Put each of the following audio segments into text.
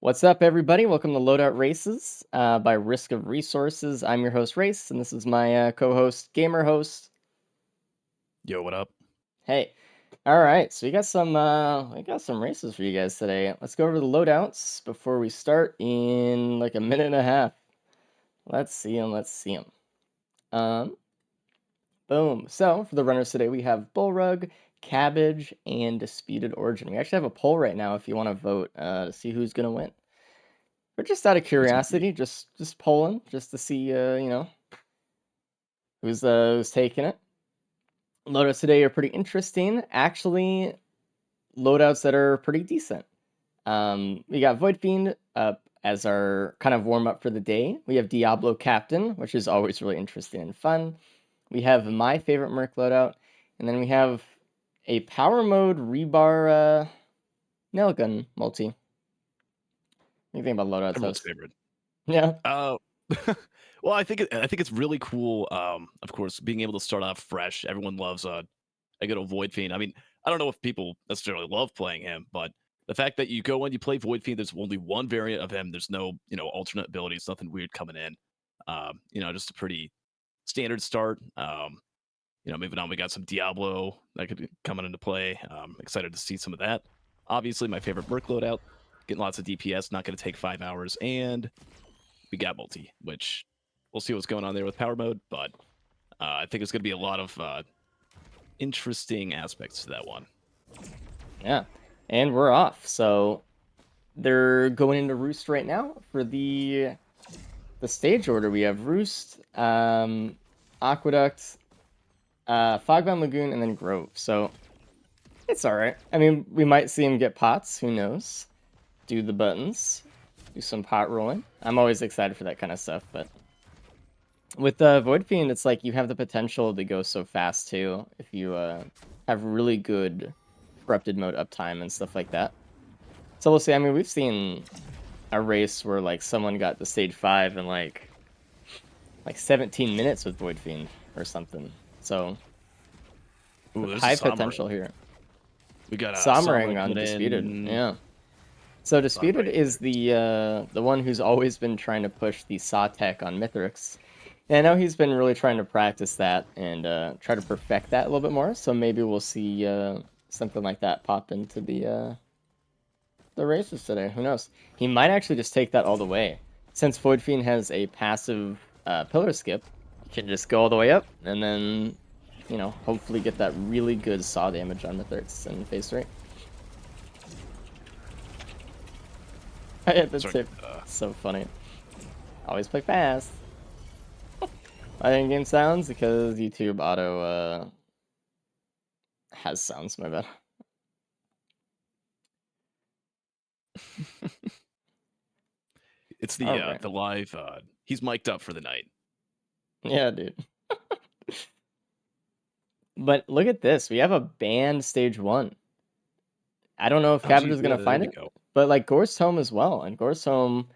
What's up, everybody? Welcome to Loadout Races by Risk of Resources. I'm your host, Race, and this is my co-host, Gamer Host. Yo, what up? Hey, all right. So we got some races for you guys today. Let's go over the loadouts before we start in like a minute and a half. Let's see them. Let's see them. Um, Boom. So for the runners today, we have Bullrug, Cabbage, and Disputed Origin. We actually have a poll right now if you want to vote to see who's gonna win. But just out of That's good to me. curiosity, just polling, just to see, who's taking it. Loadouts today are pretty interesting. Actually, loadouts that are pretty decent. We got Void Fiend as our kind of warm up for the day. We have Diablo Captain, which is always really interesting and fun. We have my favorite Merc loadout, and then we have a power mode rebar nail gun multi. What do you think about loadouts, Everyone's host? favorite. Yeah. Uh, well, I think it's really cool. Of course, being able to start off fresh. Everyone loves a good old Void Fiend. I mean, I don't know if people necessarily love playing him, but the fact that you go and you play Void Fiend, there's only one variant of him. There's no alternate abilities, nothing weird coming in. Just a pretty standard start. Moving on, we got some Diablo that could be coming into play. Excited to see some of that. Obviously, my favorite Merc loadout, getting lots of DPS, not going to take 5 hours, and we got multi, which we'll see what's going on there with power mode, but I think it's going to be a lot of interesting aspects to that one. Yeah. And we're off. So they're going into Roost right now for the stage order. We have Roost, Aqueduct, Fogbound Lagoon, and then Grove. So it's all right. I mean, we might see him get pots. Who knows? Do the buttons, do some pot rolling. I'm always excited for that kind of stuff. But with Void Fiend, it's like you have the potential to go so fast too if you have really good corrupted mode uptime and stuff like that. So we'll see. I mean, we've seen a race where like someone got to stage 5 in like 17 minutes with Void Fiend or something. So Ooh, there's a high potential Sombering. here. We got a Sombering Sombering on coming Disputed, in. yeah. So Bottom Disputed right is there. the one who's always been trying to push the saw tech on Mythrix. And I know he's been really trying to practice that and try to perfect that a little bit more. So maybe we'll see something like that pop into the races today. Who knows? He might actually just take that all the way. Since Void Fiend has a passive pillar skip, you can just go all the way up and then, hopefully get that really good saw damage on Mythrix in phase 3. I hit the Sorry. tip. So funny. Always play fast. I think game sounds because YouTube auto has sounds, my bad. It's All the right. the live. He's mic'd up for the night. Yeah, dude. But look at this. We have a banned stage 1. I don't know if Oh, Cabbage geez, is yeah, gonna there find we it, go. but like Gorst Home as well. And Gorst Home,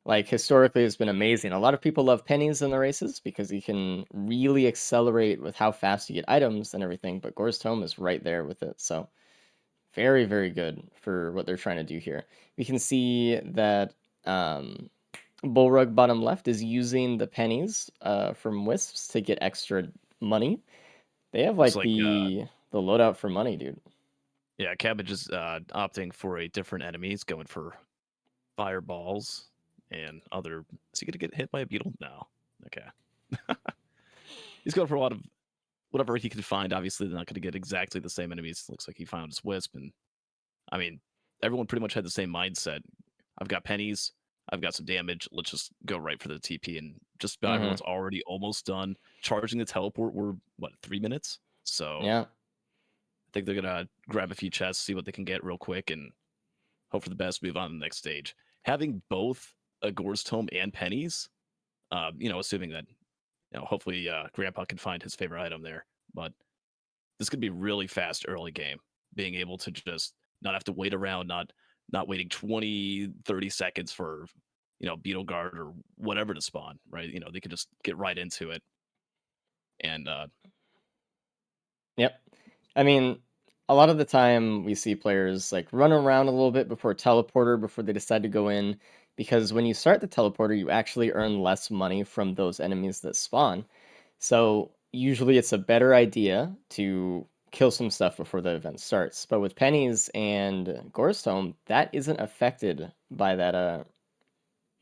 like historically, has been amazing. A lot of people love pennies in the races because you can really accelerate with how fast you get items and everything. But Gorst Home is right there with it. So very, very good for what they're trying to do here. We can see that Bullrug bottom left is using the pennies from Wisps to get extra money. They have Looks like like the loadout for money, dude. yeah, Cabbage is opting for a different enemy. He's going for fireballs and other. Is he gonna get hit by a beetle? No. Okay. He's going for a lot of whatever he can find. Obviously, they're not going to get exactly the same enemies. Looks like he found his wisp, and I mean, everyone pretty much had the same mindset. I've got pennies. I've got some damage. Let's just go right for the TP, and just about Mm-hmm. everyone's already almost done charging the teleport. We're what 3 minutes, so Yeah. I think they're gonna grab a few chests, see what they can get real quick, and hope for the best. Move on to the next stage. Having both a Gore's Tome and pennies, assuming that hopefully Grandpa can find his favorite item there, but this could be really fast early game, being able to just not have to wait around, not waiting 20, 30 seconds for beetle guard or whatever to spawn, right? They could just get right into it. And Yep. I mean, a lot of the time we see players like run around a little bit before teleporter before they decide to go in, because when you start the teleporter, you actually earn less money from those enemies that spawn. So usually it's a better idea to kill some stuff before the event starts. But with pennies and Gore's Tome, that isn't affected by that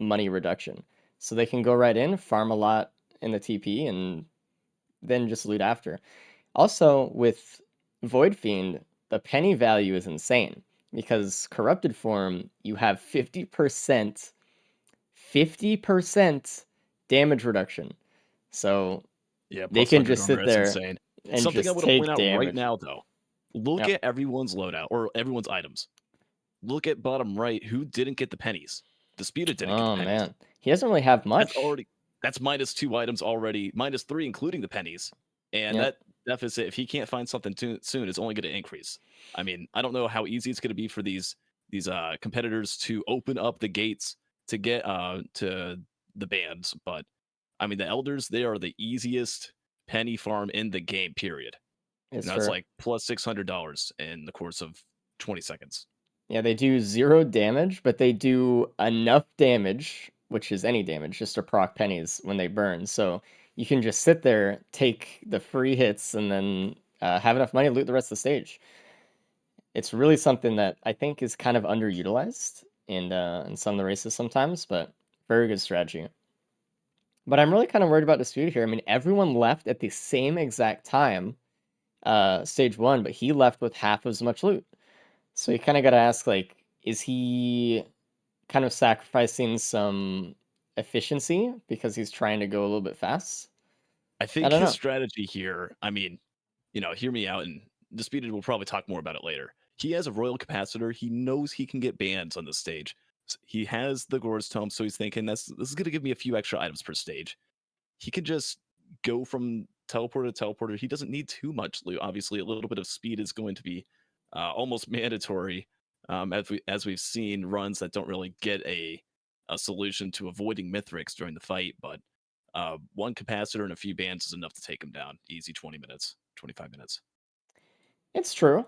money reduction. So they can go right in, farm a lot in the TP, and then just loot after. Also, with Void Fiend, the penny value is insane because corrupted form, you have 50% damage reduction. So Yeah, they plus can 100 just armor. sit That's there insane. and Something I just want to point take out right damage. now, though. Look Yep. at everyone's loadout or everyone's items. Look at bottom right. Who didn't get the pennies? Disputed didn't get the Oh pennies. man, he doesn't really have That's much. already that's -2 items already, -3 including the pennies. And Yep. that deficit, if he can't find something soon, is only going to increase. I mean, I don't know how easy it's going to be for these competitors to open up the gates to get to the bands, but I mean, the elders, they are the easiest penny farm in the game, period. It's And that's true. like plus $600 in the course of 20 seconds. Yeah, they do 0 damage, but they do enough damage, which is any damage, just to proc pennies when they burn. So you can just sit there, take the free hits, and then have enough money to loot the rest of the stage. It's really something that I think is kind of underutilized in some of the races sometimes, but very good strategy. But I'm really kind of worried about Dispute here. I mean, everyone left at the same exact time, stage one, but he left with half as much loot. So you kind of got to ask, like, is he kind of sacrificing some efficiency because he's trying to go a little bit fast? I I think don't his know. strategy here, I mean, hear me out, and Disputed will probably talk more about it later. He has a royal capacitor. He knows he can get bans on the stage. He has the Gore's Tome, so he's thinking this is going to give me a few extra items per stage. He could just go from teleporter to teleporter. He doesn't need too much loot. Obviously, a little bit of speed is going to be almost mandatory, as we've seen runs that don't really get a solution to avoiding mythrix during the fight. But one capacitor and a few bands is enough to take him down. Easy 20 minutes, 25 minutes. It's true,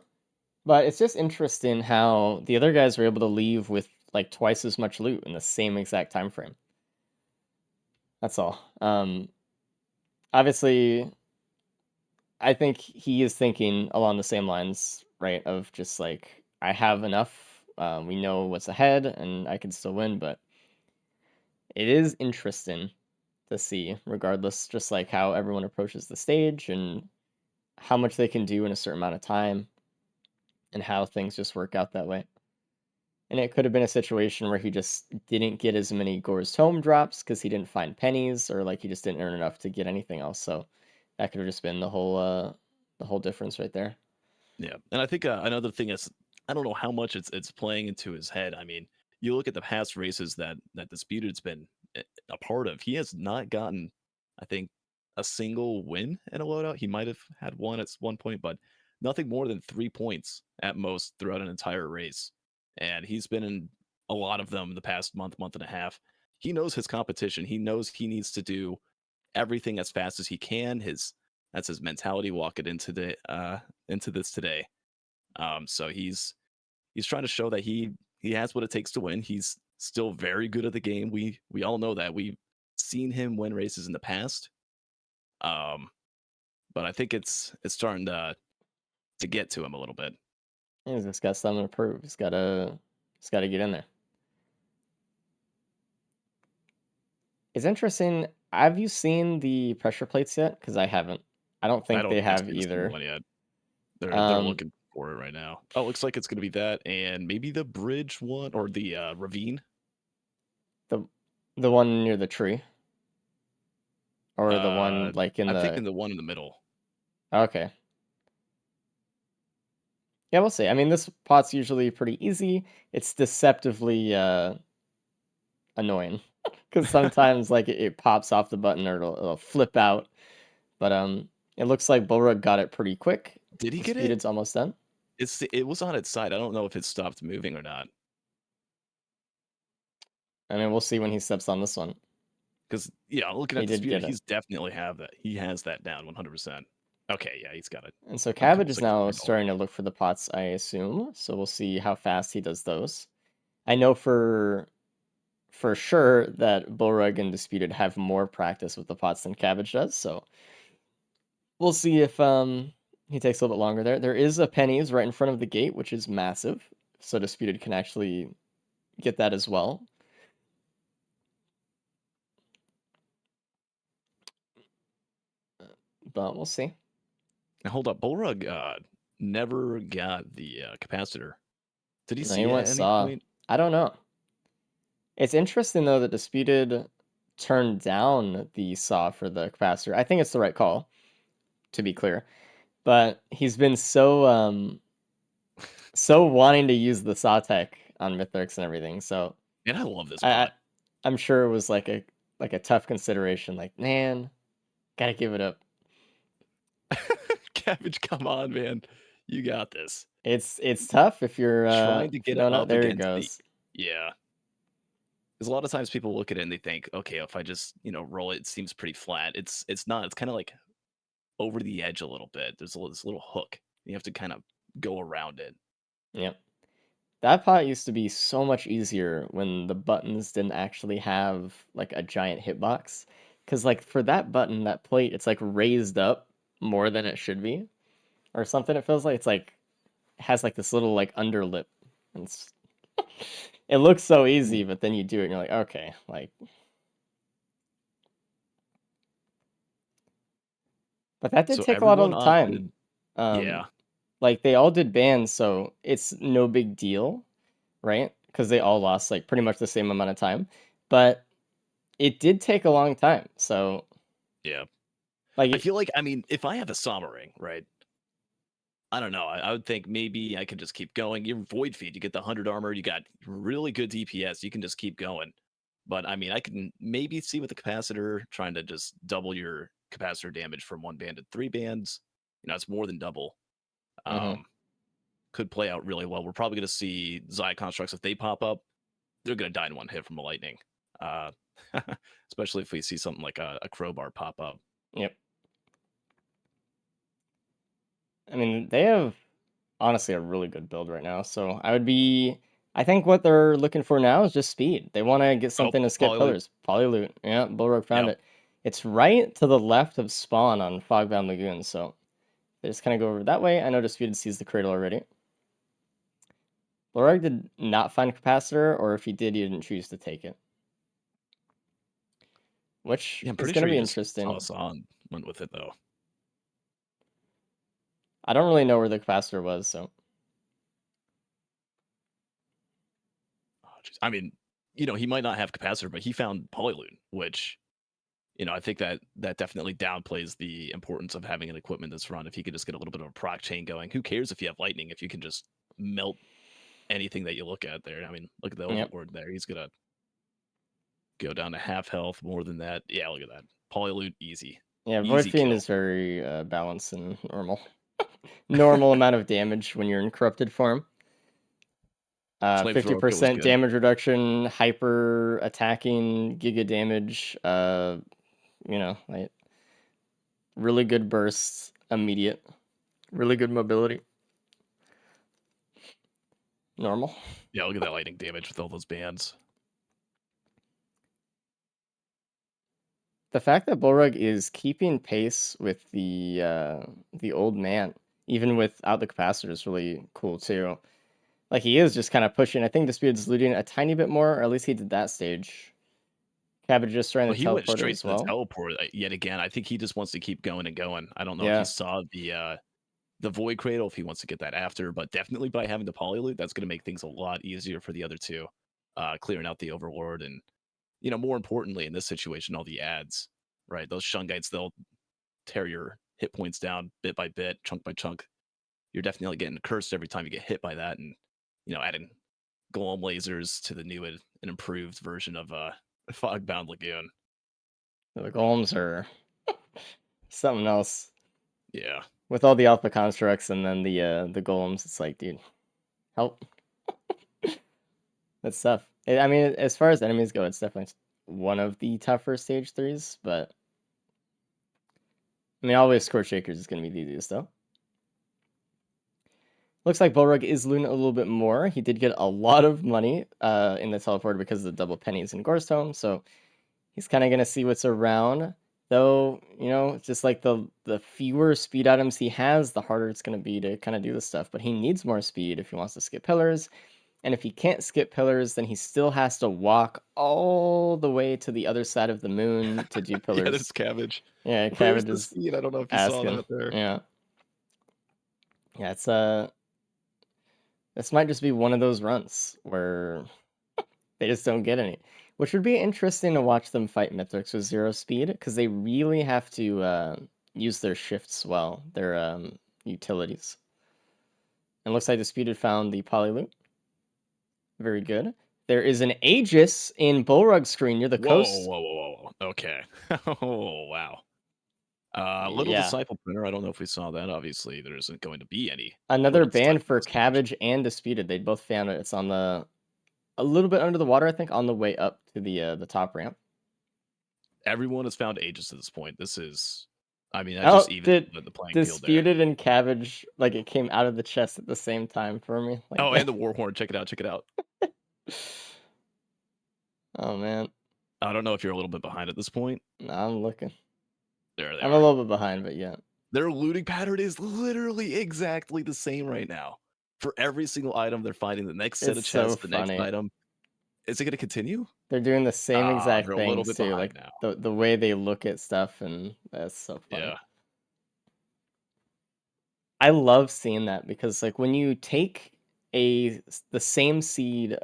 but it's just interesting how the other guys were able to leave with like twice as much loot in the same exact time frame. That's all. Obviously, I think he is thinking along the same lines, right? Of just like, I have enough. We know what's ahead, and I can still win. But it is interesting to see, regardless, just like how everyone approaches the stage and how much they can do in a certain amount of time, and how things just work out that way. And it could have been a situation where he just didn't get as many Gore's Tome drops because he didn't find pennies, or like he just didn't earn enough to get anything else. So that could have just been the whole difference right there. Yeah, and I think another thing is I don't know how much it's playing into his head. I mean, you look at the past races that Disputed's been a part of. He has not gotten, I think, a single win in a loadout. He might have had one at one point, but nothing more than 3 points at most throughout an entire race. And he's been in a lot of them the past month and a half. He knows his competition. He knows he needs to do everything as fast as he can. That's his mentality walking into this today. So he's trying to show that he has what it takes to win. He's still very good at the game. We all know that. We've seen him win races in the past. Um, but I think it's starting to get to him a little bit. He's just got something to prove. He's gotta get in there. It's interesting. Have you seen the pressure plates yet? Because I haven't. I don't I think don't they think I've have seen a single either. one yet. They're Um, looking for it right now. Oh, it looks like it's gonna be that and maybe the bridge one or the ravine. the the one near the tree, or the one Uh like in I'm the. thinking the one in the middle. Okay. Yeah, we'll see. I mean, this pot's usually pretty easy. It's deceptively annoying because sometimes like it pops off the button, or it'll flip out. But it looks like Bullrug got it pretty quick. Did he get it? Disputed's almost done. It was on its side. I don't know if it stopped moving or not. I mean, we'll see when he steps on this one. Because yeah, looking He at did Disputed, get it. he's definitely have that. He has that down 100%. Okay, yeah, he's got it. And so A couple Cabbage is now 600 starting already. to look for the pots, I assume. So we'll see how fast he does those. I know for sure that Bullrug and Disputed have more practice with the pots than Cabbage does. So we'll see if he takes a little bit longer there. There is a pennies right in front of the gate, which is massive. So Disputed can actually get that as well. But we'll see. Now hold up, Bullrug never got the capacitor. Did he No, he see it went at any Saw. point? I don't know. It's interesting though that Disputed turned down the Saw for the capacitor. I think it's the right call, to be clear. But he's been so wanting to use the Saw tech on mythrix and everything. So Man, I love this I bot. I'm sure it was like a tough consideration. Like, man, gotta give it up. Cabbage, come on, man. You got this. It's tough Trying to if you get it don't know. up There he against the goes. yeah. Because a lot of times people look at it and they think, okay, if I just roll it, it seems pretty flat. It's not. It's kind of like over the edge a little bit. There's this little hook. You have to kind of go around it. Yep. That pot used to be so much easier when the buttons didn't actually have like a giant hitbox. Cause like for that button, that plate, it's like raised up more than it should be, or something. It feels like it's like has like this little like underlip. And it looks so easy, but then you do it and you're like, okay, like. But that did So take a lot of everyone the time. opted, Um, yeah, like they all did bans, so it's no big deal, right? Because they all lost like pretty much the same amount of time. But it did take a long time. So yeah. like I feel like, I mean, if I have a Sama ring, right? I don't know. I would think maybe I could just keep going. Your Void Feed, you get the 100 armor, you got really good DPS, you can just keep going. But I mean, I can maybe see with the capacitor trying to just double your capacitor damage from one band to three bands. It's more than double. mhm. Um, could play out really well. We're probably going to see Zaya constructs if they pop up. They're going to die in one hit from a lightning. Uh, especially if we see something like a crowbar pop up. Yep. I mean, they have honestly a really good build right now. So I think what they're looking for now is just speed. They want to get Oh, something to skip Polyloot. pillars. Polyloot. Yeah, Bullrogue found Yep. it. It's right to the left of spawn on Fogbound Lagoon. So they just kind of go over that way. I know Disputed sees the cradle already. Bullrogue did not find capacitor, or if he did, he didn't choose to take it. Which Yeah, I'm is pretty going to sure be you just saw interesting. us on went with it though. I don't really know where the capacitor was, so Oh, I mean, he might not have capacitor, but he found Polyloot, which I think that definitely downplays the importance of having an equipment that's run. If you could just get a little bit of a proc chain going, who cares if you have lightning? If you can just melt anything that you look at there. I mean, look at the yep. overlord there. He's gonna go down to half health, more than that. Yeah, look at that. Polyloot, easy, Yeah, Void easy Fiend kill. is very balanced and normal. Normal amount of damage when you're in corrupted form. Flamethrower kit was 50% good. damage reduction, hyper attacking, giga damage. Like really good bursts, immediate, really good mobility. Normal. Yeah, look at that lightning damage with all those bands. The fact that Bullrug is keeping pace with the old man, even without the capacitor, is really cool too. Like he is just kind of pushing. I think Disputed's looting a tiny bit more, or at least he did that stage. Cabbage just trying Well, to he went teleport it straight as to the well. teleport yet again. I think he just wants to keep going and going. I don't know if he Yeah, saw the void cradle, if he wants to get that after, but definitely by having the polyloot, that's going to make things a lot easier for the other two, clearing out the overlord and more importantly in this situation, all the ads, right? Those shungites, they'll tear your hit points down bit by bit, chunk by chunk. You're definitely getting cursed every time you get hit by that, and adding golem lasers to the new and improved version of Fogbound Lagoon. the golems are something else. Yeah. With all the alpha constructs and then the golems, it's like, dude, help. That's tough. I mean, as far as enemies go, it's definitely one of the tougher stage threes, but I mean, always Scorch Acres is going to be the easiest, though. Looks like Bullrug is looting a little bit more. He did get a lot of money in the teleport because of the double pennies in Gorse Tome, so he's kind of going to see what's around. Though, you know, just like the fewer speed items he has, the harder it's going to be to kind of do this stuff. But he needs more speed if he wants to skip pillars. And if he can't skip pillars, then he still has to walk all the way to the other side of the moon to do Yeah, pillars. there's Cabbage. Yeah, Where's Cabbage the is speed? I don't know if you saw asking. that there. Yeah. Yeah, it's this might just be one of those runs where they just don't get any. Which would be interesting to watch them fight Mythrix with 0 speed, because they really have to use their shifts well, their utilities. And looks like Disputed found the Polyloot. Very good. There is an Aegis in Bullrug screen near the Whoa, coast. whoa, whoa, whoa. Okay. Oh, wow. Little Yeah. Disciple Printer. I don't know if we saw that. Obviously, there isn't going to be any Another Little ban Disciple for on stage. Cabbage and Disputed. They both found it. It's on a little bit under the water, I think, on the way up to the top ramp. Everyone has found Aegis at this point. This is, I mean, that just Oh, evens did the playing field there. Disputed and Cabbage, like, it came out of the chest at the same time for me. Like Oh, that. and the Warhorn. Check it out. Check it out. Oh man, I don't know if you're a little bit behind at this point. no, I'm looking. There they I'm a are. little bit behind, but yeah. Their looting pattern is literally exactly the same right now. For every single item, they're finding the next set It's of so chests, the next funny. item. Is it going to continue? They're doing the same exact They're a little things bit too, behind like now. the way they look at stuff, and that's so funny. Yeah. I love seeing that because, like, when you take the same seed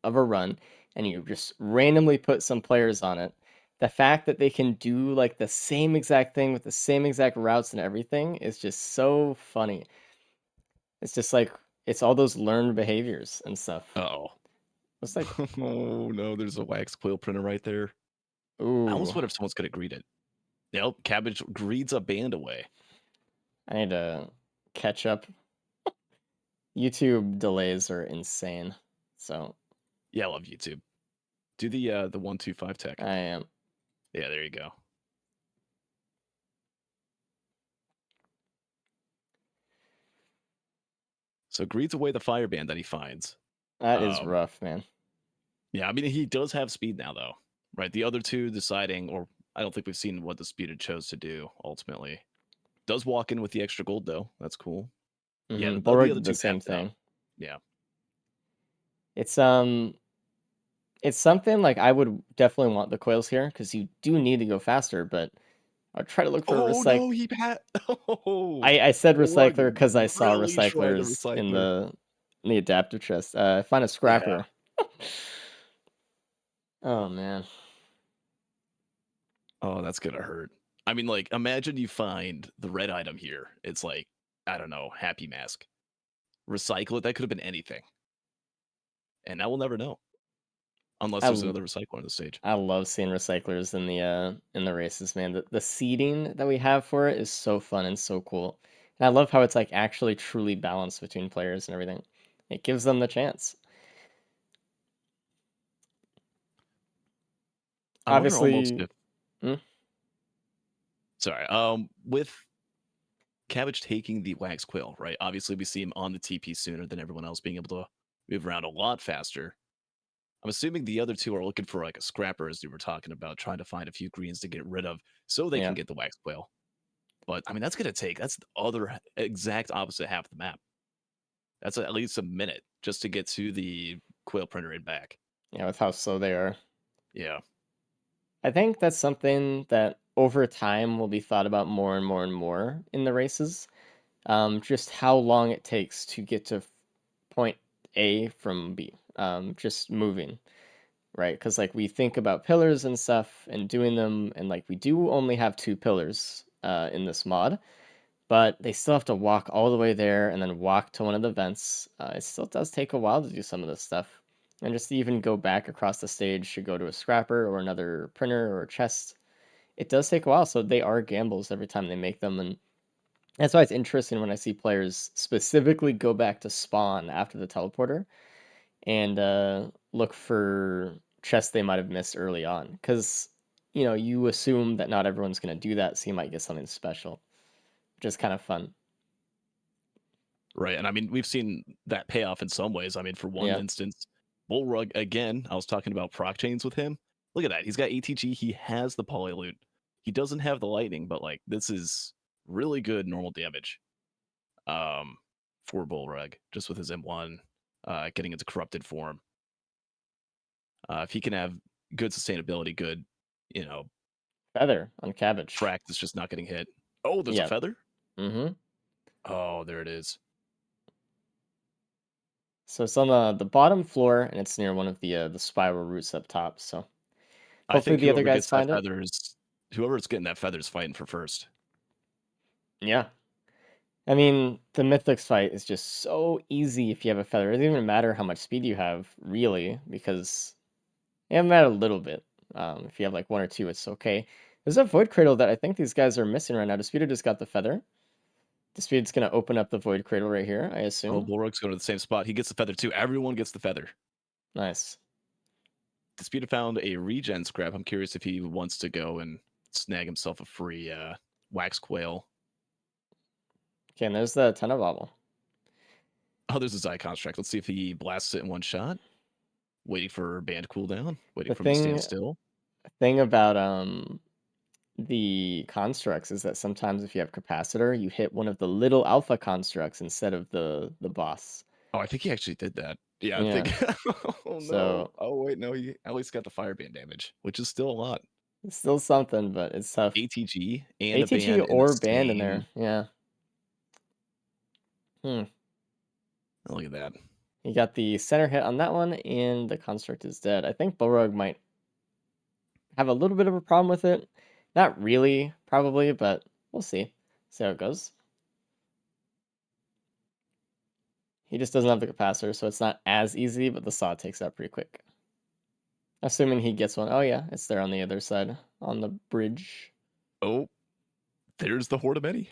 of a run and you just randomly put some players on it, the fact that they can do like the same exact thing with the same exact routes and everything is just so funny. It's just like it's all those learned behaviors and stuff. Uh-oh. It's like, Oh, no, there's a wax quill printer right there. I almost ooh, wonder if someone's going to greet it. Yep, Cabbage greets a band away. I need to catch up. YouTube delays are insane. So Yeah, I love YouTube. Do the 125 tech. I am. Yeah, there you go. So greets away the fire band that he finds. That is Um, rough, man. yeah, I mean, he does have speed now, though, right? The other two deciding, or I don't think we've seen what the speeder chose to do ultimately. Does walk in with the extra gold, though. That's cool. Yeah, the Bullrug other did the two same tapped out. thing. Yeah. It's it's something like I would definitely want the coils here because you do need to go faster, but I'll try to look for a Oh, recycle. no, he pat. Oh, I said Bullrug recycler because I saw really tried the recyclers in recycler. the adaptive chest. I find a Yeah. scrapper. Oh man. Oh, that's gonna hurt. I mean, like, imagine you find the red item here. It's like, I don't know, Happy Mask. Recycle it. That could have been anything. And now we'll never know. Unless I there's l- another recycler on the stage. I love seeing recyclers in the races, man. The seeding that we have for it is so fun and so cool. And I love how it's like actually truly balanced between players and everything. It gives them the chance. I wonder almost Obviously, if hmm? sorry, with Cabbage taking the wax quill, right? Obviously we see him on the TP sooner than everyone else, being able to move around a lot faster. I'm assuming the other two are looking for like a scrapper, as you were talking about, trying to find a few greens to get rid of so they can Yeah. get the wax quill. But I mean, that's the other exact opposite half of the map. That's at least a minute just to get to the quill printer and back. Yeah, with how slow they are. Yeah. I think that's something that over time will be thought about more and more and more in the races. Just how long it takes to get to point A from B. Just moving, right? Because like we think about pillars and stuff and doing them, and like we do only have 2 pillars in this mod, but they still have to walk all the way there and then walk to one of the vents. It still does take a while to do some of this stuff. And just to even go back across the stage to go to a scrapper or another printer or a chest, it does take a while. So they are gambles every time they make them. And that's why it's interesting when I see players specifically go back to spawn after the teleporter and look for chests they might have missed early on. Because you assume that not everyone's going to do that, so you might get something special, which is kind of fun. Right. And I mean, we've seen that pay off in some ways. I mean, for one Yeah, instance, Bullrug, again, I was talking about proc chains with him. Look at that. He's got ATG. He has the polyloot. He doesn't have the lightning, but like this is really good normal damage um, for Bullrug, just with his M1 getting into corrupted form. If he can have good sustainability, good, you know, feather on cabbage. track that's just not getting hit. Oh, there's a Yeah. feather? Mm-hmm. Oh, there it is. So it's on the bottom floor, and it's near one of the spiral roots up top. So I hopefully think the other whoever guys gets that find it. feather is whoever's getting that feather is fighting for first. Yeah. I mean, the mythics fight is just so easy if you have a feather. It doesn't even matter how much speed you have, really, because it matter a little bit. If you have like one or two, it's okay. There's a void cradle that I think these guys are missing right now. Disputed just got the feather. Disputed's gonna open up the void cradle right here, I Oh, assume. Bullrug's going to the same spot. He gets the feather too. Everyone gets the feather. Nice. Disputed found a regen scrap. I'm curious if he wants to go and snag himself a free wax quail. Okay, and there's the Tenor Bobble. Oh, there's his eye construct. Let's see if he blasts it in one shot. Waiting for band cooldown. Waiting The for him to stand thing still. thing about the constructs is that sometimes if you have capacitor, you hit one of the little alpha constructs instead of the boss. Oh, I think he actually did that. Yeah, I think. Yeah. Oh no. So Oh wait, no. He at least got the fireband damage, which is still a lot. it's still something, but it's tough. ATG and a ATG band in the or band in same. there. Yeah. Hmm. Oh, look at that. You got the center hit on that one, and the construct is dead. I think Borog might have a little bit of a problem with it. Not really, probably, but we'll see. See how it goes. He just doesn't have the capacitor, so it's not as easy, but the saw takes out pretty quick. Assuming he gets one. Oh yeah, it's there on the other side, on the bridge. Oh, there's the Horde of Many.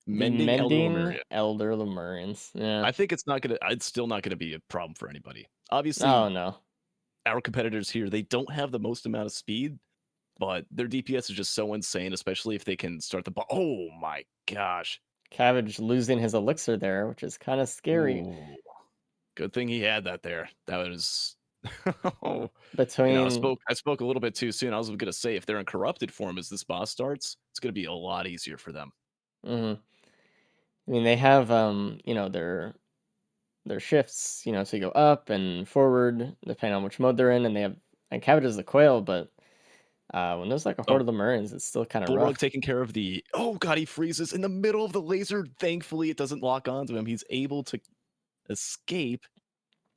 The Mending Elder Mending Lemurian. Elder Lemurians. Yeah. I think it's not gonna. It's still not gonna be a problem for anybody. Oh Obviously, no. our competitors here, they don't have the most amount of speed, but their DPS is just so insane, especially if they can start the ball. Oh my gosh. Cabbage losing his elixir there, which is kind of scary. Ooh. Good thing he had that there. That was oh. Between I spoke a little bit too soon. I was gonna say if they're in corrupted form as this boss starts, it's gonna be a lot easier for them. mhm. I mean, they have their shifts, to go up and forward depending on which mode they're in, and they have and Cabbage is the quail, but when there's like a horde Oh, of the Marines, it's still kind of Bullrug rough. taking care of the oh god, he freezes in the middle of the laser. Thankfully, it doesn't lock onto him. He's able to escape,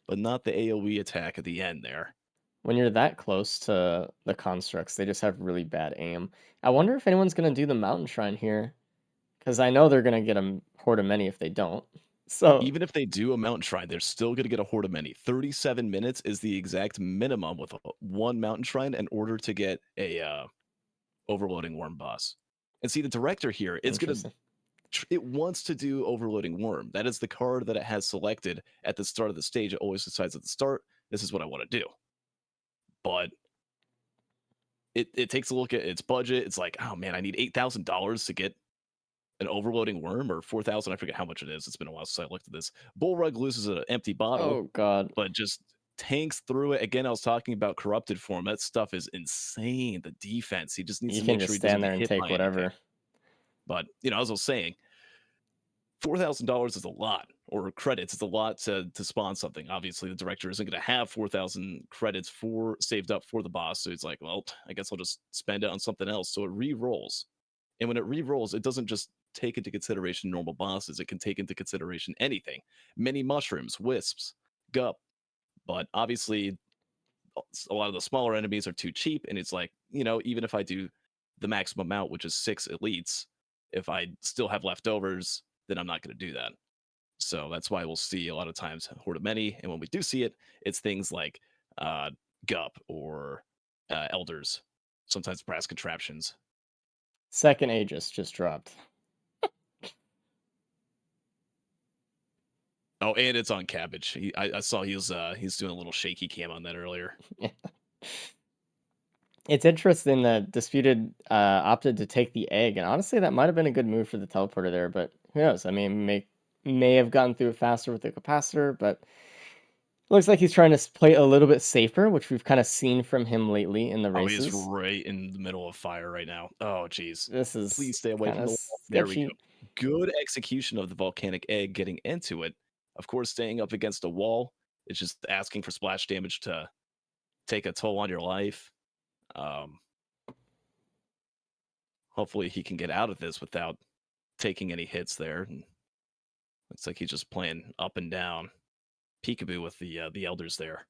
but not the AoE attack at the end there. When you're that close to the constructs, they just have really bad aim. I wonder if anyone's gonna do the mountain shrine here, because I know they're gonna get a horde of many if they don't. So Even if they do a mountain shrine, they're still going to get a horde of many. 37 minutes is the exact minimum with one mountain shrine in order to get a overloading worm boss. And see, the director here, interesting. it wants to do overloading worm. That is the card that it has selected at the start of the stage. It always decides at the start, this is what I want to do. But it takes a look at its budget. It's like, oh man, I need $8,000 to get an overloading worm, or 4,000. I forget how much it is. It's been a while since I looked at this. Bullrug loses an empty bottle, Oh god, but just tanks through it. Again, I was talking about corrupted form. That stuff is insane. The defense. He just needs you to can make sure just he doesn't stand get there and hit take by anything. whatever. But as I was saying, $4,000 is a lot, or credits is a lot to spawn something. Obviously, the director isn't going to have 4,000 credits for saved up for the boss, so it's like, well, I guess I'll just spend it on something else. So it re-rolls, and when it re-rolls, it doesn't just take into consideration normal bosses. It can take into consideration anything, many mushrooms, wisps, gup. But obviously, a lot of the smaller enemies are too cheap, and it's like, even if I do the maximum amount, which is 6 elites, if I still have leftovers, then I'm not going to do that. So that's why we'll see a lot of times Horde of Many, and when we do see it, it's things like uh, Gup or Elders, sometimes brass contraptions. Second Aegis just dropped. Oh, and it's on Cabbage. I saw he's doing a little shaky cam on that earlier. It's interesting that Disputed opted to take the egg, and honestly, that might have been a good move for the teleporter there. But who knows? I mean, may have gotten through it faster with the capacitor, but looks like he's trying to play a little bit safer, which we've kind of seen from him lately in the Oh, he is races. right in the middle of fire right now. Oh, jeez. This is Please stay away kind from of the wall. There we go. sketchy. Good execution of the volcanic egg getting into it. Of course, staying up against a wall is just asking for splash damage to take a toll on your life. Um, Hopefully, he can get out of this without taking any hits there. And looks like he's just playing up and down peekaboo with the elders there.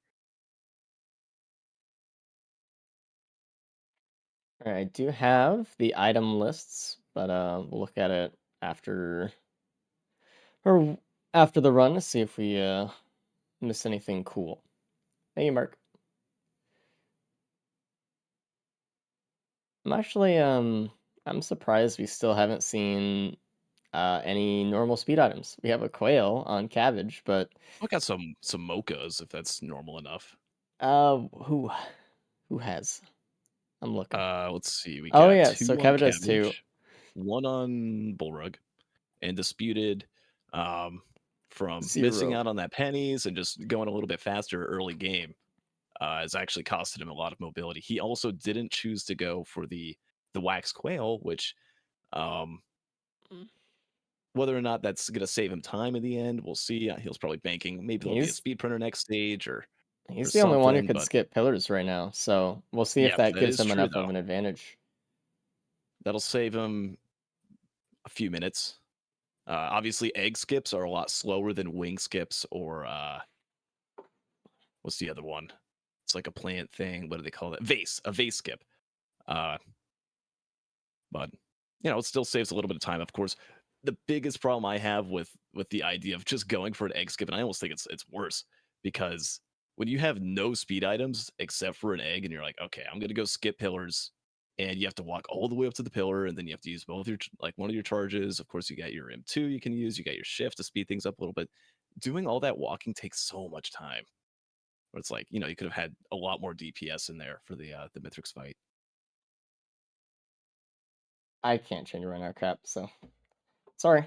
All right, I do have the item lists, but we'll look at it after or after the run to see if we miss anything cool. Thank you, Mark. I'm surprised we still haven't seen any normal speed items. We have a quail on cabbage, but I got some mochas if that's normal enough. uh, who who has? I'm looking. Let's see. We Oh got yeah, so two on cabbage has two. cabbage, one on bullrug, and disputed um, from missing 0. out on that pennies and just going a little bit faster early game has actually costed him a lot of mobility. He also didn't choose to go for the wax quail, which um, Mm. whether or not that's going to save him time in the end, we'll see. He was probably banking maybe there'll be a He's speed printer next stage or he's the only one who something. could But skip pillars right now, so we'll see if yeah, that that gives is him true enough though. of an advantage. That'll save him a few minutes. Obviously, egg skips are a lot slower than wing skips or what's the other one? It's like a plant thing. What do they call that? A vase skip. Uh, but it still saves a little bit of time. Of course, the biggest problem I have with the idea of just going for an egg skip, and I almost think it's worse because when you have no speed items except for an egg, and you're like, okay, I'm gonna go skip pillars, and you have to walk all the way up to the pillar, and then you have to use both your like one of your charges. Of course, you got your M2 you can use, you got your shift to speed things up a little bit. Doing all that walking takes so much time. Where it's like, you could have had a lot more DPS in there for the Mythrix fight. I can't change right now, crap. So sorry,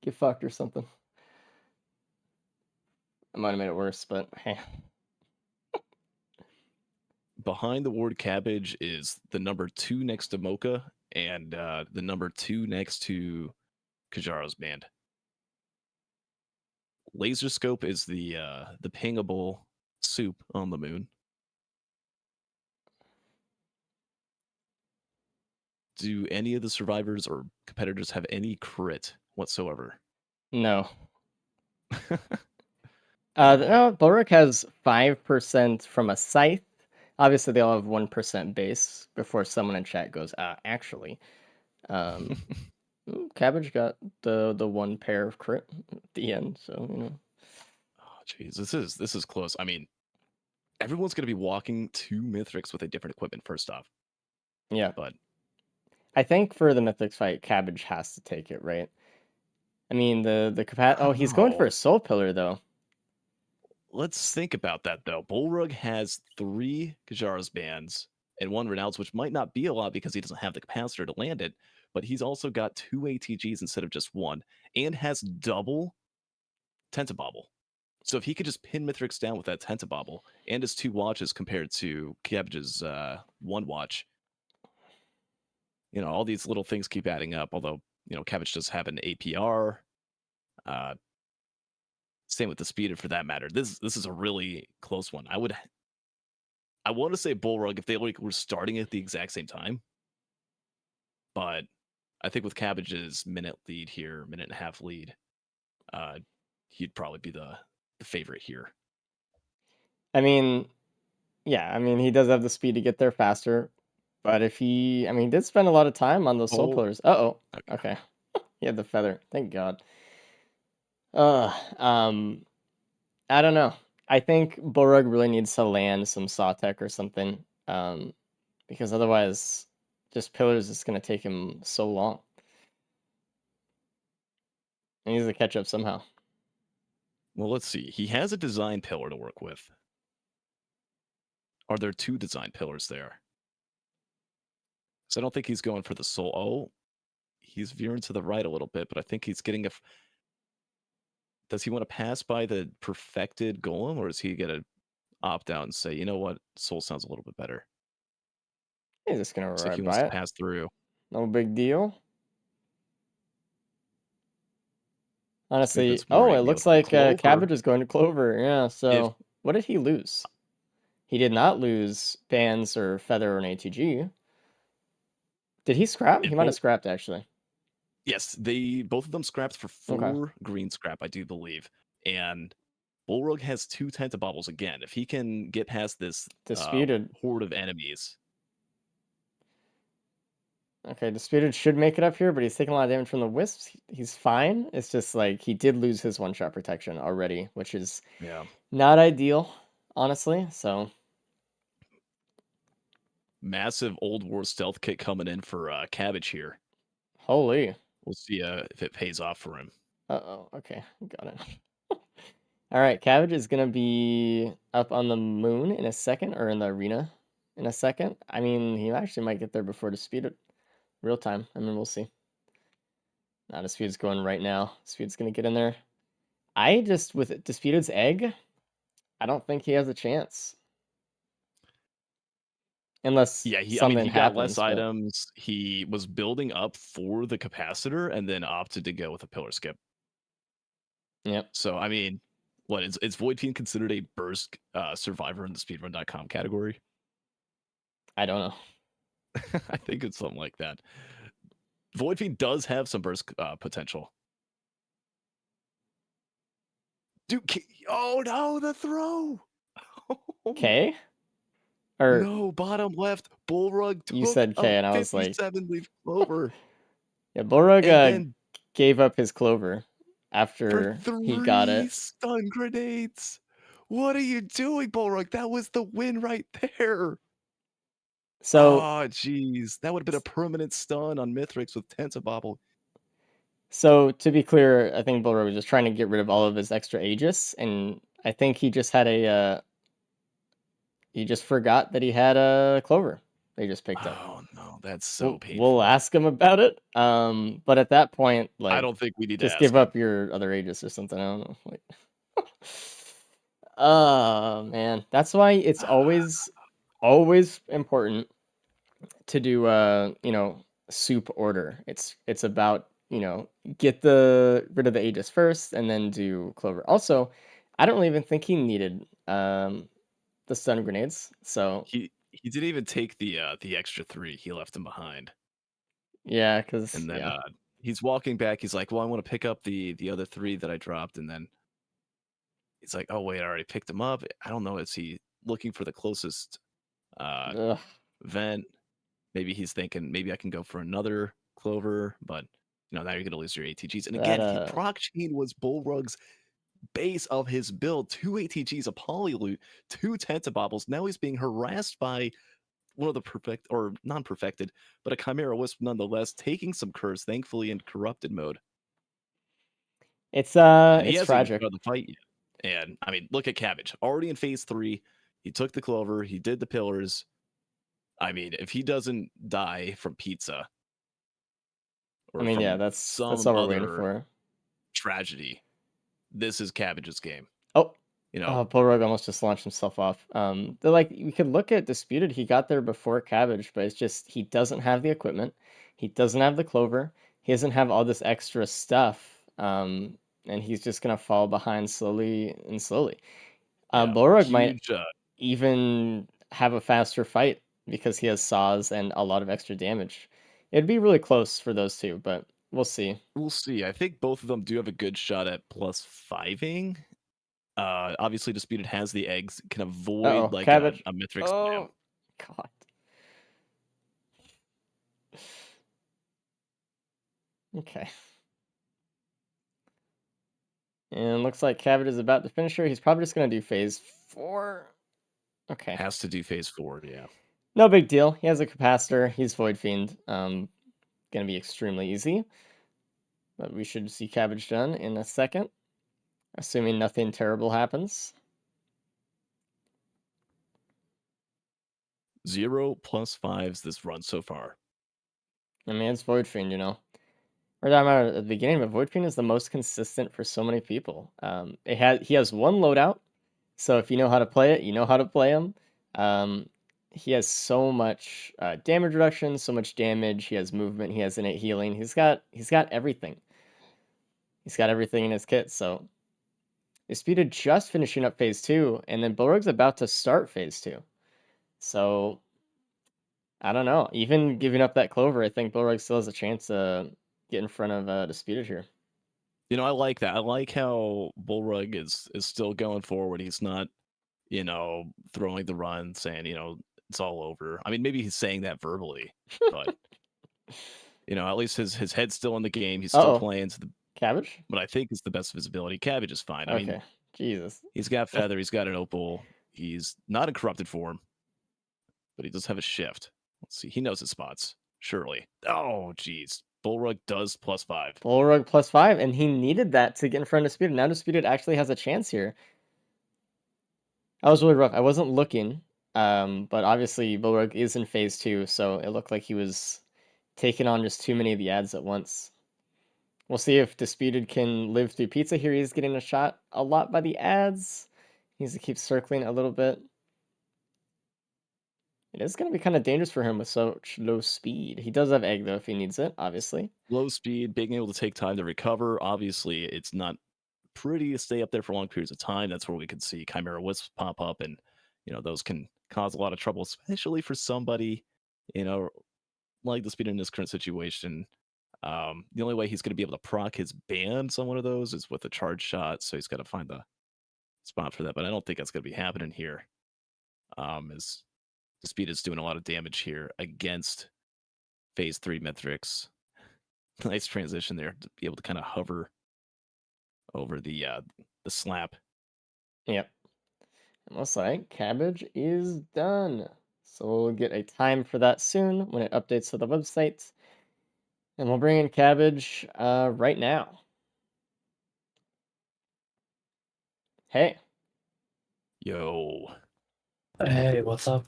get fucked or something. I might have made it worse, but hey. Behind the word cabbage is the number 2 next to Mocha and the number 2 next to Kajaro's band. Laser scope is the pingable soup on the moon. Do any of the survivors or competitors have any crit whatsoever? No. Oh boy. No, Bulwark has 5% from a scythe. Obviously, they all have 1% base before someone in chat goes, actually. Um, Cabbage got the one pair of crit at the end, so. Oh jeez, this is close. I mean, everyone's going to be walking to Mythrix with a different equipment first off. Yeah. But I think for the Mythic fight, Cabbage has to take it, right? I mean, I oh, don't he's going for know. a soul pillar, though. Let's think about that though. Bullrug has 3 Kajar's bands and 1 Renauds, which might not be a lot because he doesn't have the capacitor to land it, but he's also got 2 ATGs instead of just 1 and has double Tentabobble. So if he could just pin Mithrix down with that Tentabobble and his 2 watches compared to Cabbage's 1 watch, all these little things keep adding up. Although, Cabbage does have an APR. Uh, Same with the speeder for that matter. This is a really close one. I want to say Bullrug if they were starting at the exact same time, but I think with Cabbage's minute lead here, minute and a half lead, uh, he'd probably be the favorite here. I mean, yeah, I mean, he does have the speed to get there faster, but he did spend a lot of time on those soul Oh, pillars. Uh-oh. okay. Okay. He had the feather. Thank God. Uh, um, I don't know. I think Borug really needs to land some saw tech or something. Because otherwise, just pillars is gonna take him so long. He needs to catch up somehow. Well, let's see. He has a design pillar to work with. Are there 2 design pillars there? So I don't think he's going for the soul. Oh, he's veering to the right a little bit, but I think he's getting a. Does he want to pass by the perfected golem, or is he gonna opt out and say, you know what, soul sounds a little bit better? He's just gonna So he ride wants by to it. pass through. No big deal. Maybe Honestly, it's more oh, a it deal looks to the like clover. Cabbage is going to Clover. Yeah, If so what did he lose? He did not lose Bands or Feather or an ATG. Did he scrap? He if might have both, scrapped, actually. yes, they both of them scrapped for Okay. 4 green scrap, I do believe, and Bullrug has 2 Tentabaubles again. If he can get past this Disputed. horde of enemies, Okay, Disputed should make it up here, but he's taking a lot of damage from the Wisps. He's fine. It's just like he did lose his one-shot protection already, which is yeah, not ideal, honestly. So, massive old war stealth kit coming in for Cabbage here. holy. We'll see if it pays off for him. Uh-oh. Okay, got it. All right, Cabbage is gonna be up on the moon in a second, or in the arena in a second. I mean, he actually might get there before Disputed. Real time. I mean, we'll see. Now Disputed's going right now. Disputed's gonna get in there. I just, with Disputed's egg, I don't think he has a chance. Unless Yeah, I mean, something he got less happens, but items. He was building up for the capacitor and then opted to go with a pillar skip. yep, So, I mean, what is Void Fiend considered a burst survivor in the speedrun.com category? I don't know. I think it's something like that. Void Fiend does have some burst potential. Dude, oh no, the throw! Oh, K? Or no, bottom left, Bullrug you took said a K, and I was like, 57 leaf clover yeah, Borog and then gave up his clover for after he got 3 it. stun grenades. What are you doing, Bullrug? That was the win right there. So, Oh, jeez. That would have been a permanent stun on Mythrix with Tentabobble. so to be clear, I think Borog was just trying to get rid of all of his extra Aegis, and I think he just had he just forgot that he had a clover. They just picked up. Oh, no. That's so We'll painful. ask him about it. But at that point, I like, don't think we need to just give ask him. up your other Aegis or something. I don't know. Like, oh man, that's why it's always important to do soup order. It's about, get the rid of the Aegis first and then do Clover. Also, I don't even think he needed the stun grenades. So He didn't even take the extra 3. He left them behind. yeah, because And then yeah. he's walking back. He's like, "Well, I want to pick up the other 3 that I dropped." And then he's like, "Oh, wait, I already picked them up." I don't know. Is he looking for the closest uh Ugh. vent? Maybe he's thinking maybe I can go for another clover, but now you're gonna lose your ATGs. And That again, he proc chain was Bullrug's base of his build. 2 ATGs, a polyloot, 2 tentabobbles. Now he's being harassed by one of the perfect or non-perfected, but a Chimera Wisp nonetheless, taking some curse, thankfully in corrupted mode. it's And he it's hasn't even tragic. started the fight yet. And I mean, look at Cabbage. Already in phase 3, he took the clover, he did the pillars. I mean, if he doesn't die from pizza I or mean, yeah, from that's some all we're waiting other for. tragedy, this is Cabbage's game. Oh, You know, oh, Bullrug almost just launched himself off. They're like, we could look at Disputed. He got there before Cabbage, but it's just he doesn't have the equipment. He doesn't have the clover. He doesn't have all this extra stuff. And he's just gonna fall behind slowly and slowly. yeah, Bullrug might huge. even have a faster fight because he has saws and a lot of extra damage. It'd be really close for those two, but we'll see. We'll see. I think both of them do have a good shot at plus fiving. Obviously, Disputed has the eggs, can avoid Uh-oh, like Cabbage. a Mythrix spam. Oh, God. Okay. And looks like Cabbage is about to finish her. He's probably just going to do phase 4. Okay. Has to do phase 4, yeah. No big deal. He has a capacitor. He's Void Fiend. Going to be extremely easy. But we should see Cabbage done in a second, assuming nothing terrible happens. 0 plus 5s this run so far. I mean, it's Void Fiend, you know. We're talking about at the beginning, but Void Fiend is the most consistent for so many people. He has one loadout, so if you know how to play it, you know how to play him. He has so much damage reduction, so much damage. He has movement. He has innate healing. He's got everything. He's got everything in his kit. So Disputed just finishing up phase 2, and then Bulwark's about to start phase 2. So I don't know. Even giving up that clover, I think Bulwark still has a chance to get in front of Disputed here. You know, I like that. I like how Bullrug is still going forward. He's not, throwing the run, saying, it's all over. I mean, maybe he's saying that verbally, but at least his head's still in the game. He's still Uh-oh. playing to the Cabbage? what I think is the best visibility. Cabbage is fine. I mean, Okay. Jesus. he's got Feather, he's got an Opal. He's not in corrupted form, but he does have a shift. Let's see. He knows his spots. Surely. Oh, geez. Bullrug does +5. Bulwark +5, and he needed that to get in front of Disputed. Now Disputed actually has a chance here. That was really rough. I wasn't looking, but obviously Bulwark is in phase 2, so it looked like he was taking on just too many of the ads at once. We'll see if Disputed can live through pizza here. He's getting a shot a lot by the ads. He needs to keep circling a little bit. It is going to be kind of dangerous for him with such low speed. He does have egg, though, if he needs it, obviously. Low speed, being able to take time to recover. Obviously, it's not pretty to stay up there for long periods of time. That's where we could see Chimera Wisps pop up, and those can cause a lot of trouble, especially for somebody, like the speed in this current situation. The only way he's going to be able to proc his bands on one of those is with a charge shot, so he's got to find the spot for that. But I don't think that's going to be happening here. As the speed is doing a lot of damage here against phase 3 mythrix. Nice transition there to be able to kind of hover over the slap. Yep. It looks like Cabbage is done. So we'll get a time for that soon when it updates to the website. And we'll bring in Cabbage right now. Hey. Yo. Hey, what's up?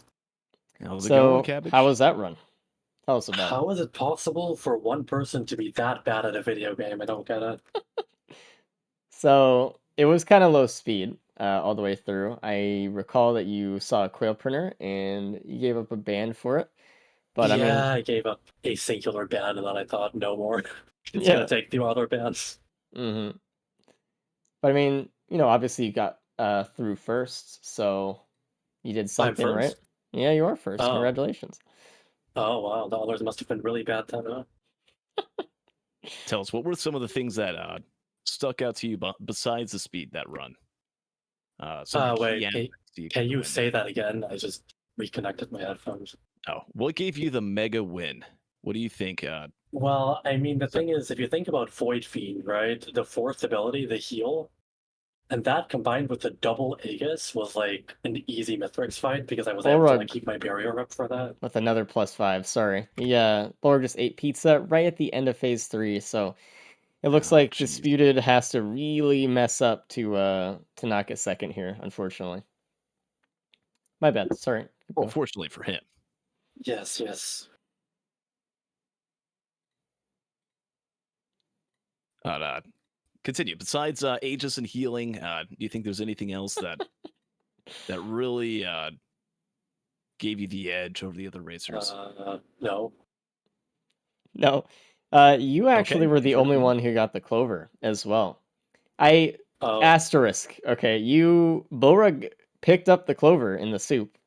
How's it going, So Cabbage? how was that run? Tell us about it. How is it possible for one person to be that bad at a video game? I don't get it. So it was kind of low speed all the way through. I recall that you saw a quail printer and you gave up a band for it. But I mean, I gave up a singular band and then I thought no more. It's yeah. gonna take the other bands. Mm-hmm. But I mean, obviously you got through first, so you did something right. first? Yeah, you are first. Oh. Congratulations. Oh wow, the others must have been really bad then, huh? Tell us, what were some of the things that stuck out to you besides the speed that run? Wait, can you win? say that again? I just reconnected my headphones. Oh, what gave you the mega win? What do you think? Well, I mean, the thing is, if you think about Void Fiend, right, the fourth ability, the heal, and that combined with the double Aegis was like an easy Mythrix fight because I was able to like keep my barrier up for that. With another +5, sorry. Yeah, Bulwark just ate pizza right at the end of phase 3, so it looks like geez. Disputed has to really mess up to not get second here, unfortunately. My bad, sorry. Well, fortunately for him. Yes, yes. Continue. Besides Aegis and healing, do you think there's anything else that really gave you the edge over the other racers? No. No. You actually were the only one who got the clover as well. Asterisk. Okay, Bulrug picked up the clover in the soup,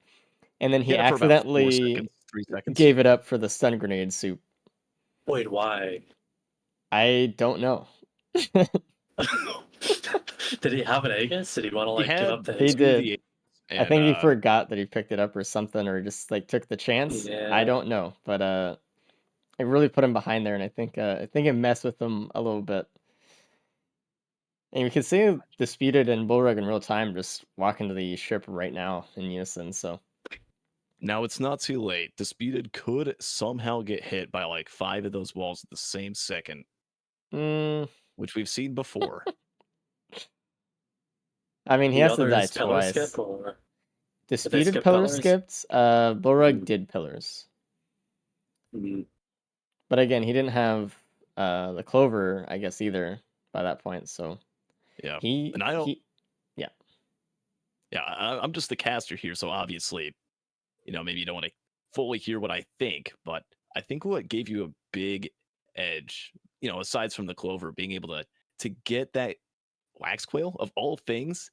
and then he accidentally 3 seconds. Gave it up for the stun grenade soup. Wait, why? I don't know. Did he have an Aegis? Did he want to like give up the He did. I think he forgot that he picked it up or something, or just like took the chance. Yeah. I don't know, but it really put him behind there, and I think it messed with him a little bit. And you can see Disputed and Bulrug in real time just walking to the ship right now in unison. So now it's not too late. Disputed could somehow get hit by like 5 of those walls at the same second, which we've seen before. I mean, he has to die twice. Skip, or Disputed pillar skipped. Bulrug did pillars. But again, he didn't have the clover, I guess, either by that point. So Yeah. he And I don't. he yeah. Yeah, I'm just the caster here, so obviously, maybe you don't want to fully hear what I think, but I think what gave you a big edge, aside from the clover, being able to get that wax quail of all things,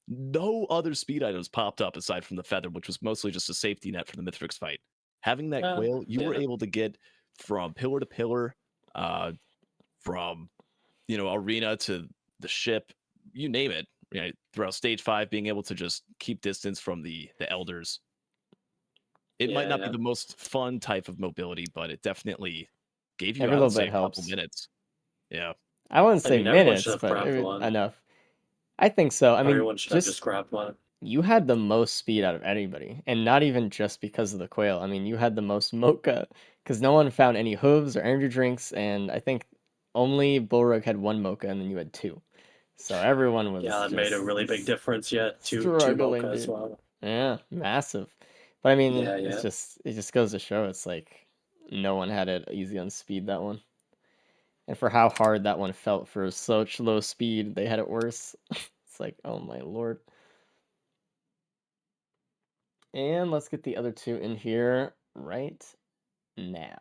no other speed items popped up aside from the feather, which was mostly just a safety net for the Mithrix fight. Having that quail, you were Yeah. able to get from pillar to pillar, from arena to the ship, you name it. Throughout stage 5, being able to just keep distance from the elders. It might not be Yeah. the most fun type of mobility, but it definitely gave you, Every I would little say, bit a couple helps. minutes. Yeah. I wouldn't I say mean, everyone should minutes, have but grabbed one. enough. I think so. I mean, Everyone should have just just grabbed one. you had the most speed out of anybody, and not even just because of the quail. I mean, you had the most mocha because no one found any hooves or energy drinks, and I think only Bullrug had one mocha, and then you had two. So everyone Yeah, was that made a just really big difference. Yeah, two mocha struggling, as dude. well. Yeah, massive. But I mean, Yeah, it's yeah. just it just goes to show it's like no one had it easy on speed that one. And for how hard that one felt for such low speed, they had it worse. It's like, oh my lord. And let's get the other two in here right now.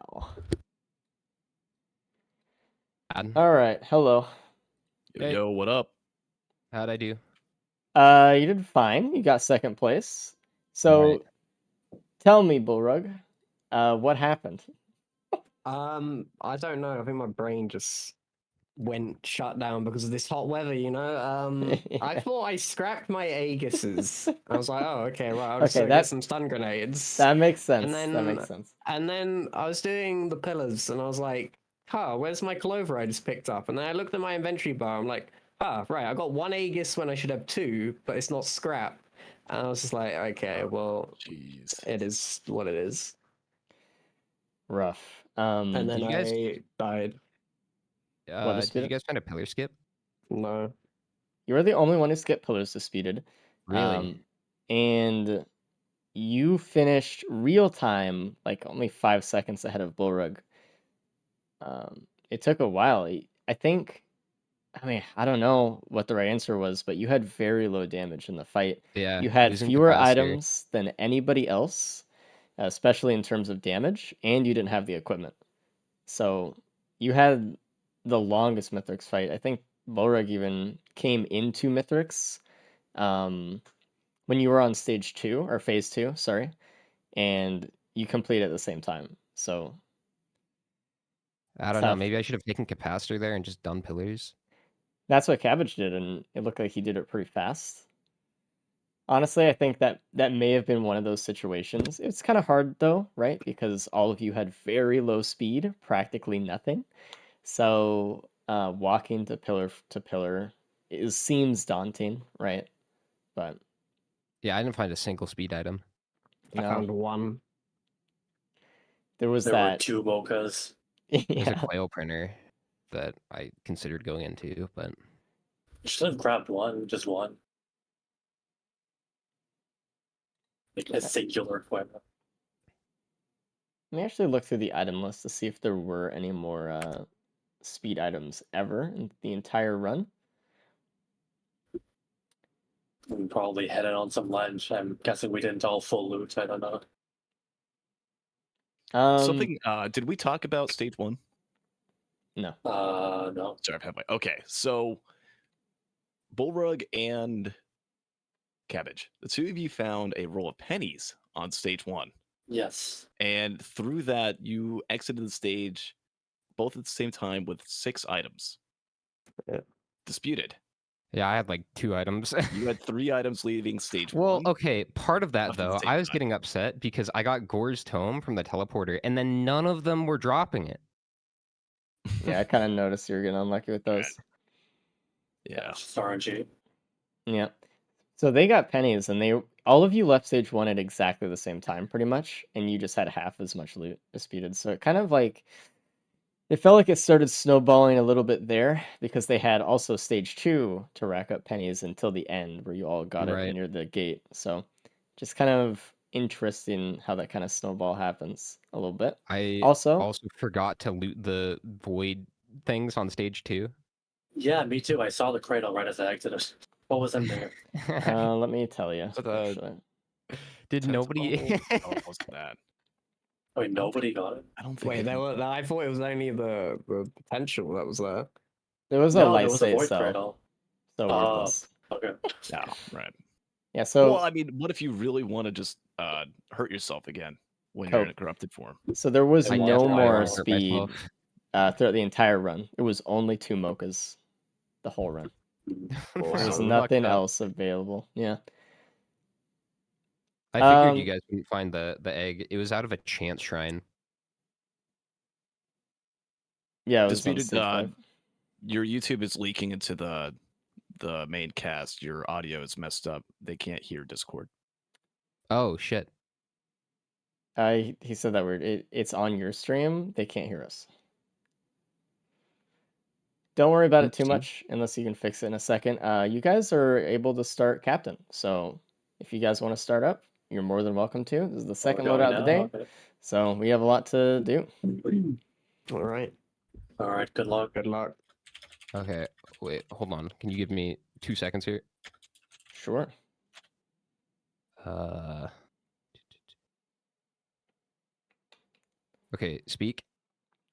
All right, hello. Yo, Hey. yo, what up? How'd I do? You did fine. You got second place. All So right. tell me, Bullrug, what happened? I don't know. I think my brain just went shut down because of this hot weather, you know? I thought I scrapped my Aegises. I was like, oh, okay, right, I'll just Okay, get some stun grenades. that makes sense. And That then makes sense. and then I was doing the pillars and I was like, huh, where's my clover I just picked up? And then I looked at my inventory bar, I'm like, right, I got one Aegis when I should have two, but it's not scrap. And I was just like, okay, well, Jeez. it is what it is. Rough. And then Did you guys- I died. What, Did speed you up? guys find a pillar skip? No. You were the only one who skipped pillars to speeded. Really? And you finished real time, like only 5 seconds ahead of Bullrug. It took a while. I think, I mean, I don't know what the right answer was, but you had very low damage in the fight. Yeah. You had losing fewer capacitor. items than anybody else, especially in terms of damage, and you didn't have the equipment. So you had the longest Mythrix fight. I think Bullrug even came into Mythrix when you were on stage 2 or phase 2, sorry, and you complete at the same time. So I don't know. tough. Maybe I should have taken capacitor there and just done pillars. That's what Cabbage did, and it looked like he did it pretty fast. Honestly, I think that may have been one of those situations. It's kind of hard though, right? Because all of you had very low speed, practically nothing. So walking to pillar seems daunting, right? But Yeah, I didn't find a single speed item. I no, found one. there was There were that. two mochas. There's a Yeah, quail printer that I considered going into, but You should have grabbed one, just one. Like a singular equipment. let me actually look through the item list to see if there were any more speed items ever in the entire run. We probably headed on some lunch. I'm guessing we didn't all full loot. I don't know. Something, did we talk about stage 1? No. No. Sorry, I've had my. Okay, so Bullrug and Cabbage, the two of you found a roll of pennies on stage 1. Yes. And through that, you exited the stage both at the same time with 6 items. Yeah. Disputed. yeah, I had like 2 items. You had 3 items leaving stage Well, 1. okay, part of that Left at the though, same I was time. getting upset because I got Gore's tome from the teleporter, and then none of them were dropping it. Yeah, I kind of noticed you were getting unlucky with those. Yeah. It's just RNG. Yeah. So they got pennies, and all of you left stage 1 at exactly the same time, pretty much, and you just had half as much loot disputed. So it kind of like it felt like it started snowballing a little bit there because they had also stage 2 to rack up pennies until the end, where you all got it Right. near the gate. So just kind of interesting how that kind of snowball happens a little bit. I Also, forgot to loot the void things on stage 2. Yeah, me too. I saw the cradle right as I exited. What was in there? let me tell you. But, Actually, Did nobody? Oh, it wasn't that. Wait, nobody got it? I don't think. Wait, it had that. I thought it was only the potential that was there. there was a No, there was a lysate void cell, cradle. so Oh, worthless. okay. No, right. Yeah. So Well, I mean, what if you really want to just hurt yourself again when you're in a Cope. corrupted form? So there was I no definitely more wanna hurt speed myself. throughout the entire run. It was only 2 mochas the whole run. There was So nothing fucked up. else available. Yeah. I figured you Um, guys wouldn't find the egg. It was out of a chance shrine. Yeah, it was on Disputed. stage 5. Your YouTube is leaking into the main cast. Your audio is messed up. They can't hear Discord. Oh shit. He said that word. It's on your stream. They can't hear us. Don't worry about it too Oopsie. much unless you can fix it in a second. You guys are able to start captain. So if you guys want to start up, you're more than welcome to. This is the second going loadout of the now? day. So we have a lot to do. All right. All right, good luck. Good luck. Okay. Wait. Hold on. Can you give me 2 seconds here? Sure. Okay. Speak.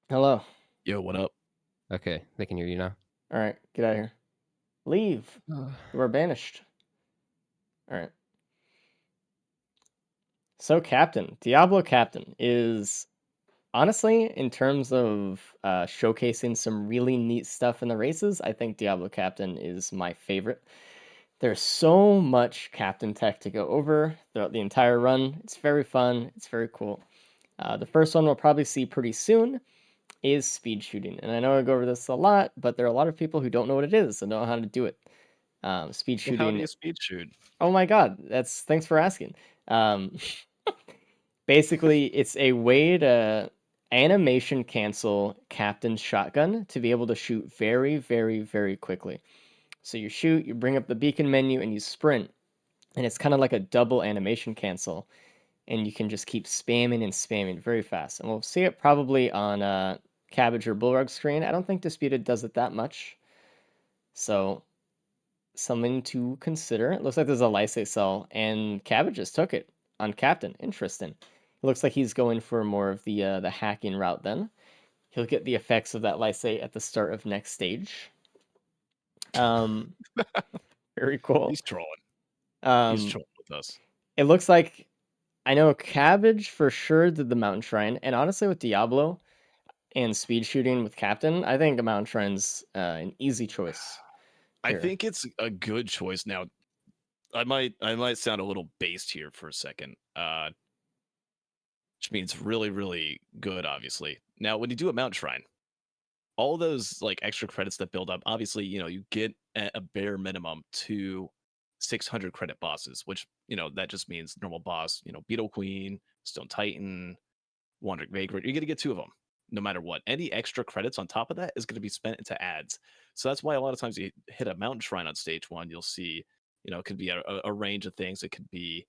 Hello. Yo, what up? Okay. They can hear you now. All right, get out of here. Leave. You are banished. All right. So captain, Diablo captain is honestly, in terms of showcasing some really neat stuff in the races, I think Diablo captain is my favorite. There's so much captain tech to go over throughout the entire run. It's very fun. It's very cool. The first one we'll probably see pretty soon is speed shooting. And I know I go over this a lot, but there are a lot of people who don't know what it is and don't know how to do it. Speed Well, how do shooting. you speed shoot? Oh my god, thanks for asking. Basically, it's a way to animation cancel captain's shotgun to be able to shoot very, very, very quickly. So you shoot, you bring up the beacon menu, and you sprint. And it's kind of like a double animation cancel. And you can just keep spamming and spamming very fast. And we'll see it probably on Cabbage or Bullrug screen. I don't think Disputed does it that much. So, something to consider. It looks like there's a lysate cell, and Cabbage just took it on Captain. Interesting. It looks like he's going for more of the hacking route then. He'll get the effects of that lysate at the start of next stage. Very cool. He's trolling. He's trolling with us. It looks like I know Cabbage for sure did the Mountain Shrine, and honestly with Diablo and speed shooting with Captain, I think a Mountain Shrine's an easy choice. I Here. think it's a good choice. Now, I might sound a little based here for a second. Which means really, really good, obviously. Now, when you do a Mount Shrine, all those like extra credits that build up, obviously, you get at a bare minimum 600 credit bosses, which, that just means normal boss, Beetle Queen, Stone Titan, Wandering Vagrant. You're going to get 2 of them, no matter what. Any extra credits on top of that is going to be spent into ads. So that's why a lot of times you hit a Mountain Shrine on stage 1, you'll see, it could be a range of things. It could be,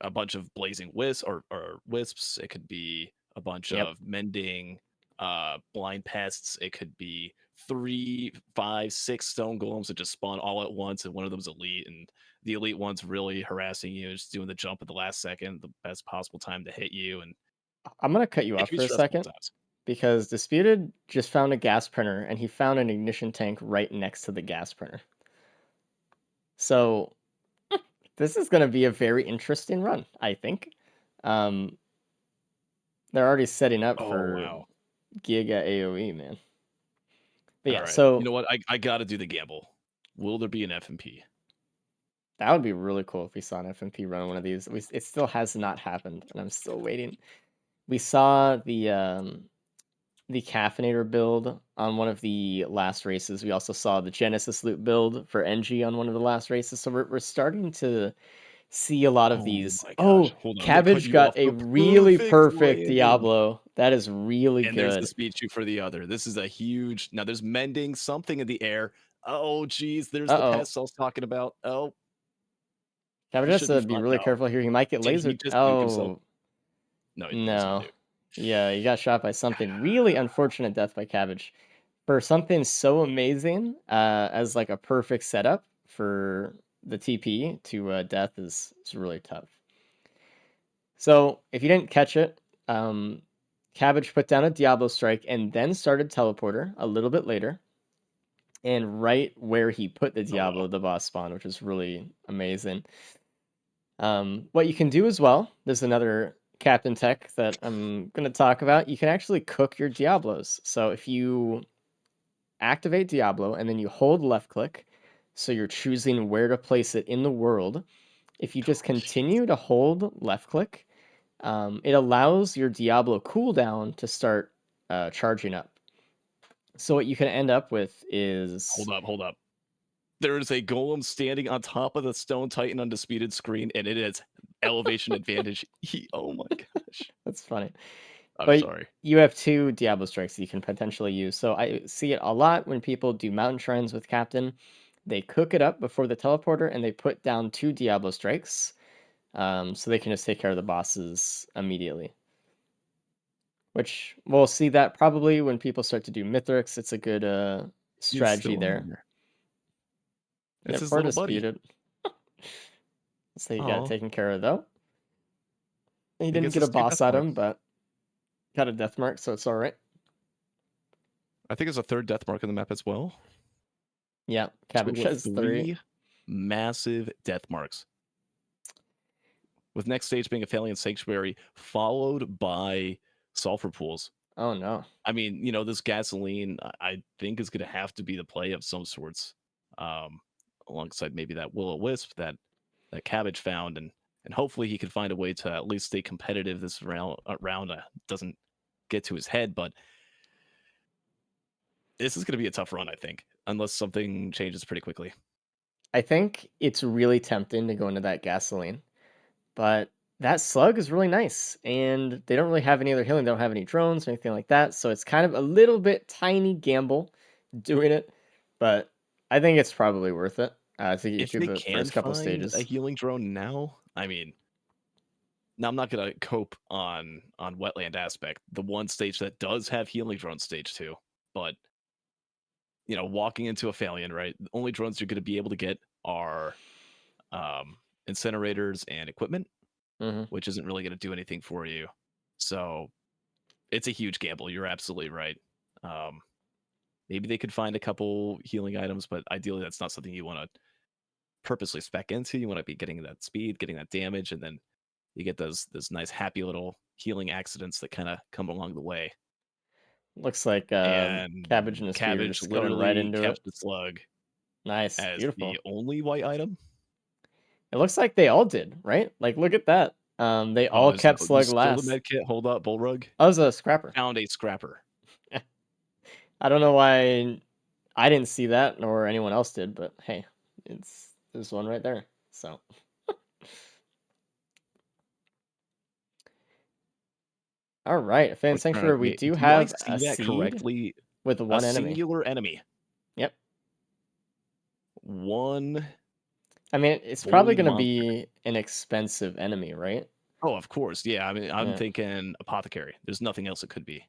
a bunch of blazing wisps or wisps. It could be a bunch of mending blind pests. It could be 3, 5, 6 stone golems that just spawn all at once, and one of them's elite, and the elite one's really harassing you, just doing the jump at the last second, the best possible time to hit you. And I'm gonna cut you it off can be for a stressful second times. because Disputed just found a gas printer and he found an ignition tank right next to the gas printer. So this is gonna be a very interesting run, I think. They're already setting up for Wow. Giga AoE, man. But yeah, All right. so You know what? I got to do the gamble. Will there be an FMP? that would be really cool if we saw an FMP run one of these. It still has not happened, and I'm still waiting. We saw the caffeinator build on one of the last races. We also saw the Genesis loot build for NG on one of the last races. So we're starting to see a lot of these. My gosh. Oh, Hold on. I'm gonna cut Cabbage you got off. a The really perfect landing. Diablo. That is really And there's the good. speed shoot for the other. This is a huge. Now there's mending something in the air. Oh, geez. There's the pest I was talking about. Oh, Cabbage He has should to be be fine really now. careful here. He might get Did he lasered. just nuke himself? Oh, No, he didn't. no. Yeah, he got shot by something. Really unfortunate death by Cabbage. For something so amazing as like a perfect setup for the TP to death is really tough. So if you didn't catch it, Cabbage put down a Diablo strike and then started teleporter a little bit later. And right where he put the Diablo, the boss spawned, which is really amazing. What you can do as well, there's another Captain Tech that I'm going to talk about. You can actually cook your Diablos. So if you activate Diablo and then you hold left click, so you're choosing where to place it in the world. If you just continue to hold left click, it allows your Diablo cooldown to start charging up. So what you can end up with is... Hold up. There is a golem standing on top of the Stone Titan Undisputed screen, and it is elevation advantage. Oh my gosh. That's funny. I'm sorry. You have 2 Diablo strikes that you can potentially use. So I see it a lot when people do mountain shrines with Captain. They cook it up before the teleporter, and they put down 2 Diablo strikes. So they can just take care of the bosses immediately. Which we'll see that probably when people start to do mythrix. It's a good strategy there. It's his we're little buddy. disputed. So you got it taken care of though. He didn't gets get his a 2 boss death item, marks. but got a death mark, so it's all right. I think there's a 3rd death mark on the map as well. Yeah, Cabbage Total of has 3. 3 massive death marks. With next stage being a Aphelion Sanctuary, followed by sulfur pools. Oh no. I mean, this gasoline, I think, is going to have to be the play of some sorts, alongside maybe that Will-O-Wisp that Cabbage found, and hopefully he can find a way to at least stay competitive this round. Doesn't get to his head, but this is going to be a tough run, I think, unless something changes pretty quickly. I think it's really tempting to go into that gasoline, but that slug is really nice, and they don't really have any other healing. They don't have any drones or anything like that, so it's kind of a little bit tiny gamble doing it, but I think it's probably worth it to get you If through they the can first couple find stages. a healing drone now, I mean, now I'm not going to cope on wetland aspect. The one stage that does have healing drone, stage 2, but walking into Aphelion, right? The only drones you're going to be able to get are incinerators and equipment, which isn't really going to do anything for you. So it's a huge gamble. You're absolutely right. Maybe they could find a couple healing items, but ideally that's not something you want to purposely spec into. You want to be getting that speed, getting that damage, and then you get those nice happy little healing accidents that kind of come along the way. Looks like And Cabbage and his speed are just going right into kept it. the slug Nice, as beautiful. the only white item. It looks like they all did, right? Like, look at that. They all kept slug Still last. the med kit. Hold up, Bullrug. I was a scrapper. Found a scrapper. I don't know why I didn't see that, nor anyone else did, but hey, there's one right there. So. All right, Aphelion Sanctuary, we do have a seed correctly with one a enemy. singular enemy. Yep. One. I mean, it's probably going to be an expensive enemy, right? Oh, of course. Yeah, I mean, I'm thinking Apothecary. There's nothing else it could be.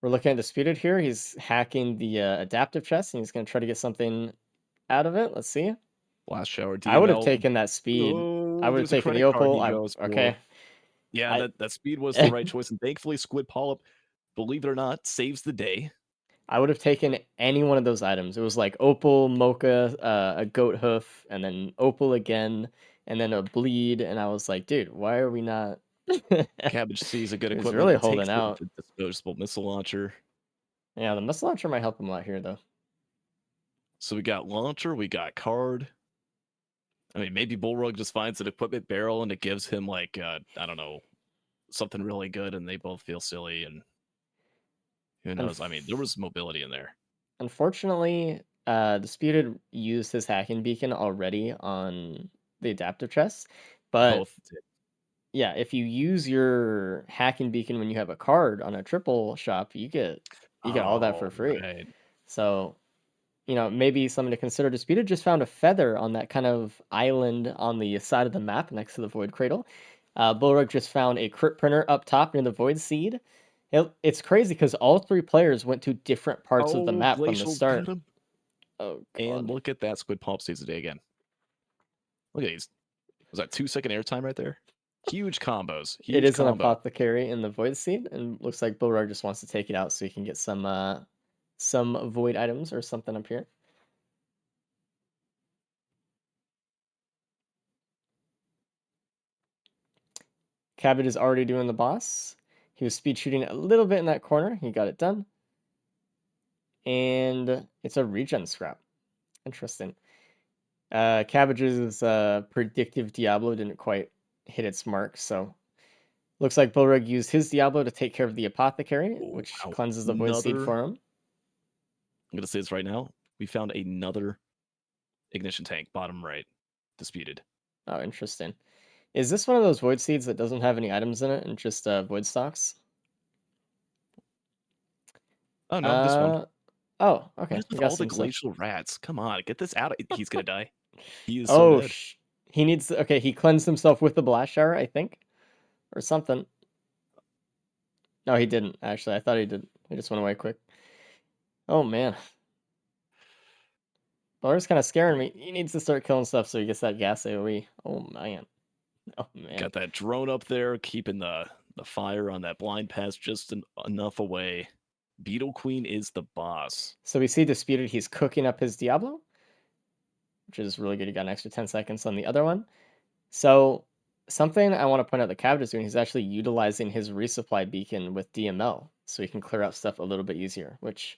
We're looking at Disputed here. He's hacking the adaptive chest, and he's going to try to get something out of it. Let's see. Blast Shower. I would have taken that speed. I would have taken the opal. Okay. Yeah, that speed was the right choice, and thankfully Squid Polyp, believe it or not, saves the day. I would have taken any one of those items. It was like opal, mocha, a goat hoof, and then opal again, and then a bleed. And I was like, dude, why are we not? Cabbage sees a good He's equipment. really and holding takes out. The disposable missile launcher. Yeah, the missile launcher might help him a lot here, though. So we got launcher, we got card. I mean, maybe Bullrug just finds an equipment barrel and it gives him like I don't know, something really good, and they both feel silly, and who knows? I mean, there was mobility in there. Unfortunately, Disputed used his hacking beacon already on the adaptive chest, but Both did. Yeah, if you use your hacking beacon when you have a card on a triple shop, you get all that for free. Right. So maybe something to consider. Disputed just found a feather on that kind of island on the side of the map next to the Void Cradle. Bullrug just found a crit printer up top near the Void Seed. It's crazy because all 3 players went to different parts of the map from the Glacial start. got him. Oh, God. And look at that Squid Pulp sees the day again. Look at these. Was that 2-second airtime right there? Huge combos. Huge It is an combo. apothecary in the Void Seed, and looks like Bullrug just wants to take it out so he can get some Void items or something up here. Cabot is already doing the boss. He was speed shooting a little bit in that corner. He got it done. And it's a regen scrap. Interesting. Cabbage's predictive Diablo didn't quite hit its mark, so looks like Bullrug used his Diablo to take care of the apothecary, Oh, which wow. cleanses the Void Seed for him. I'm gonna say this right now. We found another ignition tank, bottom right, disputed. Oh, interesting. Is this one of those Void Seeds that doesn't have any items in it and just Void Stocks? Oh no, this one. Oh, What okay. is We with got all the some stuff. glacial rats? Come on, get this out. He's gonna die. He is so Oh, dead. he needs. Okay, he cleansed himself with the blast shower, I think, or something. No, he didn't. Actually, I thought he did. He just went away quick. Oh man, Baller's kind of scaring me. He needs to start killing stuff so he gets that gas AOE. Oh man. Oh man. Got that drone up there, keeping the fire on that blind pass just enough away. Beetle Queen is the boss. So we see Disputed. He's cooking up his Diablo, which is really good. He got an extra 10 seconds on the other one. So something I want to point out that Cabot is doing, he's actually utilizing his resupply beacon with DML so he can clear out stuff a little bit easier, which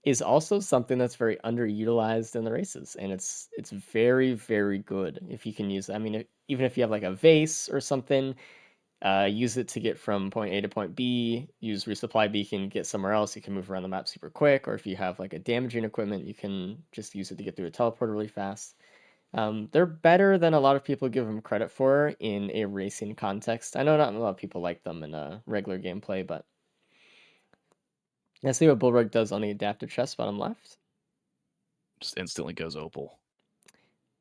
is also something that's very underutilized in the races, and it's very, very good if you can use it. I mean, even if you have like a vase or something, use it to get from point A to point B, use resupply beacon, get somewhere else. You can move around the map super quick, or if you have like a damaging equipment, you can just use it to get through a teleporter really fast. They're better than a lot of people give them credit for in a racing context. I know not a lot of people like them in a regular gameplay, but let's see what Bullrug does on the adaptive chest bottom left. Just instantly goes opal.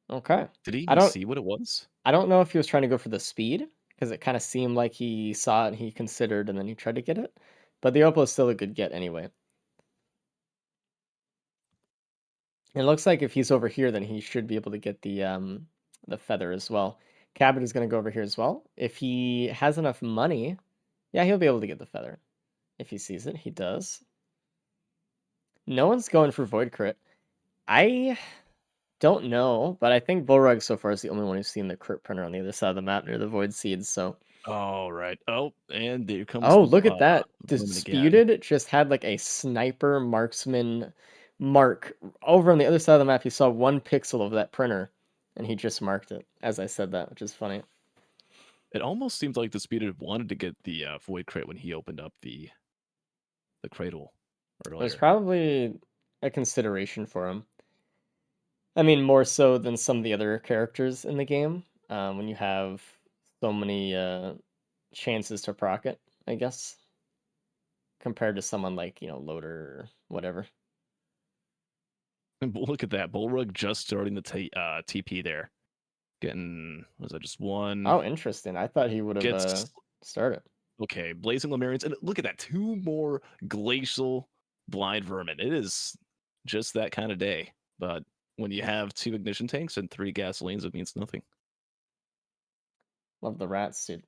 Okay. Did he I don't see what it was? I don't know if he was trying to go for the speed, because it kind of seemed like he saw it, he considered, and then he tried to get it. But the opal is still a good get anyway. It looks like if he's over here, then he should be able to get the feather as well. Cabot is going to go over here as well. If he has enough money, yeah, he'll be able to get the feather. If he sees it, he does. No one's going for Void Crit. I don't know, but I think Bullrug so far is the only one who's seen the crit printer on the other side of the map near the Void Seeds, so... Oh, right. Oh, and there comes Oh, the, look at that. vermin again. Disputed just had like a sniper marksman mark. Over on the other side of the map, he saw 1 pixel of that printer, and he just marked it as I said that, which is funny. It almost seems like Disputed wanted to get the Void Crate when he opened up the cradle It was earlier. probably a consideration for him. I mean, more so than some of the other characters in the game, when you have so many chances to proc it, I guess, compared to someone like, Loader or whatever. And look at that. Bullrug just starting the TP there. Getting, was that just one? Oh, interesting. I thought he would have Gets started. okay, Blazing Lemurians. And look at that. 2 more glacial blind vermin. It is just that kind of day. But when you have 2 ignition tanks and 3 gasolines, it means nothing. Love the rats, dude.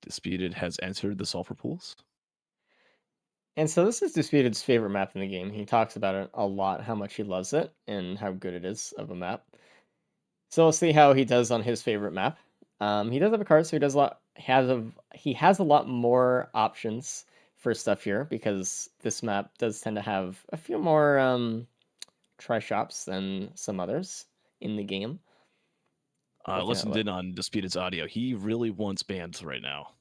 Disputed has entered the sulfur pools. And so this is Disputed's favorite map in the game. He talks about it a lot, how much he loves it, and how good it is of a map. So we'll see how he does on his favorite map. He does have a card, so he has a lot more options for stuff here, because this map does tend to have a few more try shops than some others in the game. Listened in on Disputed's audio. He really wants bans right now.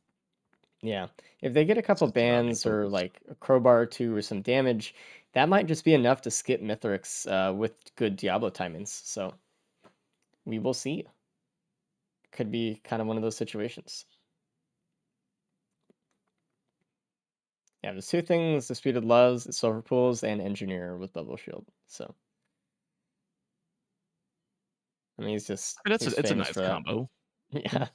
Yeah, if they get a couple Just not bans or focused. like a crowbar or 2 or some damage, that might just be enough to skip mythrix with good Diablo timings. So we will see. Could be kind of one of those situations. Yeah, there's two things Disputed loves: it's Silver Pools and Engineer with Bubble Shield. So, I mean, he's It's a famous nice for that. combo. Yeah.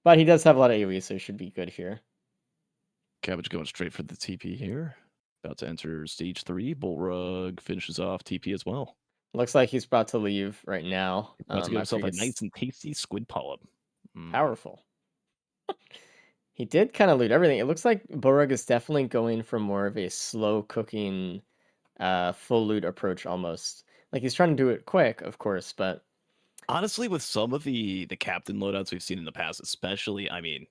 But he does have a lot of AoE, so he should be good here. Cabbage going straight for the TP here. About to enter stage 3. Bullrug finishes off TP as well. Looks like he's about to leave right now. About to get After himself he a gets nice and tasty squid polyp. powerful. He did kind of loot everything. It looks like Borug is definitely going for more of a slow cooking, full loot approach almost. Like he's trying to do it quick, of course, but Honestly, with some of the captain loadouts we've seen in the past, especially, I mean,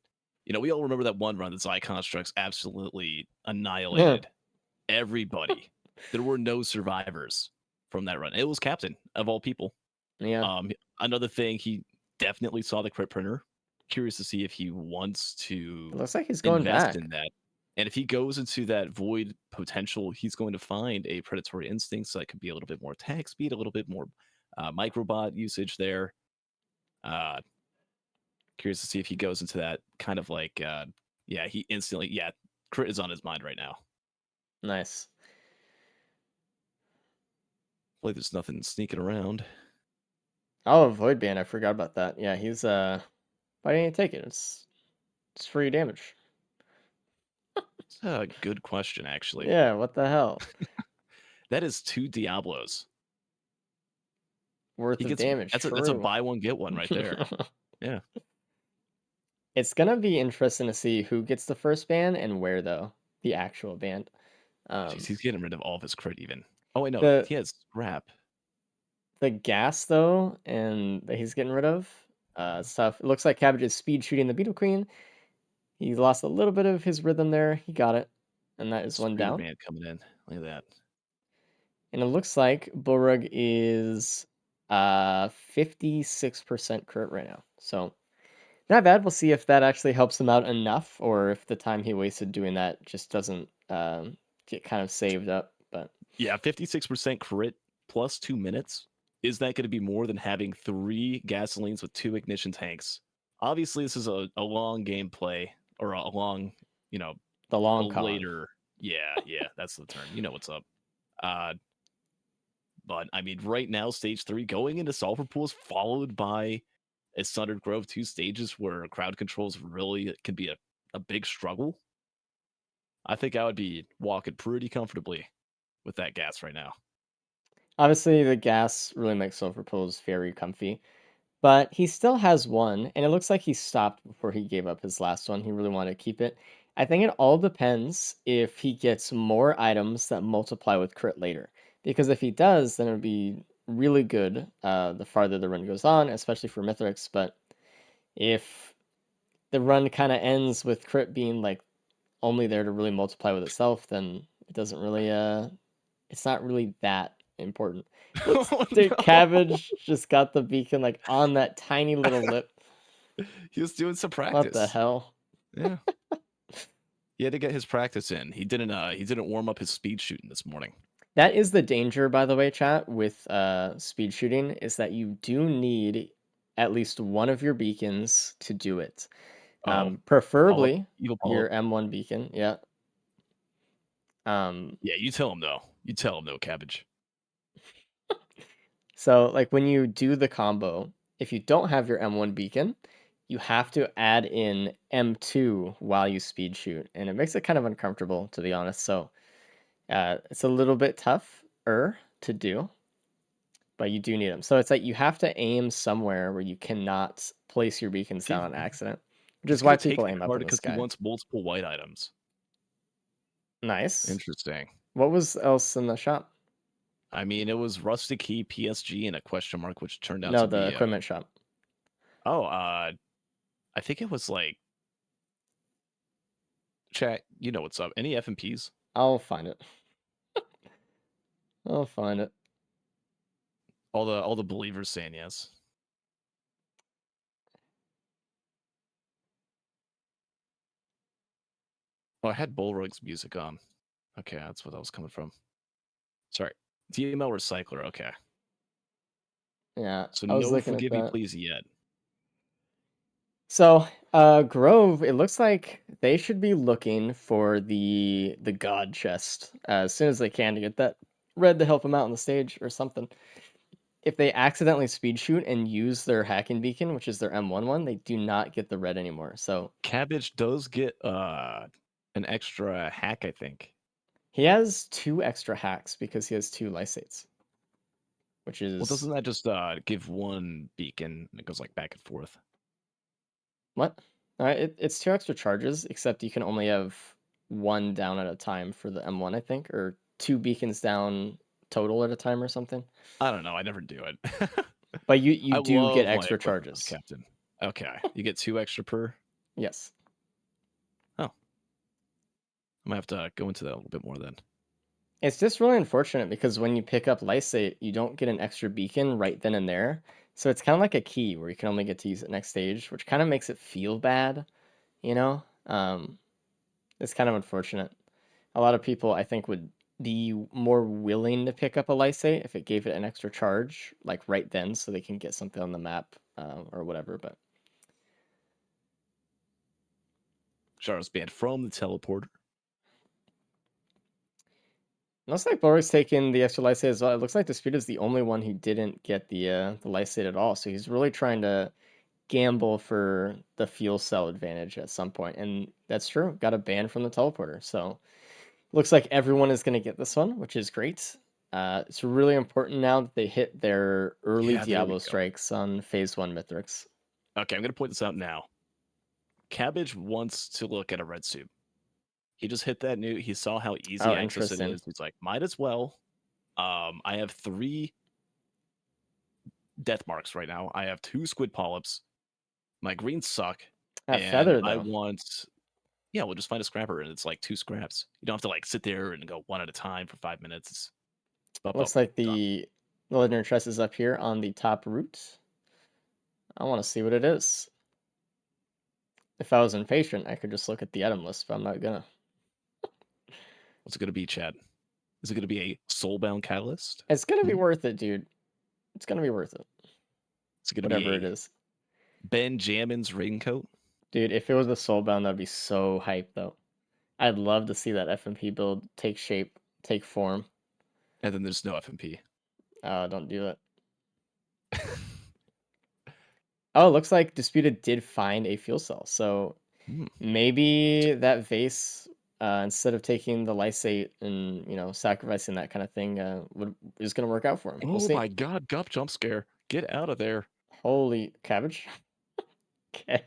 we all remember that one run that Xy Constructs absolutely annihilated everybody. There were no survivors from that run. It was captain of all people. yeah. Another thing, he definitely saw the crit printer. Curious to see if he wants to It looks like he's going invest back. in that. And if he goes into that void potential, he's going to find a predatory instinct, so that could be a little bit more attack speed, a little bit more microbot usage there. Curious to see if he goes into that kind of like, he instantly, crit is on his mind right now. Nice. Like there's nothing sneaking around. Oh, Void Band, I forgot about that. Yeah, he's why didn't he take it? It's free damage. It's a good question, actually. Yeah, what the hell? That is 2 Diablos. Worth He of gets damage. that's a True. buy one get one right there. Yeah. It's gonna be interesting to see who gets the first ban and where though. The actual ban. Jeez, he's getting rid of all of his crit even. Oh wait, no, The he has scrap. the gas though, and that he's getting rid of stuff. It looks like Cabbage is speed shooting the Beetle Queen. He lost a little bit of his rhythm there. He got it, and that is one Speeder down. man coming in. Look at that. And it looks like Borug is 56% crit right now. So not bad. We'll see if that actually helps him out enough, or if the time he wasted doing that just doesn't get kind of saved up. But Yeah, 56% crit plus 2 minutes. Is that going to be more than having 3 gasolines with 2 ignition tanks? Obviously, this is a long gameplay or a long, the a long con. later. Yeah, that's the term. You know what's up. But I mean, right now, stage 3 going into Sulfur Pools, followed by a Sundered Grove, 2 stages where crowd controls really can be a big struggle. I think I would be walking pretty comfortably with that gas right now. Obviously, the gas really makes Sulfur Pools very comfy. But he still has one, and it looks like he stopped before he gave up his last one. He really wanted to keep it. I think it all depends if he gets more items that multiply with crit later. Because if he does, then it would be really good the farther the run goes on, especially for Mythrix. But if the run kind of ends with crit being like only there to really multiply with itself, then it doesn't really it's not really that important. Looks dude, no. Cabbage just got the beacon like on that tiny little lip. He was doing some practice. What the hell? Yeah. He had to get his practice in. He didn't warm up his speed shooting this morning. That is the danger, by the way, chat, with speed shooting, is that you do need at least one of your beacons to do it. Preferably Evil your Polyp. M1 beacon, yeah. Yeah, you tell him though. You tell him though, Cabbage. So like when you do the combo, if you don't have your M1 beacon, you have to add in M2 while you speed shoot, and it makes it kind of uncomfortable, to be honest. So it's a little bit tougher to do, but you do need them. So it's like you have to aim somewhere where you cannot place your beacons down on accident, which He's is why gonna take people that aim up card in the because he sky. wants multiple white items. Nice. Interesting. What was else in the shop? I mean, it was Rustic Key, PSG, and a question mark, which turned out No, to the be equipment shop. I think it was like chat. You know what's up? Any FMPs? I'll find it. I'll find it. All the believers saying yes. Oh, I had Bullrug's music on. Okay, that's what that was coming from. Sorry. DML Recycler, okay. Yeah, So I was no looking at Forgive Me that. Please yet. So Grove, it looks like they should be looking for the god chest as soon as they can to get that red to help them out on the stage or something. If they accidentally speed shoot and use their hacking beacon, which is their M1 one, they do not get the red anymore. So Cabbage does get an extra hack, I think. he has 2 extra hacks because he has 2 lysates, which Well, is doesn't that just give one beacon and it goes like back and forth? what? It's 2 extra charges, except you can only have 1 down at a time for the M1, I think, or 2 beacons down total at a time or something. I don't know. I never do it. But you I do get love my extra equipment, charges. Captain. Okay, you get 2 extra per. Yes. I'm gonna have to go into that a little bit more then. It's just really unfortunate because when you pick up lysate, you don't get an extra beacon right then and there. So it's kind of like a key where you can only get to use it next stage, which kind of makes it feel bad, you know? It's kind of unfortunate. A lot of people, I think, would be more willing to pick up a lysate if it gave it an extra charge, like right then, so they can get something on the map or whatever. But Charles banned from the teleporter. looks like Borg's taking the extra lysate as well. It looks like Dispute is the only one who didn't get the lysate at all. So he's really trying to gamble for the fuel cell advantage at some point, and that's true. Got a ban from the teleporter, so looks like everyone is going to get this one, which is great. It's really important now that they hit their early Yeah, there we Diablo go. strikes on phase 1 mythrix. Okay, I'm gonna point this out now. Cabbage wants to look at a red suit. He just hit that new. He saw how easy Oh, access it interesting. is. He's like, might as well. I have 3 death marks right now. I have 2 squid polyps. My greens suck. That and feather I though. want. Yeah, we'll just find a scrapper, and it's like 2 scraps. You don't have to like sit there and go one at a time for 5 minutes. It's Looks like the legendary chest is up here on the top root. I want to see what it is. If I was impatient, I could just look at the item list, but I'm not gonna. What's it gonna be, Chad? Is it gonna be a soulbound catalyst? It's gonna be Hmm. worth it, dude. It's gonna be worth it. Is it gonna Whatever be it is. Benjamin's raincoat? Dude, if it was a soulbound, that'd be so hype though. I'd love to see that FMP build take shape, take form. And then there's no FMP. Don't do it. Oh, it looks like Disputed did find a fuel cell. So Hmm. maybe that vase, instead of taking the lysate and sacrificing that kind of thing, is gonna work out for him. We'll Oh see. my god, Gup jump scare. Get out of there. Holy cabbage. Okay.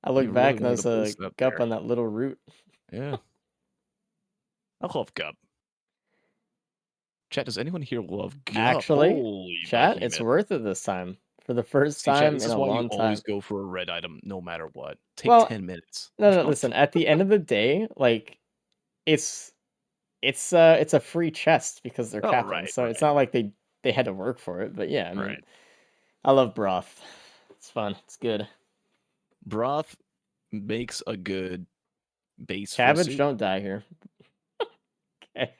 I You look really back and wanted there's to a boost up gup there. on that little root. Yeah. I love Gup. Chat, does anyone here love Gup? Actually, Holy chat, it's behemoth. worth it this time. For the first See, chat, time this in is a why you long always time. go for a red item no matter what. Take Well, 10 minutes. No, listen, at the end of the day, like it's a free chest because they're Oh, captains. right, So it's right. not like they had to work for it, but yeah, I mean, Right. I love broth. It's fun. It's good. Broth makes a good base for Cabbage, soup. don't die here. Okay.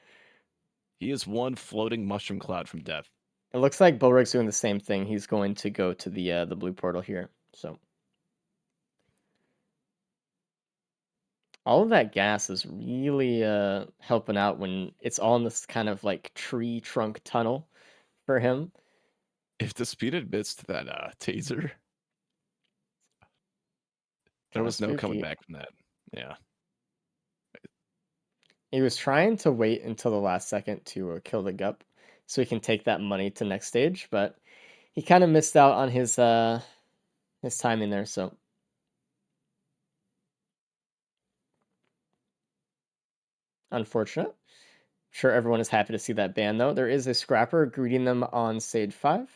He is one floating mushroom cloud from death. It looks like Bulrig's doing the same thing. He's going to go to the blue portal here. So all of that gas is really helping out when it's all in this kind of like tree trunk tunnel for him. If Disputed missed that taser, there Kinda was no coming spooky. back from that. Yeah. He was trying to wait until the last second to kill the gup so he can take that money to next stage, but he kind of missed out on his timing there, so unfortunate. Sure, everyone is happy to see that ban though. There is a scrapper greeting them on stage 5,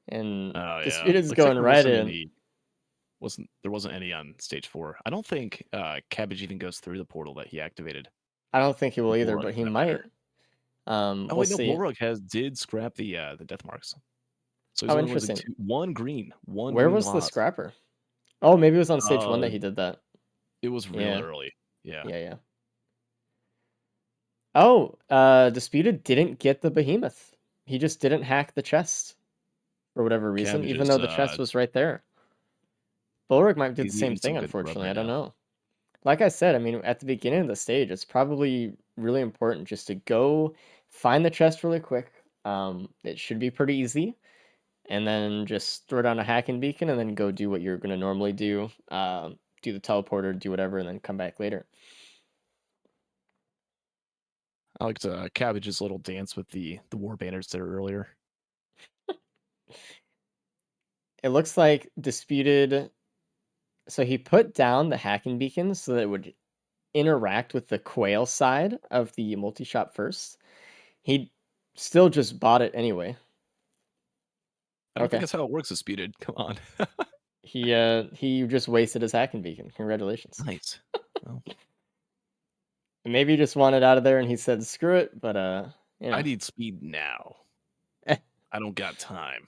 and Oh yeah. Disputed's Looks like going there right wasn't in. any. There wasn't any on stage 4. I don't think Cabbage even goes through the portal that he activated. I don't think he will either, Borug, but for he that might. matter. Oh We'll wait, no, see. Borug did scrap the death marks. So he's Oh, only losing interesting. 1 green. Where green was the loss. scrapper? Oh, maybe it was on stage 1 that he did that. It was real Yeah. early. Yeah. Yeah. Oh, Disputed didn't get the behemoth. He just didn't hack the chest for whatever reason, Cabbage even is, though the chest was right there. Bulwark might do the He's same eating some thing, good grub unfortunately. I right don't now. know. Like I said, I mean, at the beginning of the stage, it's probably really important just to go find the chest really quick. It should be pretty easy. And then just throw down a hacking beacon and then go do what you're going to normally do. Do the teleporter, do whatever, and then come back later. I liked Cabbage's little dance with the war banners there earlier. It looks like Disputed. So he put down the hacking beacon so that it would interact with the quail side of the multi-shop first. He still just bought it anyway. I don't think Okay. that's how it works, Disputed. Come on. He just wasted his hacking beacon. Congratulations. Nice. Well, Maybe he just wanted out of there and he said screw it, but you I know. need speed now. I don't got time.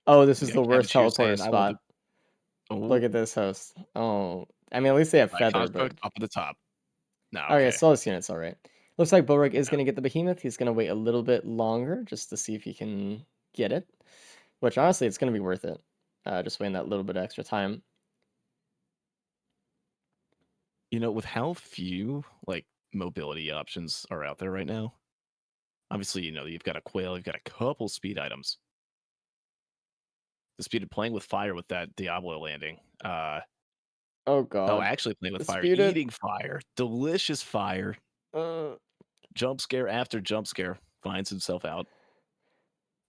Oh, this We is got the worst Cabbage here teleporter saying, I want spot. to. Look at Oh, this host. Oh, I mean, at least they have all right, feather, but construct up at the top. No, okay, okay. Solace unit's all right. Looks like Bulwark is Yeah. going to get the behemoth. He's going to wait a little bit longer just to see if he can get it, which honestly, it's going to be worth it. Just waiting that little bit of extra time. You know, with how few like mobility options are out there right now, obviously, you know, you've got a quail, you've got a couple speed items. Disputed playing with fire with that Diablo landing. Oh Oh, God, actually playing with fire, Disputed. eating fire, delicious fire. Uh, Jump scare after jump scare finds himself out.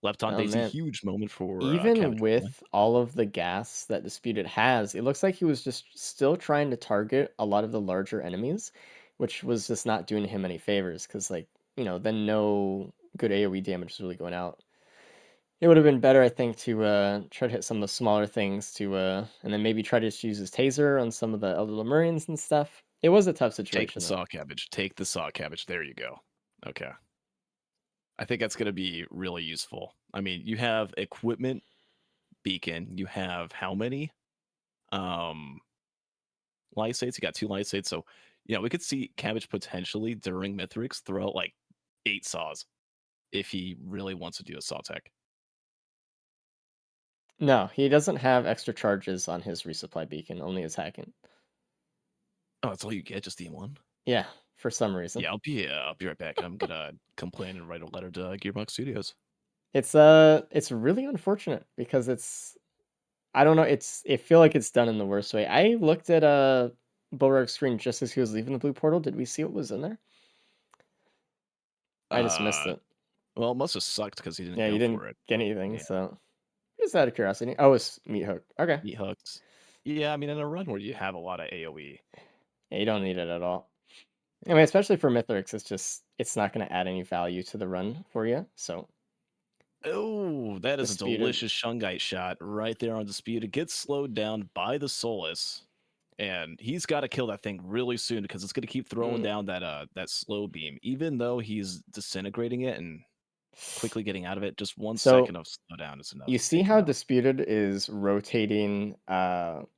Left on oh Daisy, man. huge moment for Even Cabbage. with all of the gas that Disputed has, it looks like he was just still trying to target a lot of the larger enemies, which was just not doing him any favors because, like, then no good AoE damage is really going out. It would have been better, I think, to try to hit some of the smaller things and then maybe try to just use his taser on some of the Elder Lemurians and stuff. It was a tough Take the situation, though. saw cabbage. Take the saw cabbage. There you go. Okay. I think that's going to be really useful. I mean, you have equipment beacon. You have how many? Lysates. You got 2 lysates. So, we could see Cabbage potentially during Mythrix throw out like 8 saws if he really wants to do a saw tech. No, he doesn't have extra charges on his resupply beacon, only his hacking. Oh, that's all you get, just the one? Yeah, for some reason. Yeah, I'll be right back. I'm gonna complain and write a letter to Gearbox Studios. It's really unfortunate because I don't know, it feel like it's done in the worst way. I looked at Bulwark's screen just as he was leaving the blue portal. Did we see what was in there? I just missed Uh, it. well, it must have sucked because he didn't Yeah, you go didn't for it. get anything, Yeah, so just out of curiosity. Oh, it's meat hook. Okay. meat hooks. Yeah, I mean, in a run where you have a lot of AoE. Yeah, you don't need it at all. I mean, especially for Mythrix, it's not going to add any value to the run for you. So Oh, that is a Disputed. delicious Shungite shot right there on Disputed. Gets slowed down by the Solus. And he's got to kill that thing really soon because it's going to keep throwing down that slow beam. Even though he's disintegrating it and quickly getting out of it, just 1 So second of slowdown is enough you to see take him how out. Disputed is rotating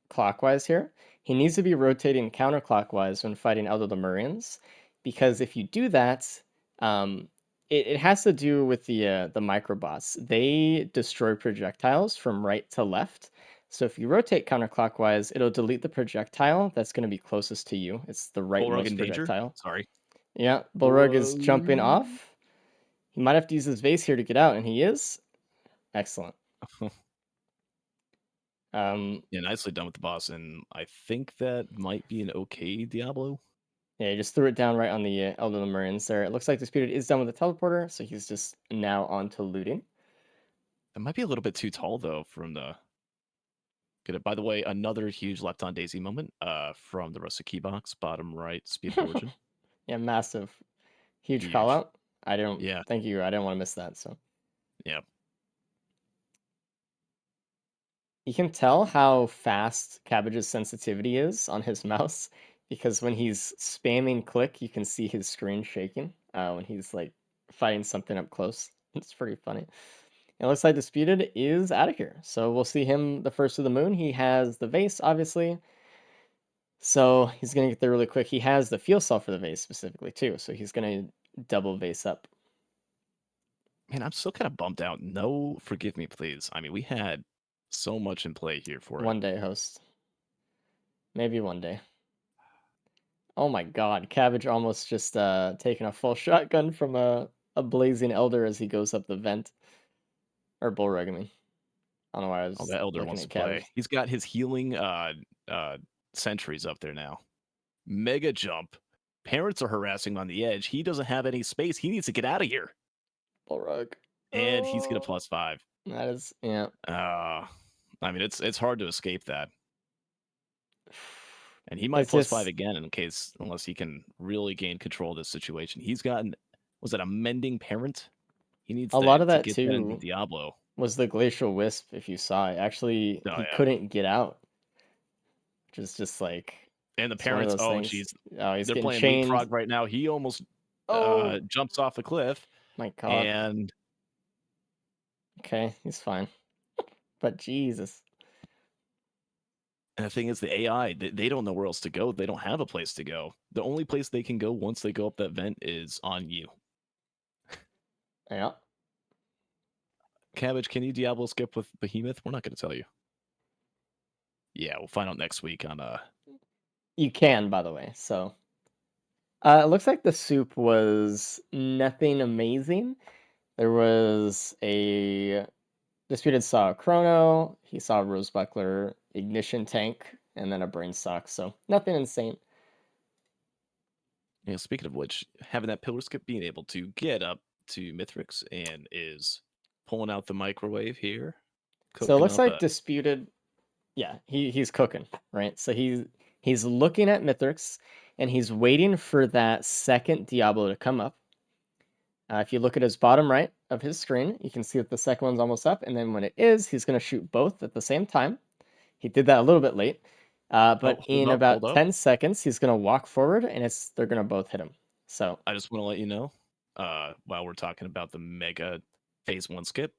clockwise here? He needs to be rotating counterclockwise when fighting other Lemurians, because if you do that, um, it has to do with the microbots. They destroy projectiles from right to left. So if you rotate counterclockwise, it'll delete the projectile that's going to be closest to you. It's the Bullrug rightmost in danger? projectile. Sorry. Yeah, Bulrug is jumping off. He might have to use his vase here to get out, and he is. Excellent. Yeah, nicely done with the boss. And I think that might be an okay Diablo. Yeah, he just threw it down right on the Elder Lemurians there. It looks like Disputed is done with the teleporter, so he's just now on to looting. That might be a little bit too tall, though, from the... Good. By the way, another huge left on Daisy moment from the Rustic Key box, bottom right, Speed of Origin. Yeah, massive. Huge call Huge. out. I don't Yeah. thank you. I didn't want to miss that. So Yeah. you can tell how fast Cabbage's sensitivity is on his mouse because when he's spamming click, you can see his screen shaking when he's like fighting something up close. It's pretty funny. It looks like Disputed is out of here. So we'll see him the first of the moon. He has the vase, obviously. So he's going to get there really quick. He has the fuel cell for the vase specifically, too. So he's going to double vase up. Man, I'm still kind of bummed out. No, forgive me, please. I mean, we had so much in play here for it. One day host. Maybe one day. Oh my god, Cabbage almost just taking a full shotgun from a blazing elder as he goes up the vent. Or Bullrug, I mean. I don't know why I Oh, was the elder looking wants to at Cabbage. play. He's got his healing sentries up there now. Mega jump. Parents are harassing him on the edge. He doesn't have any space. He needs to get out of here. Bullrug. And he's gonna Oh, +5. that is, yeah. I mean, it's hard to escape that. And he might It's +5 just again unless he can really gain control of this situation. He's gotten, was that a mending parent? He needs a lot of to that get that into too Diablo. was the Glacial Wisp, if you saw it. Actually, Oh he yeah. couldn't get out. Which is just like, And the it's one of parents, those oh things. jeez, Oh, he's they're getting playing chained. leapfrog right now. He almost Oh, jumps off the cliff, my god. and Okay, he's fine. But Jesus. the thing is, the AI, they don't know where else to go. They don't have a place to go. The only place they can go once they go up that vent is on you. Yeah. Cabbage, can you Diablo skip with Behemoth? We're not going to tell you. Yeah, we'll find out next week on You can, by the way, so. It looks like the soup was nothing amazing. There was a Disputed saw a Chrono, he saw a Rose Buckler, Ignition Tank, and then a Brain Sock, so nothing insane. Yeah, speaking of which, having that pillar skip, being able to get up to Mythrix and is pulling out the microwave here. So it looks up like Disputed, yeah, he's cooking, right? So he's looking at Mythrix, and he's waiting for that second Diablo to come up. If you look at his bottom right of his screen, you can see that the second one's almost up, and then when it is, he's going to shoot both at the same time. He did that a little bit late, but in hold about up. 10 seconds, he's going to walk forward, and they're going to both hit him. So I just want to let you know, while we're talking about the mega phase 1 skip,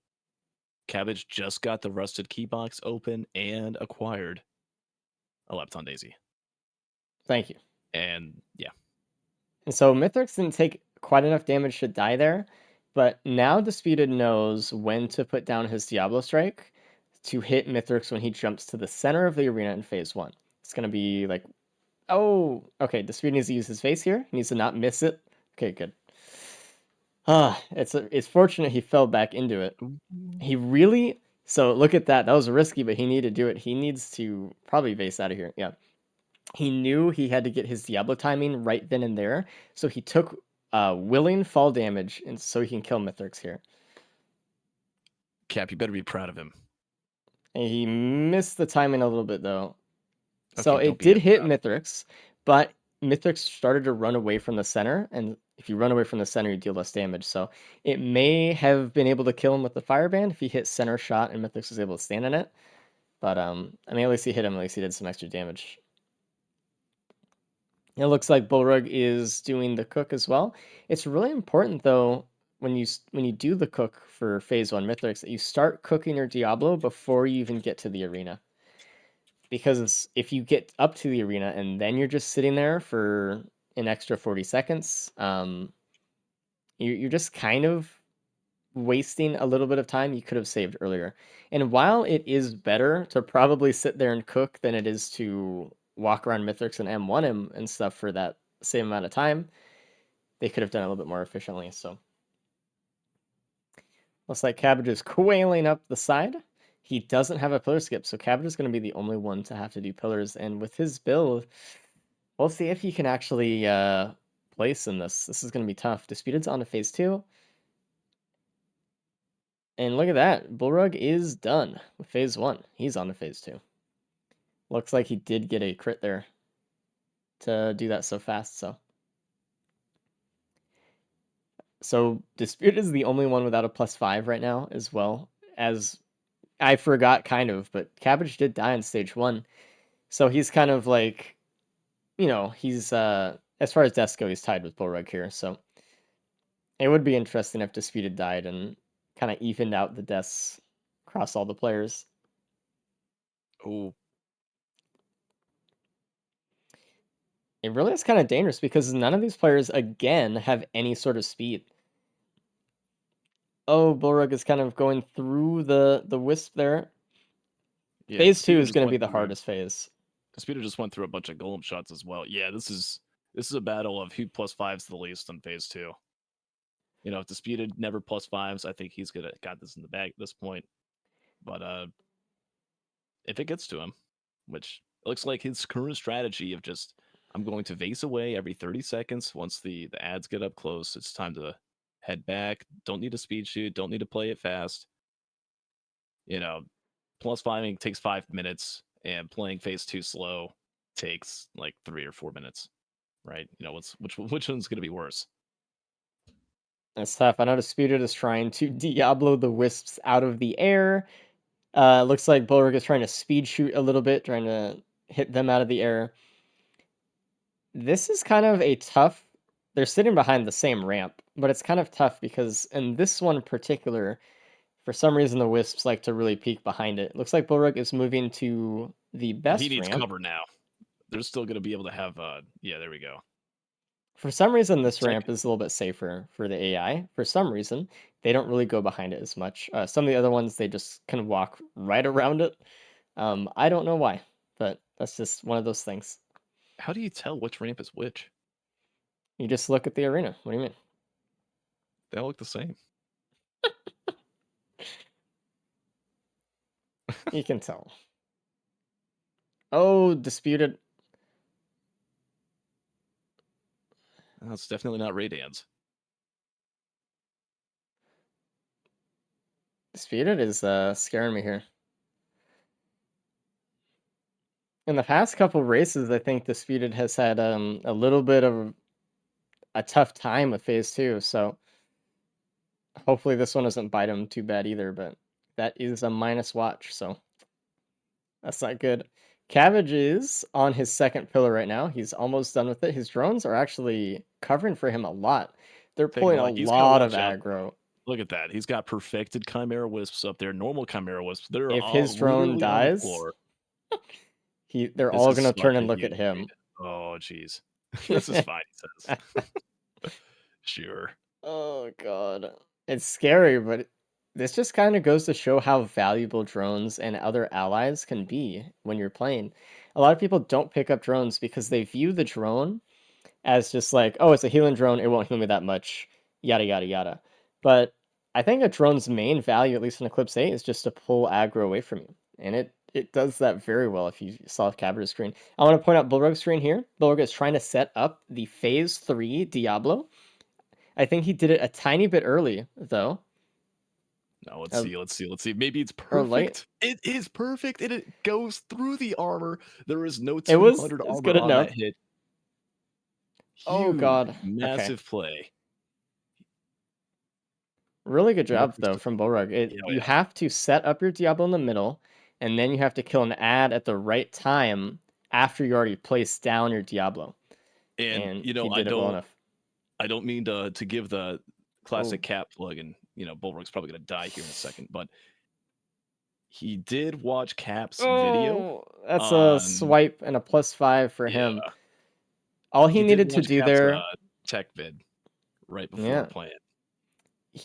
Cabbage just got the rusted key box open and acquired a Lepton Daisy. thank you. And yeah, And so Mythrix didn't take quite enough damage to die there, but now Disputed knows when to put down his Diablo Strike to hit Mythrix when he jumps to the center of the arena in phase 1. It's going to be like, oh, okay, Disputed needs to use his face here. He needs to not miss it. Okay, good. It's fortunate he fell back into it. He really, so look at that. That was risky, but he needed to do it. He needs to probably base out of here. Yeah. He knew he had to get his Diablo timing right then and there, so he took willing fall damage, and so he can kill Mythrix here. Cap, you better be proud of him. And he missed the timing a little bit though, so Okay, it did hit Mythrix, but Mythrix started to run away from the center, and if you run away from the center, you deal less damage. So it may have been able to kill him with the fireband if he hit center shot and Mythrix was able to stand in it. But I mean, at least he hit him. At least he did some extra damage. It looks like Bullrug is doing the cook as well. It's really important though when you do the cook for phase 1 Mythrix that you start cooking your Diablo before you even get to the arena. Because if you get up to the arena and then you're just sitting there for an extra 40 seconds, you're just kind of wasting a little bit of time you could have saved earlier. And while it is better to probably sit there and cook than it is to walk around Mythrix and M1 him and stuff for that same amount of time, they could have done it a little bit more efficiently. So looks like Cabbage is quailing up the side. He doesn't have a pillar skip, so Cabbage is going to be the only one to have to do pillars. And with his build, we'll see if he can actually place in this. This is going to be tough. Disputed's on to phase 2. And look at that. Bullrug is done with phase 1. He's on to phase 2. Looks like he did get a crit there to do that so fast, So Dispute is the only one without a +5 right now as well. As I forgot kind of, but Cabbage did die in stage 1. So he's kind of like, he's as far as deaths go, he's tied with Bullrug here. So it would be interesting if Disputed died and kind of evened out the deaths across all the players. Oh, It really is kind of dangerous because none of these players, again, have any sort of speed. Oh, Bullrug is kind of going through the wisp there. yeah. Phase 2 Steven is going to be went the through it. hardest phase. Disputer just went through a bunch of golem shots as well. Yeah, this is a battle of who +5s the least on phase 2. You know, if Disputed never +5s, I think he's got this in the bag at this point. But if it gets to him, which looks like his current strategy of just I'm going to vase away every 30 seconds. Once the ads get up close, it's time to head back. Don't need a speed shoot. Don't need to play it fast. You know, +5ing takes 5 minutes, and playing phase 2 slow takes like 3 or 4 minutes. Right? You know, which one's going to be worse? That's tough. I know Disputed is trying to Diablo the Wisps out of the air. Looks like Bulwark is trying to speed shoot a little bit, trying to hit them out of the air. This is kind of a tough... They're sitting behind the same ramp, but it's kind of tough because in this one in particular, for some reason the Wisps like to really peek behind it. Looks like Bulwark is moving to the best He needs ramp. cover now. They're still going to be able to have... yeah, there we go. For some reason, this ramp is a little bit safer for the AI. For some reason, they don't really go behind it as much. Some of the other ones, they just can walk right around it. I don't know why, but that's just one of those things. How do you tell which ramp is which? You just look at the arena. What do you mean? They all look the same. You can tell. Oh, Disputed. That's definitely not Raydans. Disputed is scaring me here. In the past couple races, I think Disputed has had a little bit of a tough time with phase 2, so hopefully this one doesn't bite him too bad either, but that is a minus watch, so that's not good. Cabbage is on his second pillar right now. He's almost done with it. His drones are actually covering for him a lot. They're pulling a lot of aggro. Look at that. He's got perfected Chimera Wisps up there, normal Chimera Wisps. They're If all his drone literally on the dies, floor. they're all going to turn and look at him. Oh, jeez. This is fine, he says. Sure. Oh, God. It's scary, but this just kind of goes to show how valuable drones and other allies can be when you're playing. A lot of people don't pick up drones because they view the drone as just like, oh, it's a healing drone, it won't heal me that much, yada, yada, yada. But I think a drone's main value, at least in Eclipse 8, is just to pull aggro away from you. And it does that very well if you saw Cabra's screen. I want to point out Bulwark's screen here. Bulwark is trying to set up the Phase 3 Diablo. I think he did it a tiny bit early, though. No, let's see. Maybe it's Or late. perfect. It is perfect, and it goes through the armor. There is no It was 200 armor good on enough. that hit. Oh, God. Massive play. Really good job, though, from Bulwark. You have to set up your Diablo in the middle, and then you have to kill an ad at the right time after you already placed down your Diablo. And you he know, did it well enough. I don't mean to give the classic cap plug, and you know, Bulwark's probably gonna die here in a second, but he did watch Cap's video. That's a swipe and a +5 for him. All he needed to do Cap's, there, tech vid right before playing.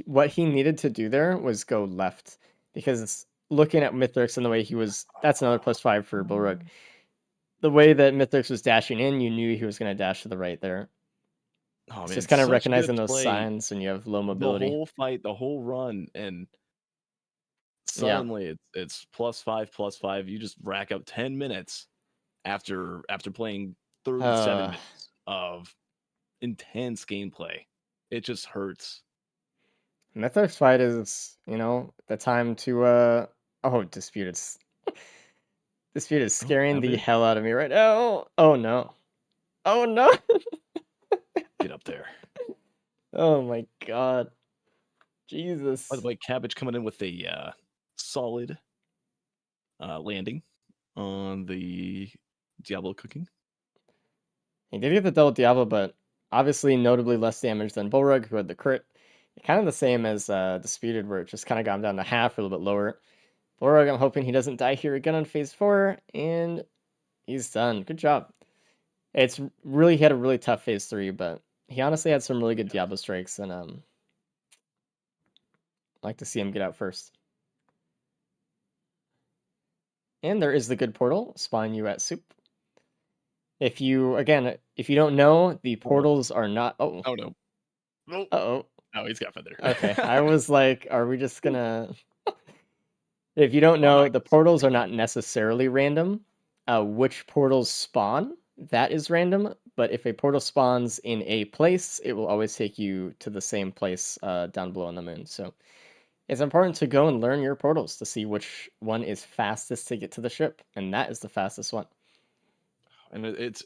What he needed to do there was go left, because looking at Mythrix and the way he was, that's another +5 for Bulwark. The way that Mythrix was dashing in, you knew he was going to dash to the right there. Oh, it's man, just kind of recognizing those signs, and you have low mobility. The whole fight, the whole run, and suddenly it's +5. You just rack up 10 minutes after playing 37 minutes of intense gameplay. It just hurts. Mythrix fight is, the time to Dispute. Dispute is scaring the hell out of me right now. Oh no. Oh no. Get up there. Oh my God. Jesus. By the way, Cabbage coming in with a solid landing on the Diablo cooking. He did get the double Diablo, but obviously notably less damage than Bulwark, who had the crit. Kind of the same as Disputed, where it just kind of got him down to half, or a little bit lower. Bulwark, I'm hoping he doesn't die here again on phase 4, and he's done. Good job. He had a really tough phase 3, but he honestly had some really good Diablo strikes, and I'd like to see him get out first. And there is the good portal, spawn you at soup. If you don't know, the portals are not. Oh, Oh no. Nope. oh. Oh, he's got feather. Okay, I was like, are we just gonna? If you don't Well, know, I the can see portals it. are not necessarily random. Which portals spawn, that is random. But if a portal spawns in a place, it will always take you to the same place down below on the moon. So it's important to go and learn your portals to see which one is fastest to get to the ship, and that is the fastest one. And it's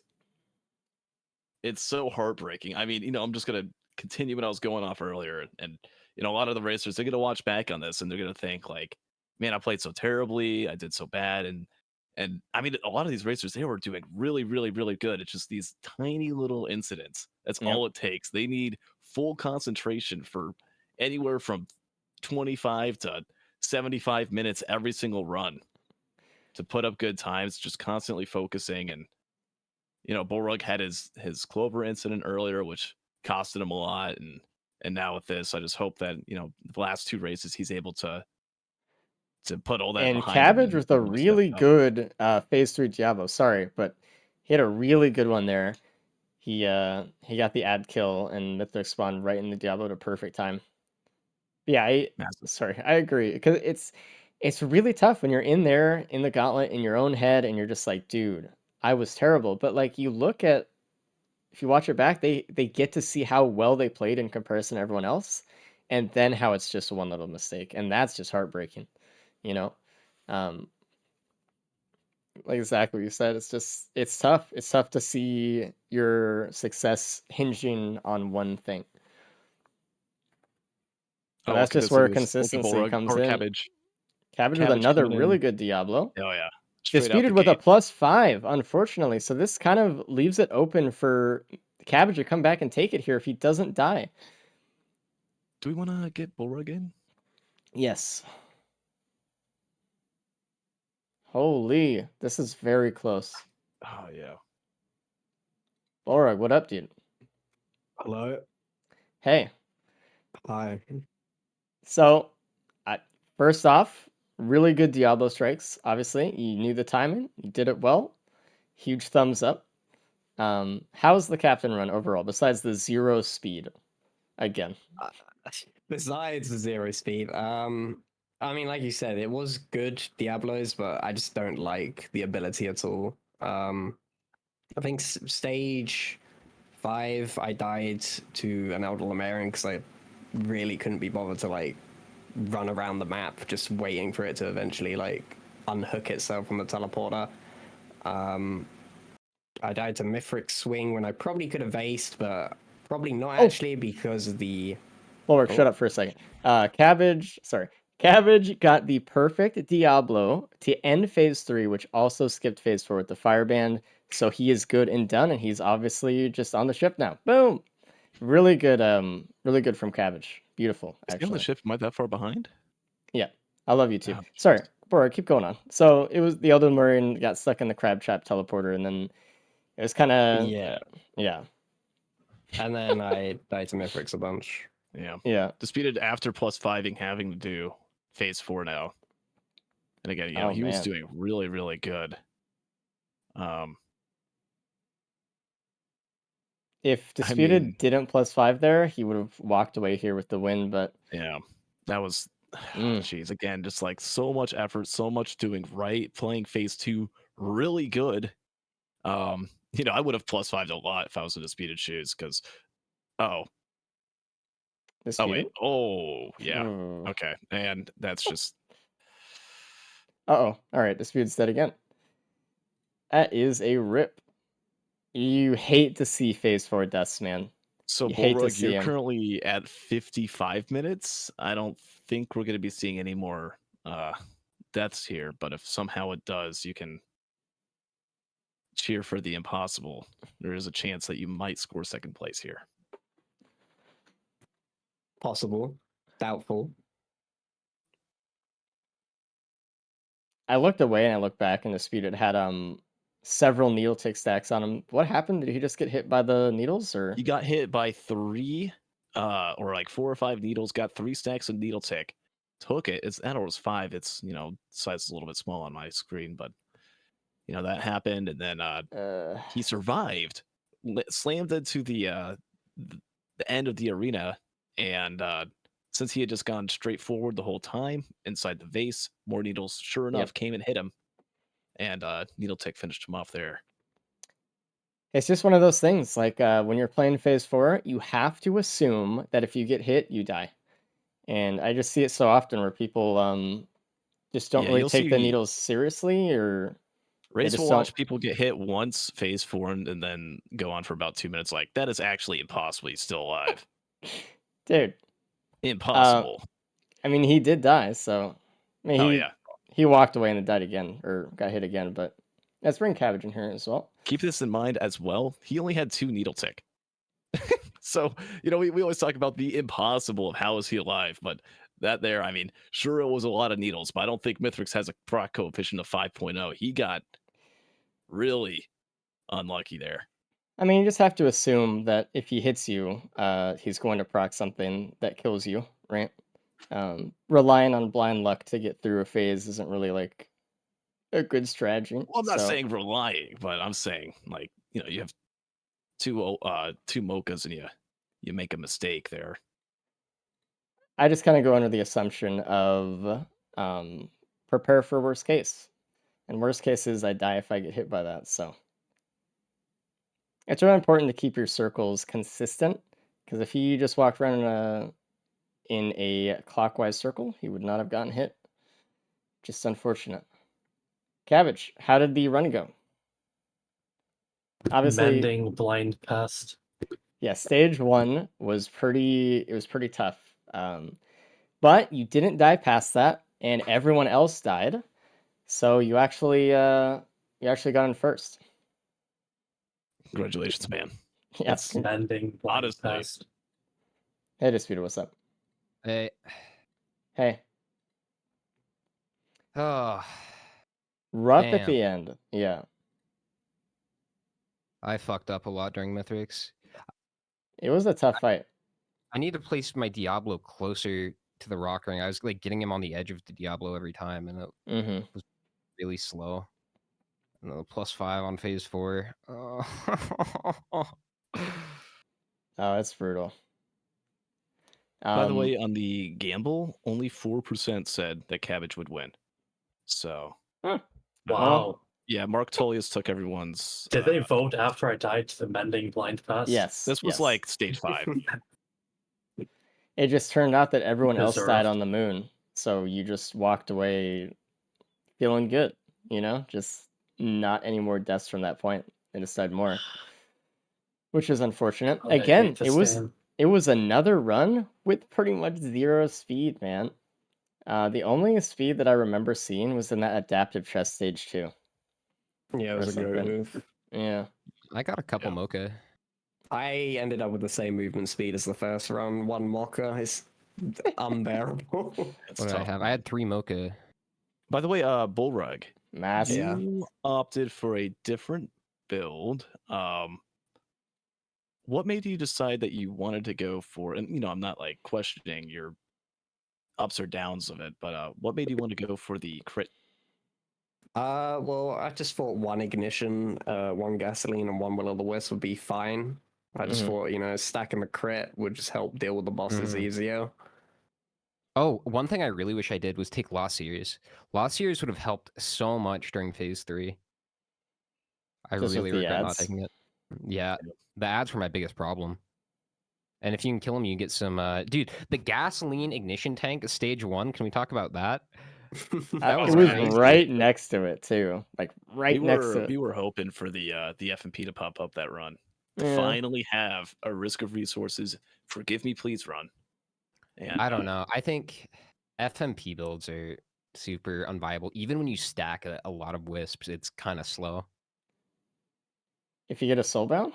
so heartbreaking. I mean, I'm just gonna continue what I was going off earlier, and a lot of the racers, they're gonna watch back on this and they're gonna think like, man, I played so terribly, I did so bad, and I mean, a lot of these racers, they were doing really, really, really good. It's just these tiny little incidents. That's Yep. all it takes. They need full concentration for anywhere from 25 to 75 minutes every single run to put up good times, just constantly focusing. And Borug had his Clover incident earlier, which costed him a lot, and now with this, I just hope that the last two races he's able to put all that And behind him Cabbage and with a really step really up. good phase 3 Diablo. Sorry, but he had a really good one there. He got the ad kill and mythrix spawned right in the Diablo at a perfect time. Yeah, Massive. sorry, I agree because it's really tough when you're in there in the gauntlet in your own head and you're just like, dude, I was terrible. But like you look at if you watch it back, they get to see how well they played in comparison to everyone else, and then how it's just one little mistake, and that's just heartbreaking, you know. Um, like exactly what you said, it's tough. It's tough to see your success hinging on one thing. And Oh, that's look at just this. Look where at this. Look at consistency Borug comes or in. Cabbage. Cabbage with Cabbage another coming really in. good Diablo. Oh yeah, straight out the Disputed with a gate. +5, unfortunately. So this kind of leaves it open for Cabbage to come back and take it here if he doesn't die. Do we want to get Borug in? Yes. Holy, this is very close. Oh yeah. Borag, what up, dude? Hello. Hey. Hi. So, first off, really good Diablo strikes. Obviously, you knew the timing. You did it well. Huge thumbs up. How's the captain run overall, besides the 0 speed? Again. Besides the 0 speed, I mean, like you said, it was good Diablos, but I just don't like the ability at all. I think stage 5, I died to an Elder Lemurian because I really couldn't be bothered to like run around the map, just waiting for it to eventually like unhook itself from the teleporter. I died to mythrix swing when I probably could have aced, but probably not actually because of the. Lord, shut up for a second. Cabbage got the perfect Diablo to end phase 3, which also skipped phase 4 with the fireband. So he is good and done, and he's obviously just on the ship now. Boom! Really good from Cabbage. Beautiful, Is he on the actually. ship? Am I that far behind? Yeah, I love you too. Oh, Sorry, Bora, keep going on. So it was the Elden Ring got stuck in the crab trap teleporter, and then it was kind of Yeah. yeah. And then I died to mythrix a bunch. yeah. Yeah. Disputed after +5ing, having to do phase 4 now. And again, Oh, he was man. doing really, really good. If Disputed mean- didn't +5 there, he would have walked away here with the win, but Yeah, that was, Mm. jeez, again, just like so much effort, so much doing right, playing phase 2 really good. I would have +5'd a lot if I was in Disputed shoes because, oh wait, Disputed? oh yeah, Mm. okay, and that's just Uh-oh. Alright, Disputed's dead again. That is a rip. You hate to see phase 4 deaths, man. so You hate to Borug, see you're him. currently at 55 minutes. I don't think we're going to be seeing any more deaths here, but if somehow it does, you can cheer for the impossible. There is a chance that you might score second place here. Possible. Doubtful. I looked away and I looked back, and Disputed had several needle tick stacks on him. What happened? Did he just get hit by the needles, or He got hit by 3 or like 4 or 5 needles, got 3 stacks of needle tick, took it. That was 5. It's size is a little bit small on my screen, but that happened, and then he survived, slammed into the end of the arena, and since he had just gone straight forward the whole time inside the vase, more needles, sure enough, came and hit him, and Needle Tick finished him off there. It's just one of those things. Like when you're playing Phase 4, you have to assume that if you get hit, you die. And I just see it so often where people just don't Yeah, really you'll take the see- needles seriously, or Race just will don't- watch people get hit once, Phase 4, and then go on for about 2 minutes. Like, that is actually impossible. He's still alive. dude. Impossible. I mean, he did die, so I mean, Oh, yeah. he walked away and then died again, or got hit again. But let's bring Cabbage in here as well. Keep this in mind as well. He only had 2 Needle Tick. So, we always talk about the impossible of how is he alive, but that there, I mean, sure, it was a lot of needles, but I don't think Mythrix has a proc coefficient of 5.0. He got really unlucky there. I mean, you just have to assume that if he hits you, he's going to proc something that kills you, right? Relying on blind luck to get through a phase isn't really like a good strategy. Well, I'm not so- saying relying, but I'm saying, like, you have two mochas and you make a mistake there. I just kind of go under the assumption of prepare for worst case. And worst case is I die if I get hit by that. So it's really important to keep your circles consistent, because if he just walked around in a clockwise circle, he would not have gotten hit. Just unfortunate. Cabbage, how did the run go? Obviously, Mending blind pest. yeah, stage 1 was pretty tough. But you didn't die past that, and everyone else died. So you actually got in first. Congratulations, man. Yes. Mending blind honestly- pest. Hey, Disputer, what's up? Hey. Hey. Oh, Rough at Damn. the end. Yeah. I fucked up a lot during Mythrix. It was a tough fight. I need to place my Diablo closer to the rock ring. I was like getting him on the edge of the Diablo every time, and it Mm-hmm. really slow. And the +5 on phase 4. Oh. Oh, it's brutal. By the way, on the gamble, only 4% said that Cabbage would win. So, Wow. yeah, Mark Tullius took everyone's. Did they vote after I died to the mending blind pest? yes. This was yes. like stage 5. It just turned out that everyone else died Deserved. on the moon. So you just walked away feeling good, Just not any more deaths from that point. They just died more. Which is unfortunate. I Again, hate this game. it was another run with pretty much 0 speed, man. The only speed that I remember seeing was in that adaptive chest stage 2. Yeah, it Or was a good something. move. Yeah. I got a couple Yeah. mocha. I ended up with the same movement speed as the first run. 1 mocha is unbearable. It's What did I tough. have? I had 3 mocha. By the way, Bullrug, Massive. Yeah. you opted for a different build. What made you decide that you wanted to go for? And I'm not like questioning your ups or downs of it, but what made you want to go for the crit? Well, I just thought 1 ignition, 1 gasoline, and 1 will o' the wisp would be fine. I just Mhm. thought, stacking the crit would just help deal with the bosses Mhm. easier. Oh, one thing I really wish I did was take Lost Series. Lost Series would have helped so much during phase 3. I Just with really the regret not ads? taking it. Yeah, the ads were my biggest problem. And if you can kill them, you get some. Dude, the gasoline ignition tank, stage 1. Can we talk about that? That It was was crazy. right next to it too. Like right next to We it. were hoping for the FMP to pop up that run. Yeah. Finally have a risk of resources. Forgive me, please run. And I don't know. I think FMP builds are super unviable. Even when you stack a lot of wisps, it's kind of slow. If you get a soulbound,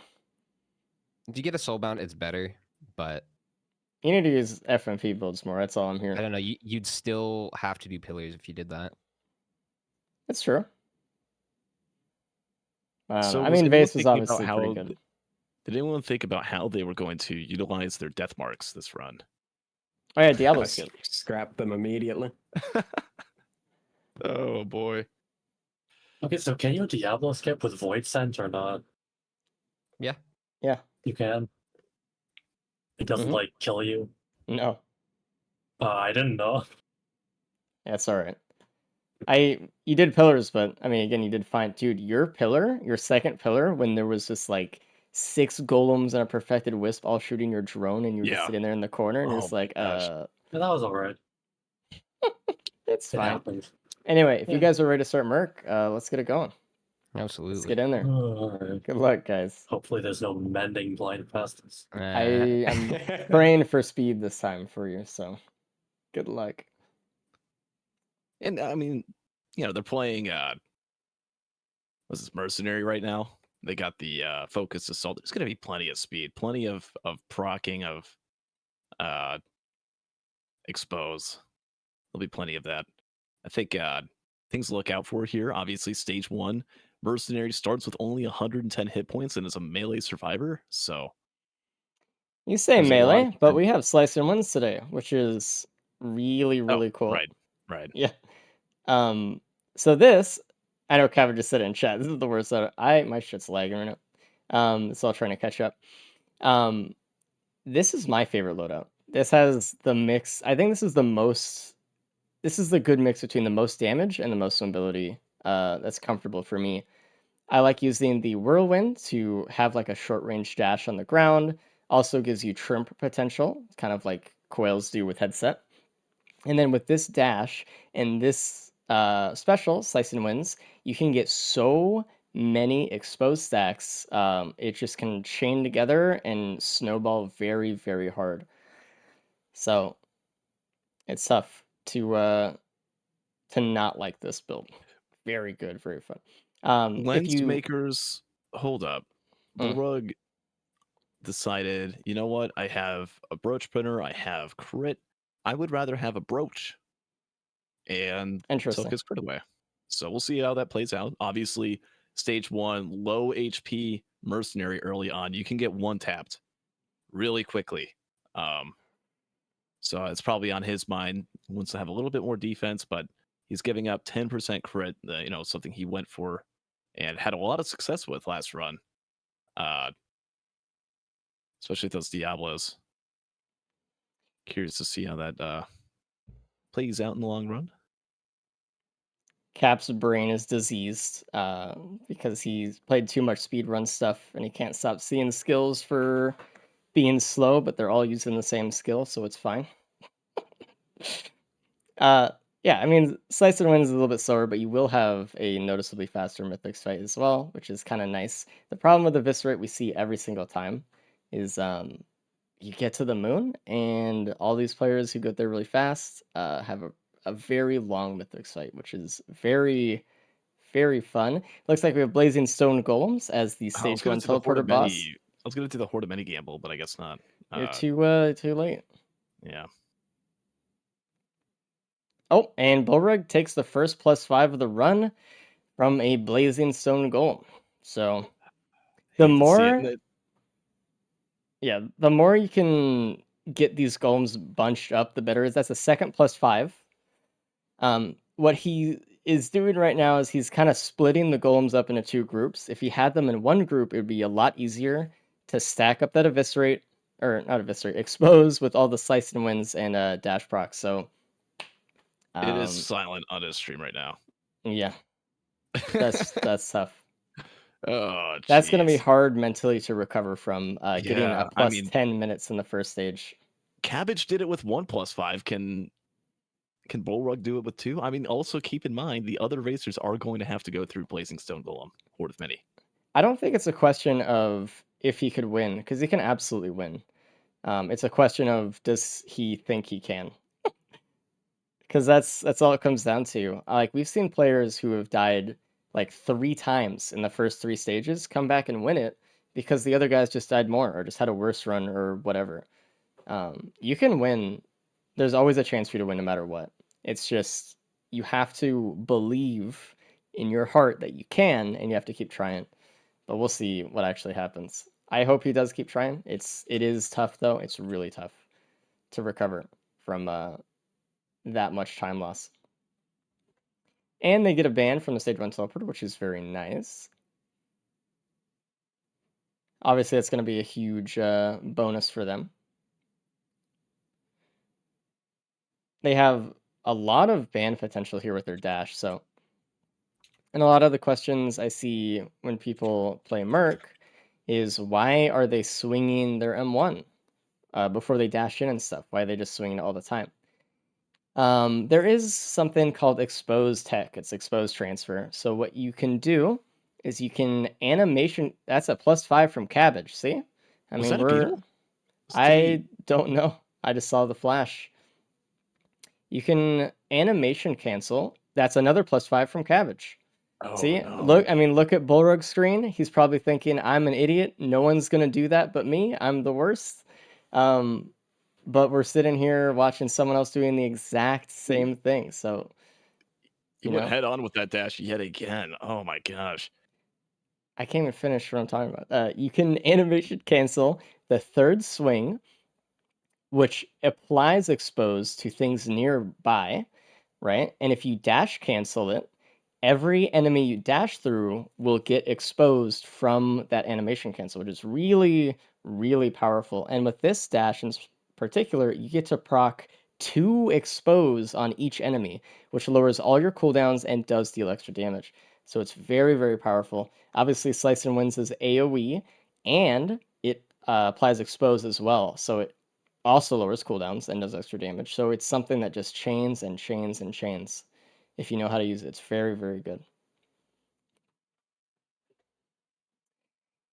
If you get a soulbound, it's better, but you need to use FMP builds more. That's all I'm I hearing. don't know. You'd still have to do pillars if you did that. That's true. So I was mean, anyone Vase is thinking about obviously pretty good. Did anyone think about how they were going to utilize their death marks this run? Oh yeah, I Diablo's good. scrapped them immediately. Oh boy. Okay, so can you Diablo skip with Void Scent or not? Yeah. Yeah. You can. It doesn't Mhm. like kill you. No. I didn't know. That's all right. You did pillars, but I mean, again, you did fine, dude. Your pillar, your second pillar, when there was just like 6 golems and a perfected wisp all shooting your drone, and you were just Yeah. sitting there in the corner, and Oh it's like, my gosh. Yeah, that was alright. it's It fine. happened. Anyway, if you Yeah. guys are ready to start Merc, let's get it going. Let's Absolutely. get in there. Alright. Good luck, guys. Hopefully there's no mending blind fastness. I am praying for speed this time for you, so good luck. And I mean, they're playing what's this Mercenary right now? They got the focus assault. There's gonna be plenty of speed, plenty of procking of uh expose. There'll be plenty of that. I think things to look out for here. Obviously, stage 1, Mercenary starts with only 110 hit points and is a melee survivor. So You say there's a lot of melee, but we have slice and wins today, which is really, oh, really cool. right. Yeah. So this, I know Kevin just said it in chat. This is the worst. My shit's lagging right now. So I'm trying to catch up. This is my favorite loadout. This has the mix. I think this is the most. This is the good mix between the most damage and the most mobility. That's comfortable for me. I like using the whirlwind to have like a short range dash on the ground. Also gives you trimp potential, kind of like coils do with headset. And then with this dash and this special, Slice and Wins, you can get so many exposed stacks. It just can chain together and snowball very, very hard. So it's tough to not like this build. Very good, very fun. If Lens you makers, hold up. Bullrug decided, you know what? I have a brooch printer, I have crit. I would rather have a brooch, and took Interesting. his crit away. So we'll see how that plays out. Obviously, stage 1, low HP Mercenary early on. You can get one tapped really quickly. So it's probably on his mind. He wants to have a little bit more defense, but he's giving up 10% crit, something he went for and had a lot of success with last run. Especially with those Diablos. Curious to see how that plays out in the long run. Cap's brain is diseased because he's played too much speedrun stuff and he can't stop seeing skills for being slow, but they're all using the same skill, so it's fine. Yeah, I mean, Slice and Win is a little bit slower, but you will have a noticeably faster Mythics fight as well, which is kind of nice. The problem with Eviscerate we see every single time is you get to the moon, and all these players who get there really fast have a very long Mythics fight, which is very, very fun. Looks like we have Blazing Stone Golems as the I was stage gonna 1 do the Horde teleporter of boss. Many. I was gonna do the Horde of Many gamble, but I guess not. You're too late. Yeah. Oh, and Bullrug takes the first +5 of the run from a Blazing Stone Golem. So the Hate to see it. more, yeah, the more you can get these golems bunched up, the better. That's a second +5. What he is doing right now is he's kind of splitting the golems up into 2 groups. If he had them in one group, it would be a lot easier to stack up that eviscerate, or not eviscerate, expose with all the slice and wins and dash proc. So It is silent on his stream right now. yeah, that's tough. Oh, That's gonna be jeez. hard mentally to recover from getting a Yeah, I plus mean, 10 minutes in the first stage. Cabbage did it with 1 +5. Can Bullrug do it with 2? I mean, also keep in mind the other racers are going to have to go through Blazing Stone Golem, Horde of Many. I don't think it's a question of if he could win, because he can absolutely win. It's a question of does he think he can? Because that's all it comes down to. Like we've seen players who have died like 3 times in the first 3 stages come back and win it because the other guys just died more or just had a worse run or whatever. You can win. There's always a chance for you to win no matter what. It's just you have to believe in your heart that you can, and you have to keep trying. But we'll see what actually happens. I hope he does keep trying. It is tough though. It's really tough to recover from that much time loss. And they get a ban from the stage 1 teleport, which is very nice. Obviously, that's going to be a huge bonus for them. They have a lot of ban potential here with their dash, so... And a lot of the questions I see when people play Merc is why are they swinging their M1 before they dash in and stuff? Why are they just swinging it all the time? There is something called expose tech. It's expose transfer. So what you can do is you can animation. That's a +5 from Cabbage. See? I Was mean, that a beetle? I don't know. I just saw the flash. You can animation cancel. That's another +5 from Cabbage. Oh, See? no. Look at Bullrug's screen. He's probably thinking, I'm an idiot. No one's gonna do that but me. I'm the worst. But we're sitting here watching someone else doing the exact same thing. So You you went know, head on with that dash yet again. Oh my gosh. I can't even finish what I'm talking about. You can animation cancel the third swing, which applies expose to things nearby, right? And if you dash cancel it, every enemy you dash through will get exposed from that animation cancel, which is really, really powerful. And with this dash in particular, you get to proc 2 expose on each enemy, which lowers all your cooldowns and does deal extra damage. So it's very, very powerful. Obviously, Slice and Wins is AoE, and it applies expose as well. So it also lowers cooldowns and does extra damage. So it's something that just chains and chains and chains. If you know how to use it, it's very, very good.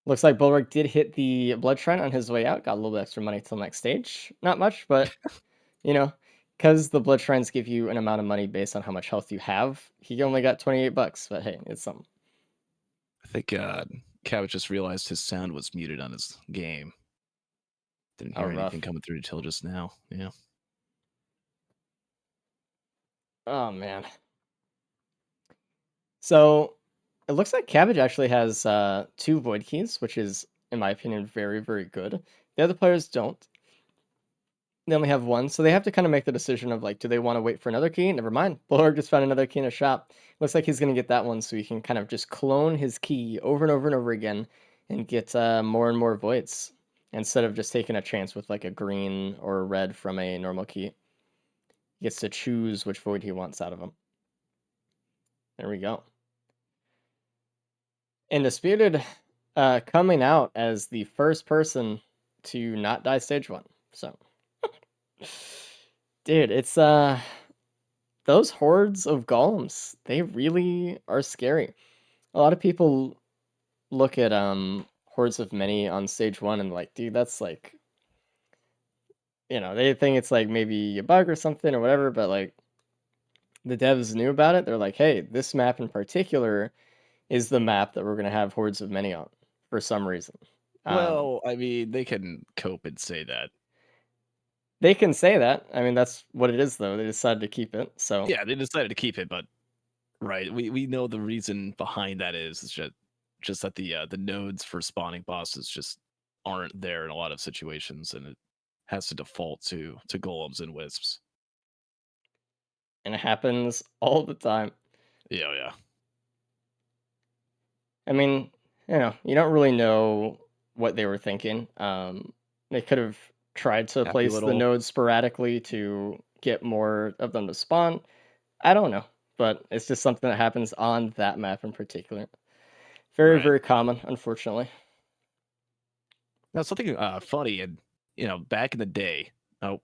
Looks like Bulwark did hit the Blood Shrine on his way out. Got a little bit extra money till next stage. Not much, but, you know, because the Blood Shrines give you an amount of money based on how much health you have, he only got 28 bucks, but hey, it's something. I think Cabbage just realized his sound was muted on his game. Didn't hear anything coming through until just now. Yeah. Oh, man. So it looks like Cabbage actually has 2 Void Keys, which is, in my opinion, very, very good. The other players don't. They only have 1, so they have to kind of make the decision of, like, do they want to wait for another key? Never mind. Bulwark just found another key in a shop. Looks like he's going to get that one, so he can kind of just clone his key over and over and over again and get more and more voids, instead of just taking a chance with, like, a green or a red from a normal key. He gets to choose which void he wants out of them. There we go. Indisputed coming out as the first person to not die stage 1. So, dude, it's those hordes of golems, they really are scary. A lot of people look at hordes of many on stage 1 and like, dude, that's like, you know, they think it's like maybe a bug or something or whatever, but like the devs knew about it. They're like, hey, this map in particular is the map that we're going to have hordes of many on for some reason. Well, I mean, they can cope and say that. They can say that. I mean, that's what it is, though. They decided to keep it. So Yeah, they decided to keep it, but right, we know the reason behind that is just that the nodes for spawning bosses just aren't there in a lot of situations, and it has to default to golems and wisps. And it happens all the time. Yeah, yeah. I mean, you know, you don't really know what they were thinking. They could have tried to Happy place the little- nodes sporadically to get more of them to spawn. I don't know, but it's just something that happens on that map in particular. Very, Right. very common, unfortunately. Now something funny, and back in the day. Oh,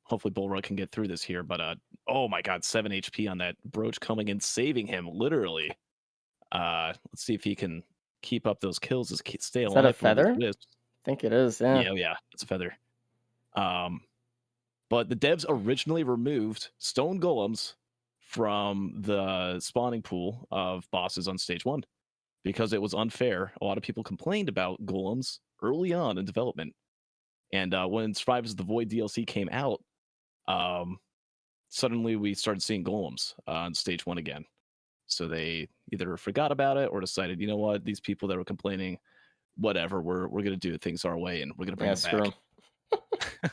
hopefully Bullrug can get through this here, but oh my god, 7 HP on that brooch coming and saving him literally. Let's see if he can keep up those kills. Stay alive. Is that a for one of those feather? wisps. I think it is, yeah. Yeah, it's a feather. But the devs originally removed stone golems from the spawning pool of bosses on stage 1 because it was unfair. A lot of people complained about golems early on in development. And when Survivors of the Void DLC came out, suddenly we started seeing golems on stage 1 again. So they either forgot about it or decided, you know what, these people that were complaining, whatever, we're going to do things our way and we're going to bring them screw back. 'em.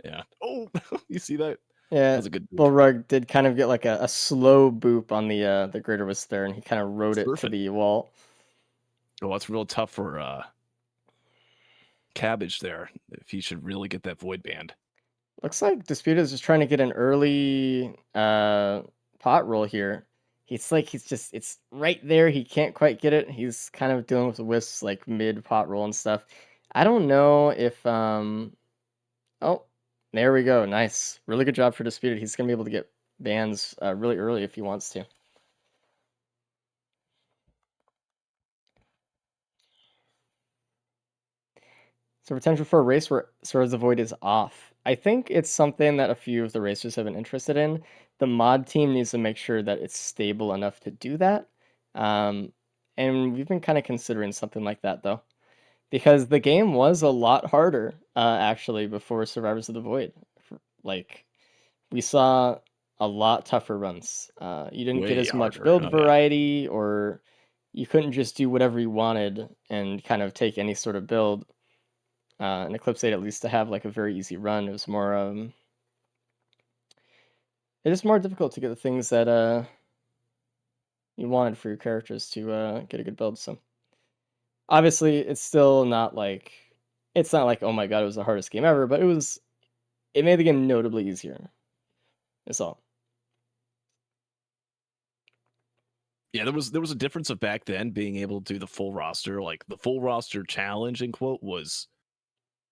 Yeah. Oh, you see that? Yeah, was a good move. Bullrug did kind of get like a slow boop on the Greater Wisp there, and he kind of rode it Surf to it. the wall. Oh, it's real tough for Cabbage there if he should really get that void band. Looks like Disputed is just trying to get an early pot roll here. It's right there. He can't quite get it. He's kind of dealing with the wisps like mid pot roll and stuff. I don't know if oh, there we go. Nice. Really good job for Disputed. He's gonna be able to get bans really early if he wants to. So potential for a race where Swords of the Void is off. I think it's something that a few of the racers have been interested in. The mod team needs to make sure that it's stable enough to do that. And we've been kind of considering something like that though. Because the game was a lot harder, actually, before Survivors of the Void. Like, we saw a lot tougher runs. You didn't get Way as much harder. build Oh, yeah. variety, or you couldn't just do whatever you wanted and kind of take any sort of build. In Eclipse 8, at least, to have like a very easy run, it was more it is more difficult to get the things that you wanted for your characters to get a good build. So obviously, it's still not like oh my god, it was the hardest game ever, but it made the game notably easier. That's all. Yeah, there was a difference of back then being able to do the full roster. Like the full roster challenge in quote was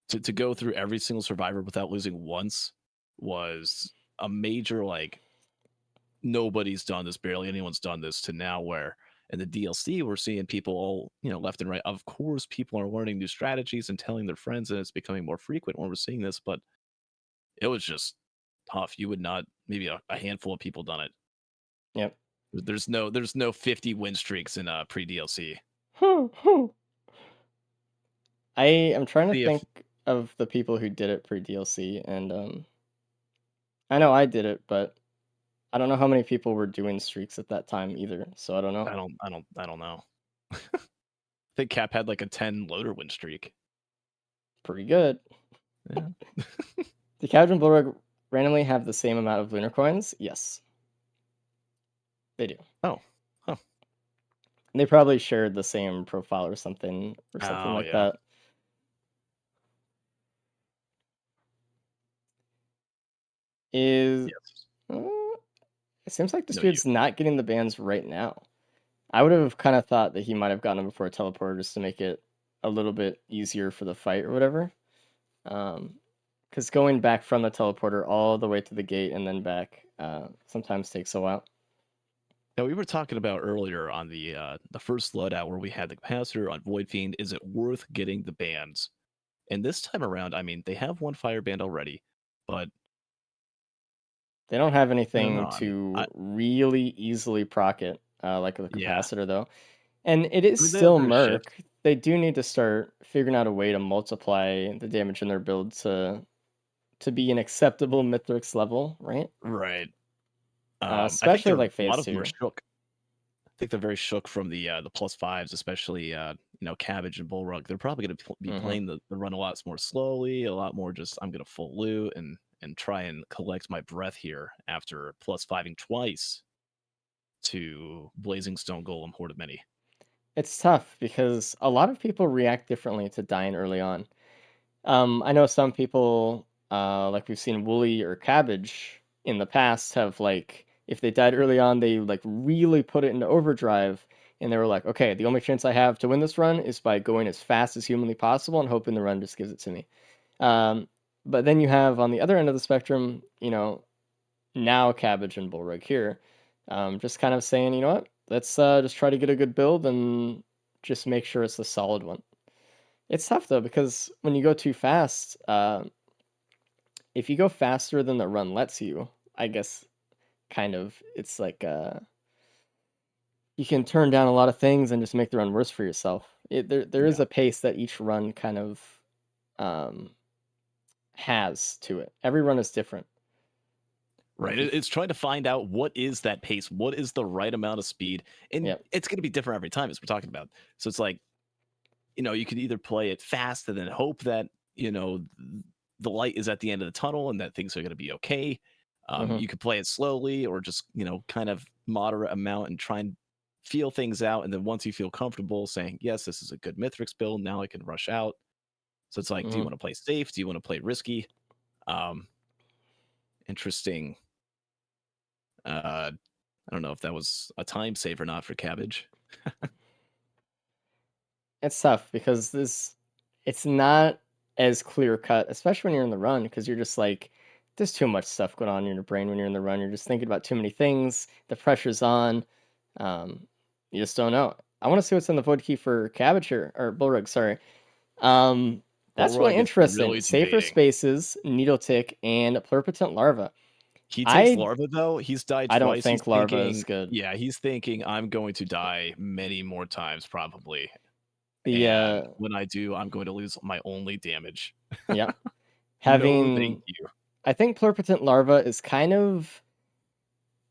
to go through every single survivor without losing once was a major like nobody's done this, barely anyone's done this, to now where in the DLC we're seeing people all, left and right. Of course, people are learning new strategies and telling their friends, and it's becoming more frequent when we're seeing this, but it was just tough. You would not, maybe a handful of people done it. Yep. There's no 50 win streaks in pre DLC. I am trying to See if think of the people who did it pre DLC, and I know I did it, but I don't know how many people were doing streaks at that time either. So I don't know. I don't know. I think Cap had like a 10 loader win streak. Pretty good. Yeah. Do Cabbage and Bullrug randomly have the same amount of lunar coins? Yes. They do. Oh. Huh. They probably shared the same profile or something Oh, like yeah. that. Is Yes. it seems like No, Disputed's not getting the bans right now. I would have kind of thought that he might have gotten them before a teleporter just to make it a little bit easier for the fight or whatever. Because going back from the teleporter all the way to the gate and then back sometimes takes a while. Now, we were talking about earlier on the first loadout where we had the capacitor on Void Fiend. Is it worth getting the bans? And this time around, I mean, they have one fire band already, but They don't have I don't anything know. I mean, to really easily proc it like the yeah. capacitor though. And it is I mean, they still have their shit. Merc. They do need to start figuring out a way to multiply the damage in their build to be an acceptable Mythrix level, right? Right. I think Especially like a lot phase of them are 2. shook. I think they're very shook from the +5s, especially Cabbage and Bullrug. They're probably going to be Mhm. playing the run a lot more slowly, a lot more just I'm going to full loot and try and collect my breath here after +5ing twice to Blazing Stone Golem Horde of Many. It's tough because a lot of people react differently to dying early on. I know some people, like we've seen Wooly or Cabbage in the past, have like if they died early on, they like really put it into overdrive, and they were like, okay, the only chance I have to win this run is by going as fast as humanly possible and hoping the run just gives it to me. But then you have on the other end of the spectrum, now Cabbage and Bullrug here, just kind of saying, you know what, let's just try to get a good build and just make sure it's a solid one. It's tough though because when you go too fast, if you go faster than the run lets you, I guess kind of it's like you can turn down a lot of things and just make the run worse for yourself. There is Yeah. a pace that each run kind of um, has to it. Every run is different. Right. Like It's trying to find out what is that pace, what is the right amount of speed, and Yep. it's going to be different every time, as we're talking about. So it's like, you could either play it fast and then hope that the light is at the end of the tunnel and that things are going to be okay. Mhm. You could play it slowly or just, kind of moderate amount and try and feel things out. And then once you feel comfortable saying, yes, this is a good Mithrix build, now I can rush out. So it's like, do you Mhm. want to play safe? Do you want to play risky? Um, Interesting. I don't know if that was a time save or not for Cabbage. It's tough because it's not as clear cut, especially when you're in the run, because you're just like, there's too much stuff going on in your brain when you're in the run. You're just thinking about too many things. The pressure's on. Um, you just don't know. I want to see what's in the void key for Cabbage here, or Bullrug, sorry. That's really Bullrug is interesting. really Safer debating. spaces, needle tick, and pluripotent larva. He takes I Larva, though. He's died I don't twice. He's think larva is thinking, good. yeah, he's thinking, I'm going to die many more times, probably. The And when I do, I'm going to lose my only damage. yeah, No, thank having you. I think pluripotent larva is kind of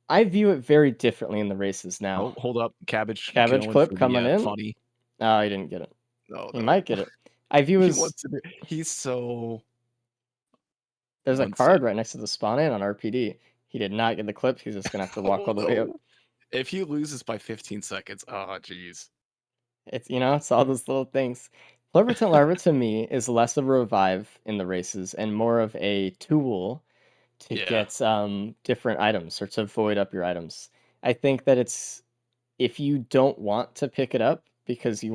I view it very differently in the races now. Oh, hold up. Cabbage Cabbage going clip for the coming in. funny. Oh, he didn't get it. No, He no. might get it. I view He as wants to. He's so. there's a One card sec. right next to the spawn in on RPD. He did not get the clip. He's just gonna have to walk all the way up. If he loses by 15 seconds, oh, jeez. It's all those little things. Pluripotent larva to me is less of a revive in the races and more of a tool to Yeah. get different items or to void up your items. I think that it's if you don't want to pick it up because you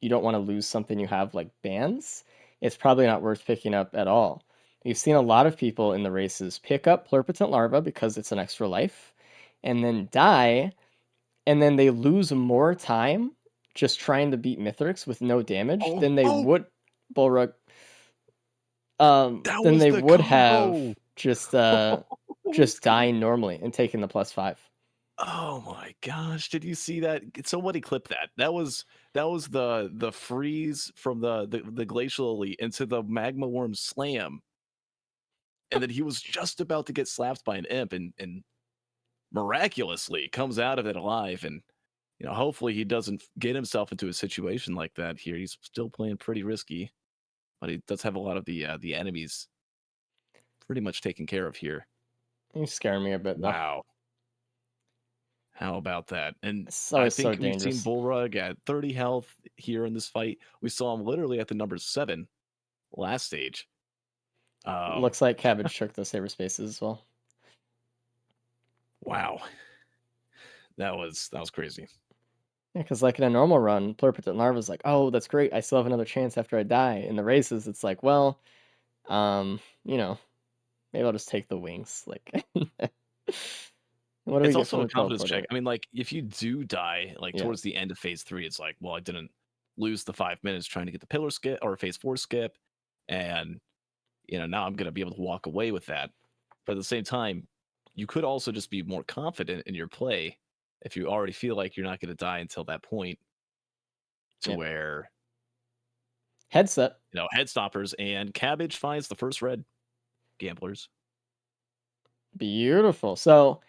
don't want to lose something you have like bans, it's probably not worth picking up at all. You've seen a lot of people in the races pick up pluripotent larva because it's an extra life and then die, and then they lose more time just trying to beat Mithrix with no damage than they would Bullrug That than was they the would have combo. just Holy dying normally and taking the +5. Oh my gosh, did you see that? Somebody clip that. That was the freeze from the glacial elite into the magma worm slam. And then he was just about to get slapped by an imp and miraculously comes out of it alive. And hopefully he doesn't get himself into a situation like that here. He's still playing pretty risky, but he does have a lot of the enemies pretty much taken care of here. You scare me a bit though. Wow. How about that? And It's I always so think we've seen dangerous. Bullrug at 30 health here in this fight. We saw him literally at the number 7 last stage. Looks like Cabbage took the saber spaces as well. Wow. That was crazy. Yeah, because like in a normal run, pluripotent larva is like, oh, that's great. I still have another chance after I die. In the races, it's like, well, maybe I'll just take the wings. Like, what do we It's get also from a the confidence teleporter? check. I mean, like, if you do die, like, Yeah. towards the end of phase 3, it's like, well, I didn't lose the 5 minutes trying to get the pillar skip or phase 4 skip. And, now I'm going to be able to walk away with that. But at the same time, you could also just be more confident in your play if you already feel like you're not going to die until that point to Yep. where, Headset. head stoppers and Cabbage finds the first red gamblers. Beautiful. So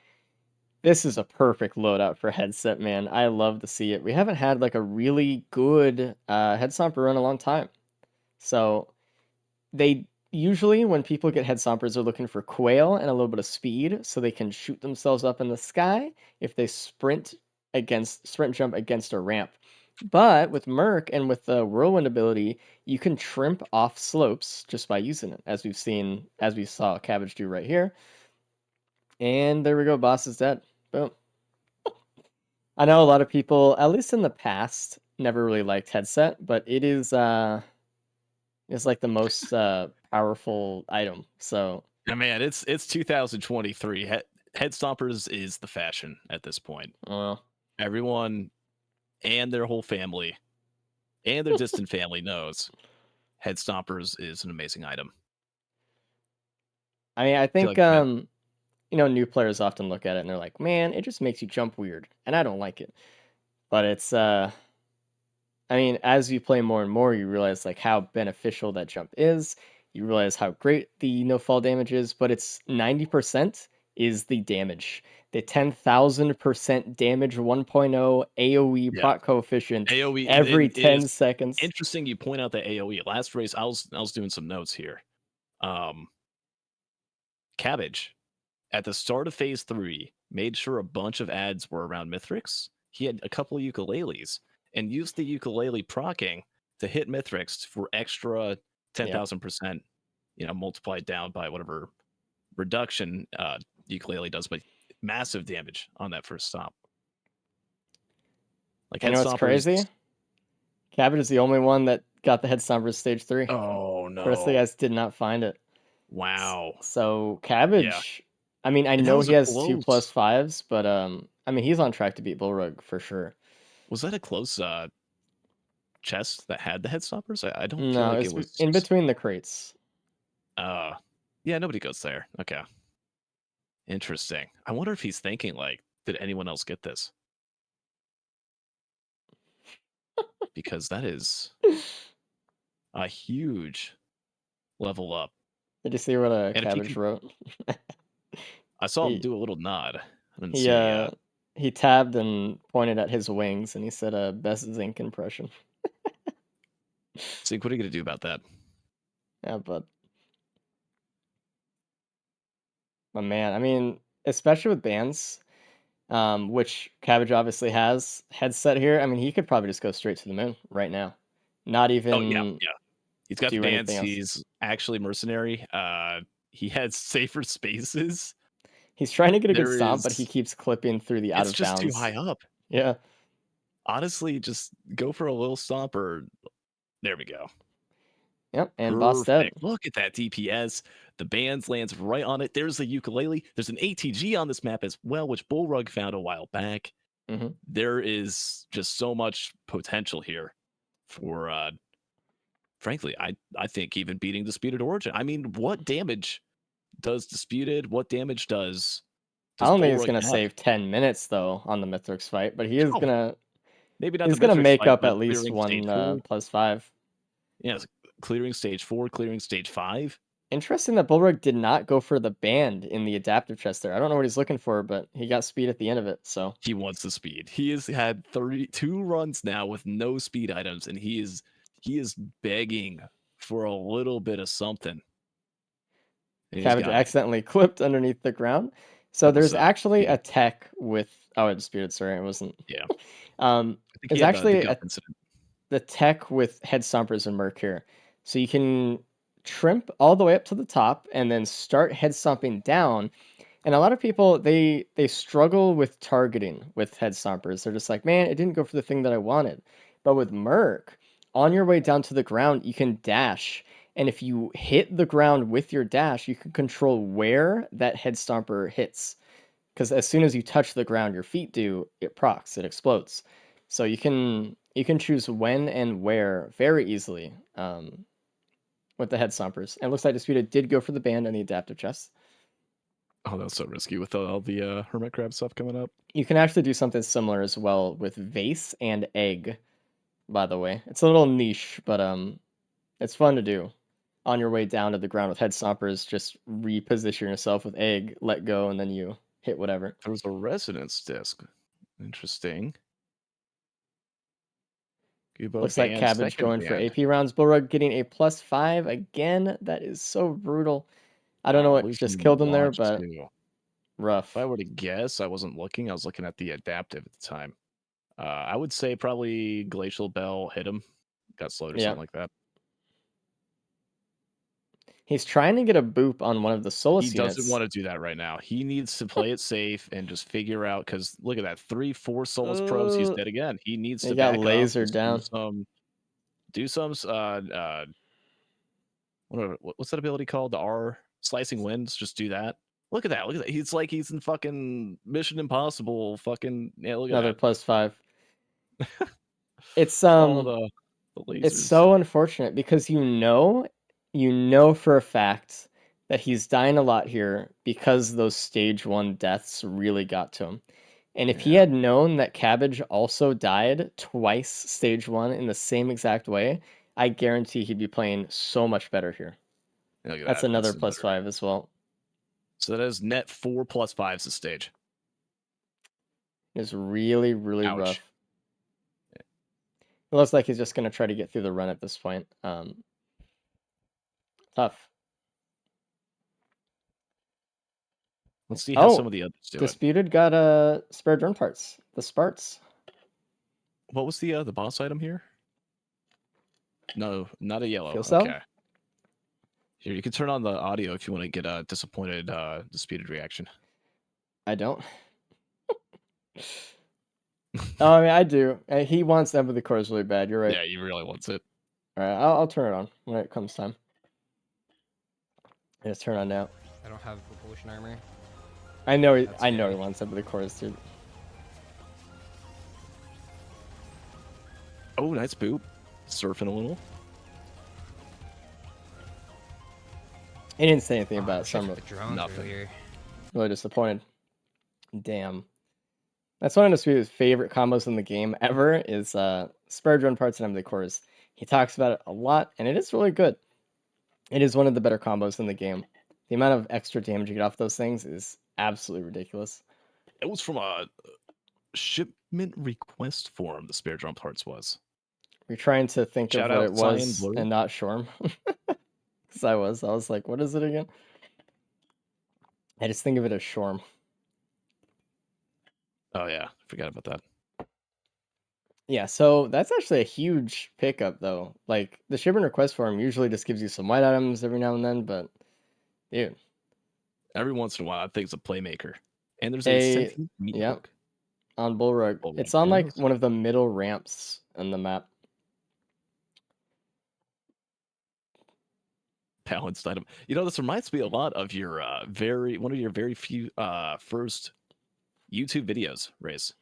this is a perfect loadout for headset, man. I love to see it. We haven't had like a really good head stomper run in a long time. So they usually, when people get head stompers, they're looking for quail and a little bit of speed so they can shoot themselves up in the sky if they sprint jump against a ramp. But with Merc and with the whirlwind ability, you can trimp off slopes just by using it, as we saw Cabbage do right here. And there we go, boss is dead. Boom. I know a lot of people, at least in the past, never really liked headset, but it is like the most powerful item. So Yeah, man, it's 2023. Head stompers is the fashion at this point. well, Everyone and their whole family and their distant family knows head stompers is an amazing item. I mean, I feel think like new players often look at it and they're like, "Man, it just makes you jump weird," and I don't like it. But it's I mean, as you play more and more, you realize like how beneficial that jump is. You realize how great the no fall damage is, but it's 90% is the damage. The 10,000% damage 1.0 AoE Yeah. proc coefficient AoE every it is 10 seconds. interesting you point out the AoE. Last race, I was doing some notes here. Cabbage at the start of phase 3, made sure a bunch of ads were around Mythrix. He had a couple of ukuleles and used the ukulele proccing to hit Mythrix for extra 10,000%, multiplied down by whatever reduction ukulele does, but massive damage on that first stop. Like You know what's crazy? Cabbage is the only one that got the head stompers stage 3. Oh The rest of the no! guys did not find it. Wow. So Cabbage, I mean, I And that know was he a has 2 close. plus 5s, but I mean, he's on track to beat Bullrug for sure. Was that a close chest that had the head stoppers? I don't feel No, like it's it was. in between the crates. Yeah, nobody goes there. Okay. Interesting. I wonder if he's thinking like, did anyone else get this? Because that is a huge level up. Did you see what And if he Cabbage can, wrote? I saw him he do a little nod. I didn't he see. he tabbed and pointed at his wings, and he said, "Best Zinc impression." Zink, what are you gonna do about that? Yeah, but man, I mean, especially with bands, which Cabbage obviously has headset here. I mean, he could probably just go straight to the moon right now, not Oh even yeah. He's got the do bands. anything else. He's actually mercenary. He has safer spaces. He's trying to get a good There stomp, but he is. keeps clipping through the out It's of just too bounds. high up. Yeah. Honestly, just go for a little stomp or there we go. Yep. And boss dead. Perfect. Look at that DPS. The bands lands right on it. There's the ukulele. There's an ATG on this map as well, which Bullrug found a while back. Mhm. There is just so much potential here for frankly, I think even beating Disputed Origin. I mean, what damage does Disputed? What damage does I don't think he's Bullrug gonna have? save 10 minutes though on the Mythrix fight, but he is Oh, gonna maybe not he's the gonna Mythrix make fight, up but at least clearing one stage 4. plus 5. Yes, clearing stage 4, clearing stage 5. Interesting that Bullrug did not go for the band in the adaptive chest there. I don't know what he's looking for, but he got speed at the end of it. So He wants the speed. He has had 32 runs now with no speed items, and he is begging for a little bit of something. And he's Cabbage got it. accidentally clipped underneath the ground. So That was there's actually cheating. a tech with Disputed, sorry, it wasn't. Yeah. Um I think he there's had the actually gut incident. the tech with head stompers and Merc here. So you can trimp all the way up to the top and then start head stomping down. And a lot of people they struggle with targeting with head stompers. They're just like, man, it didn't go for the thing that I wanted. But with Merc, on your way down to the ground, you can dash. And if you hit the ground with your dash, you can control where that head stomper hits. Because as soon as you touch the ground, your feet do, it procs, it explodes. So you can choose when and where very easily with the head stompers. And it looks like Disputed did go for the band and the adaptive chest. Oh, that was so risky with all the hermit crab stuff coming up. You can actually do something similar as well with vase and egg, by the way. It's a little niche, but it's fun to do. On your way down to the ground with head stompers, just reposition yourself with egg, let go, and then you hit whatever. There was a resonance disc. Interesting. Kubo Looks like band, Cabbage second going for band. AP rounds. Bullrug getting a +5 again. That is so brutal. I don't know what just Losing killed him there, launch but too. rough. If I were to guess, I wasn't looking. I was looking at the adaptive at the time. I would say probably Glacial Bell hit him, got slowed or Yeah. something like that. He's trying to get a boop on one of the Solus He units. doesn't want to do that right now. He needs to play it safe and just figure out, because look at that, 3-4 Solus probes, he's dead again. He needs He to got back up, lasered just down. do some what's that ability called? The R slicing winds. Just do that. Look at that. Look at that. He's like he's in fucking Mission Impossible. Fucking yeah. Look at Another that. +5. It's All the lasers. It's so unfortunate because you know for a fact that he's dying a lot here because those stage 1 deaths really got to him. And if he Yeah. had known that Cabbage also died twice stage 1 in the same exact way, I guarantee he'd be playing so much better here. Look at That's that. another That's +5 as well. So that is net 4 +5s this stage. It's really, really Ouch. rough. It looks like he's just going to try to get through the run at this point. Tough. Let's see how Oh, some of the others do it. Disputed got spare drone parts. The Sparts. What was the boss item here? No, not a yellow. Fuel cell? Okay. Here, you can turn on the audio if you want to get a disappointed, Disputed reaction. I don't. Oh, I mean, I do. He wants Ember the Cores really bad. You're right. Yeah, he really wants it. All right, I'll turn it on when it comes time. Just turn it on now. I don't have propulsion armor. I know he That's scary. wants Ember the Cores, dude. Oh, nice boop. Surfing a little. He didn't say anything Oh, I about it, wish so I I'm took the drones Nothing. earlier. really disappointed. Damn. That's one of Disputed's favorite combos in the game ever is spare drone parts and Ember the Cores. He talks about it a lot, and it is really good. It is one of the better combos in the game. The amount of extra damage you get off those things is absolutely ridiculous. It was from a shipment request form, the spare drum parts was. We're trying to think Shout of what out it Cyan was Blue. and not Shorm. Because I was like, what is it again? I just think of it as Shorm. Oh, yeah. Forgot about that. Yeah, so that's actually a huge pickup, though. Like, the shipment request form usually just gives you some white items every now and then, but, dude. Every once in a while, I think it's a playmaker. And there's A- a sentient meat yeah. hook. On Bullrug. Bullrug, It's on, like, yes. one of the middle ramps on the map. Balanced item. You know, this reminds me a lot of your one of your very few first YouTube videos, Race.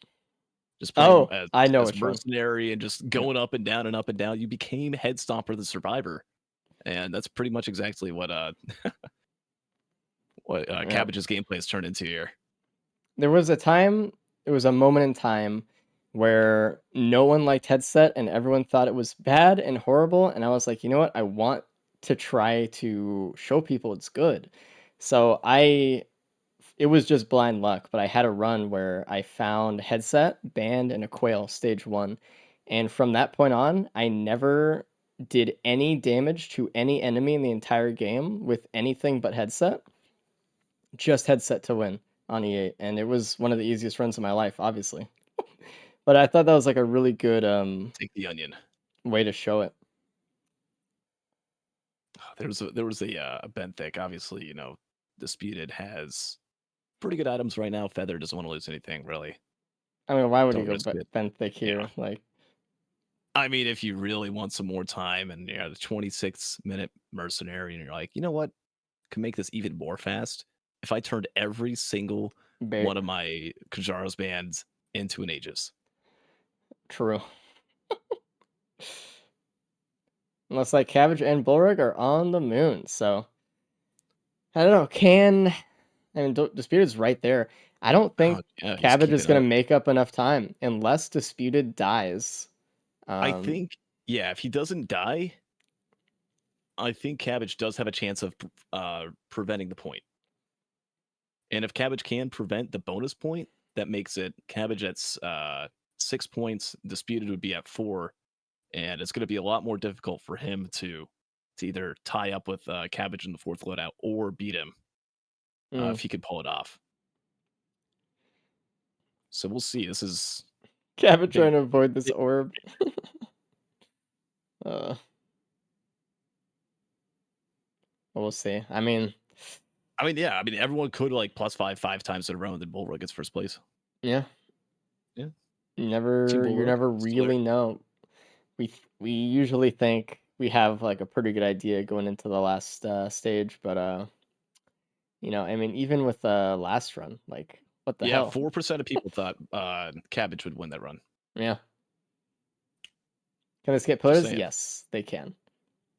Just playing Oh, I know as which one. mercenary and just going up and down and up and down. You became Head Stomper the Survivor. And that's pretty much exactly what Yeah. Cabbage's gameplay has turned into here. There was a time, it was a moment in time where no one liked headset and everyone thought it was bad and horrible. And I was like, you know what? I want to try to show people it's good. So it was just blind luck, but I had a run where I found headset, band, and a quail stage 1. And from that point on, I never did any damage to any enemy in the entire game with anything but headset. Just headset to win on E8, and it was one of the easiest runs of my life, obviously. But I thought that was like a really good Take the onion. way to show it. There was a Benthic. Obviously, you know, Disputed has pretty good items right now. Feather doesn't want to lose anything, really. I mean, why would Don't you go risk it. Benthic here? Yeah. Like, I mean, if you really want some more time and you're the 26-minute mercenary and you're like, you know what, can make this even more fast if I turned every single one of my Kajaros bands into an Aegis. True. Unless like Cabbage and Bullrug are on the moon, so I don't know. I mean, Disputed's right there. I don't think Yeah, he's Cabbage is keeping going to up. make up enough time unless Disputed dies. I think, yeah, if he doesn't die, I think Cabbage does have a chance of preventing the point. And if Cabbage can prevent the bonus point, that makes it Cabbage at 6 points, Disputed would be at 4, and it's going to be a lot more difficult for him to either tie up with Cabbage in the 4th loadout or beat him if he could pull it off. So we'll see. This is Cabbage trying to avoid this orb. We'll see. I mean, yeah. I mean, everyone could like +5 5 times in a row, and then Bullrug gets first place. yeah. Yeah. You never really know. We usually think we have like a pretty good idea going into the last stage, but you know, I mean, even with the last run, like what the hell? 4% of people thought Cabbage would win that run. Yeah. Can they skip pillars? Yes, they can.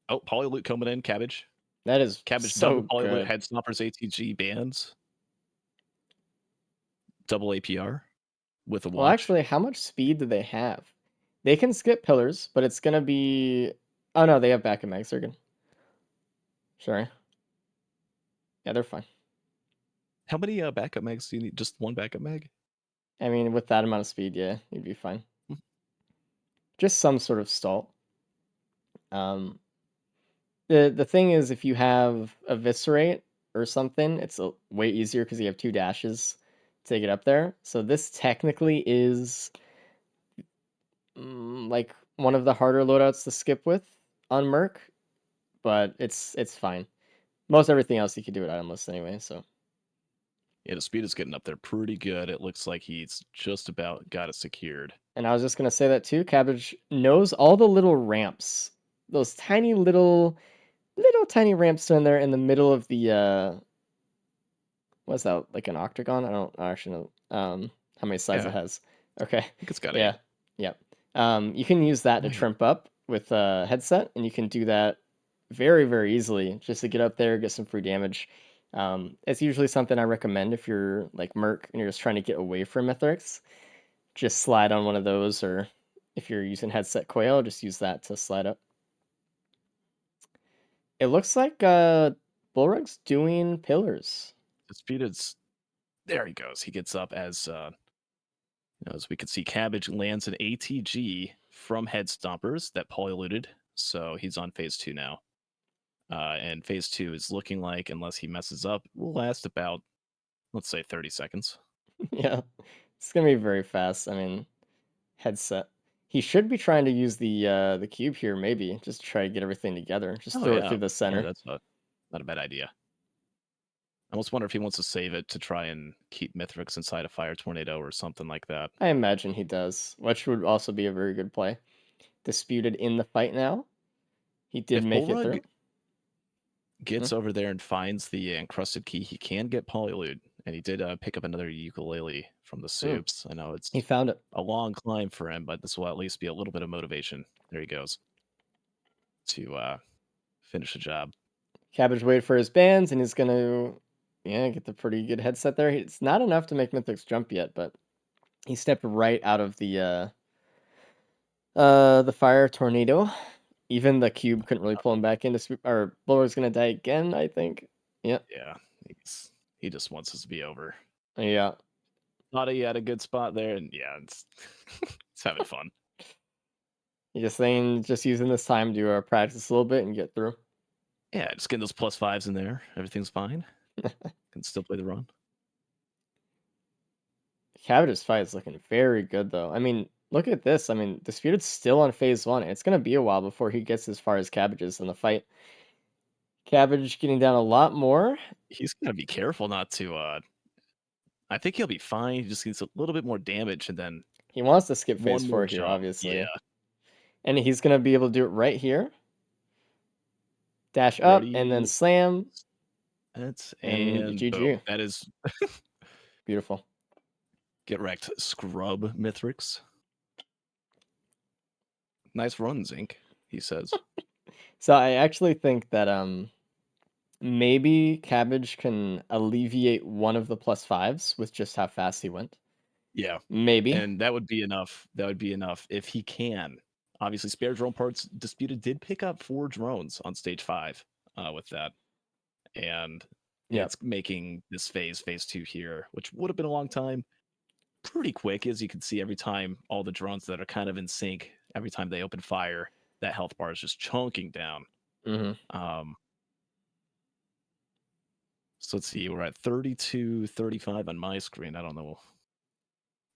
Oh, Polyloot coming in, Cabbage. That is Cabbage so double Polyloot, good. Head Stompers, ATG bands. Double APR with a watch. Well, actually, how much speed do they have? They can skip pillars, but it's gonna be. Oh no, they have backup mags. They're good. Sorry. Yeah, they're fine. How many backup mags do you need? Just one backup mag? I mean, with that amount of speed, yeah, you'd be fine. Just some sort of stall. The thing is, if you have eviscerate or something, it's way easier because you have 2 dashes to get up there. So this technically is like one of the harder loadouts to skip with on Merc, but it's fine. Most everything else you can do it itemless anyway, so. Yeah, the speed is getting up there pretty good. It looks like he's just about got it secured. And I was just gonna say that too. Cabbage knows all the little ramps, those tiny little tiny ramps in there in the middle of the what's that, like an octagon? I don't actually know how many sides Yeah. it has. Okay. I think it's got Yeah. Yep. You can use that to Nice. trimp up with a headset, and you can do that very, very easily just to get up there, get some free damage. It's usually something I recommend if you're like Merc and you're just trying to get away from Mythrix. Just slide on one of those, or if you're using headset Quail, just use that to slide up. It looks like Bullrug's doing pillars. Disputed's there he goes. He gets up as as we can see, Cabbage lands an ATG from Head Stompers that Paul eluded. So he's on phase 2 now. And phase 2 is looking like, unless he messes up, will last about, let's say, 30 seconds. Yeah, it's gonna be very fast. I mean, headset. He should be trying to use the cube here, maybe just try to get everything together. Just throw it through the Yeah, center. that's not a bad idea. I almost wonder if he wants to save it to try and keep Mythrix inside a fire tornado or something like that. I imagine he does, which would also be a very good play. Disputed in the fight now. He did If make it Bullrug through. gets over there and finds the encrusted key, he can get Polylude, and he did pick up another ukulele from the soups. I know it's He found it. a long climb for him, but this will at least be a little bit of motivation. There he goes to finish the job. Cabbage waited for his bands, and he's gonna, get the pretty good headset there. It's not enough to make Mythix jump yet, but he stepped right out of the fire tornado. Even the cube couldn't really pull him back into. Or Bulwark's gonna die again, I think. Yeah. Yeah, he just wants this to be over. Yeah. Thought he had a good spot there, and yeah, it's it's having fun. You just using this time to practice a little bit and get through. Yeah, just getting those +5s in there. Everything's fine. Can still play the run. Cabbage's fight is looking very good, though. I mean, look at this. I mean, Disputed's still on phase 1. It's going to be a while before he gets as far as Cabbage's in the fight. Cabbage getting down a lot more. He's got to be careful not to. I think he'll be fine. He just needs a little bit more damage, and then He wants to skip phase one 4 more here, jump. obviously. Yeah. And he's going to be able to do it right here. Dash up and then Ready? slam. That's And and GG. boom. That is Beautiful. get wrecked, scrub Mythrix. Nice run, Zinc, he says. So I actually think that maybe Cabbage can alleviate one of the +5s with just how fast he went. Yeah. Maybe. And that would be enough. That would be enough if he can. Obviously, spare drone parts. Disputed did pick up 4 drones on stage 5 with that. And Yep. it's making this phase 2 here, which would have been a long time, pretty quick, as you can see every time all the drones that are kind of in sync, every time they open fire, that health bar is just chunking down. So let's see, we're at 32, 35 on my screen. I don't know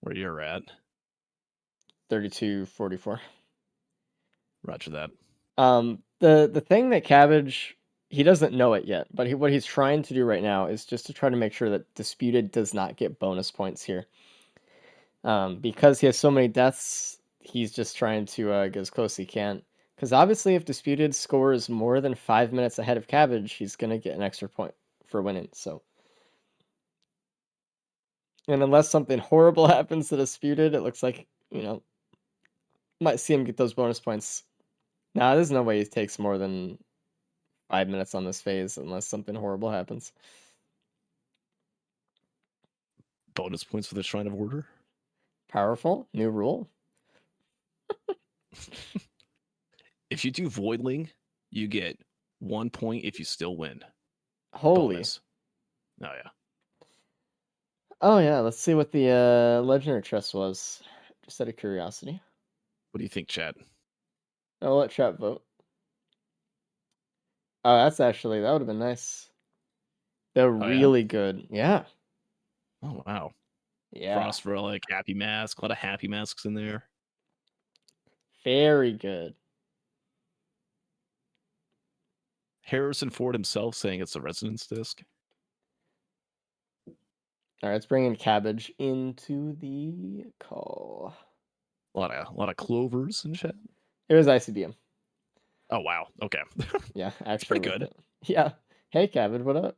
where you're at. 32-44. Roger that. The thing that Cabbage, he doesn't know it yet, but what he's trying to do right now is just to try to make sure that Disputed does not get bonus points here. Because he has so many deaths, he's just trying to get as close as he can. Because obviously, if Disputed scores more than 5 minutes ahead of Cabbage, he's gonna get an extra point for winning. So, and unless something horrible happens to Disputed, it looks like might see him get those bonus points. Nah, there's no way he takes more than 5 minutes on this phase unless something horrible happens. Bonus points for the Shrine of Order. Powerful new rule. If you do Voidling, you get 1 point if you still win. Holy. Bonus. Oh yeah. Oh yeah, let's see what the legendary chest was. Just out of curiosity. What do you think, Chad? I'll let chat vote. Oh, that would have been nice. They're yeah? really good. Yeah. Oh wow. Yeah. Frost Relic, Happy Mask, a lot of Happy Masks in there. Very good. Harrison Ford himself saying it's a Resonance disc. All right, let's bring in Cabbage into the call. A lot of clovers and shit. It was ICBM. Oh wow. Okay. Yeah, actually. pretty worth good. it. Yeah. Hey, Cabbage, what up?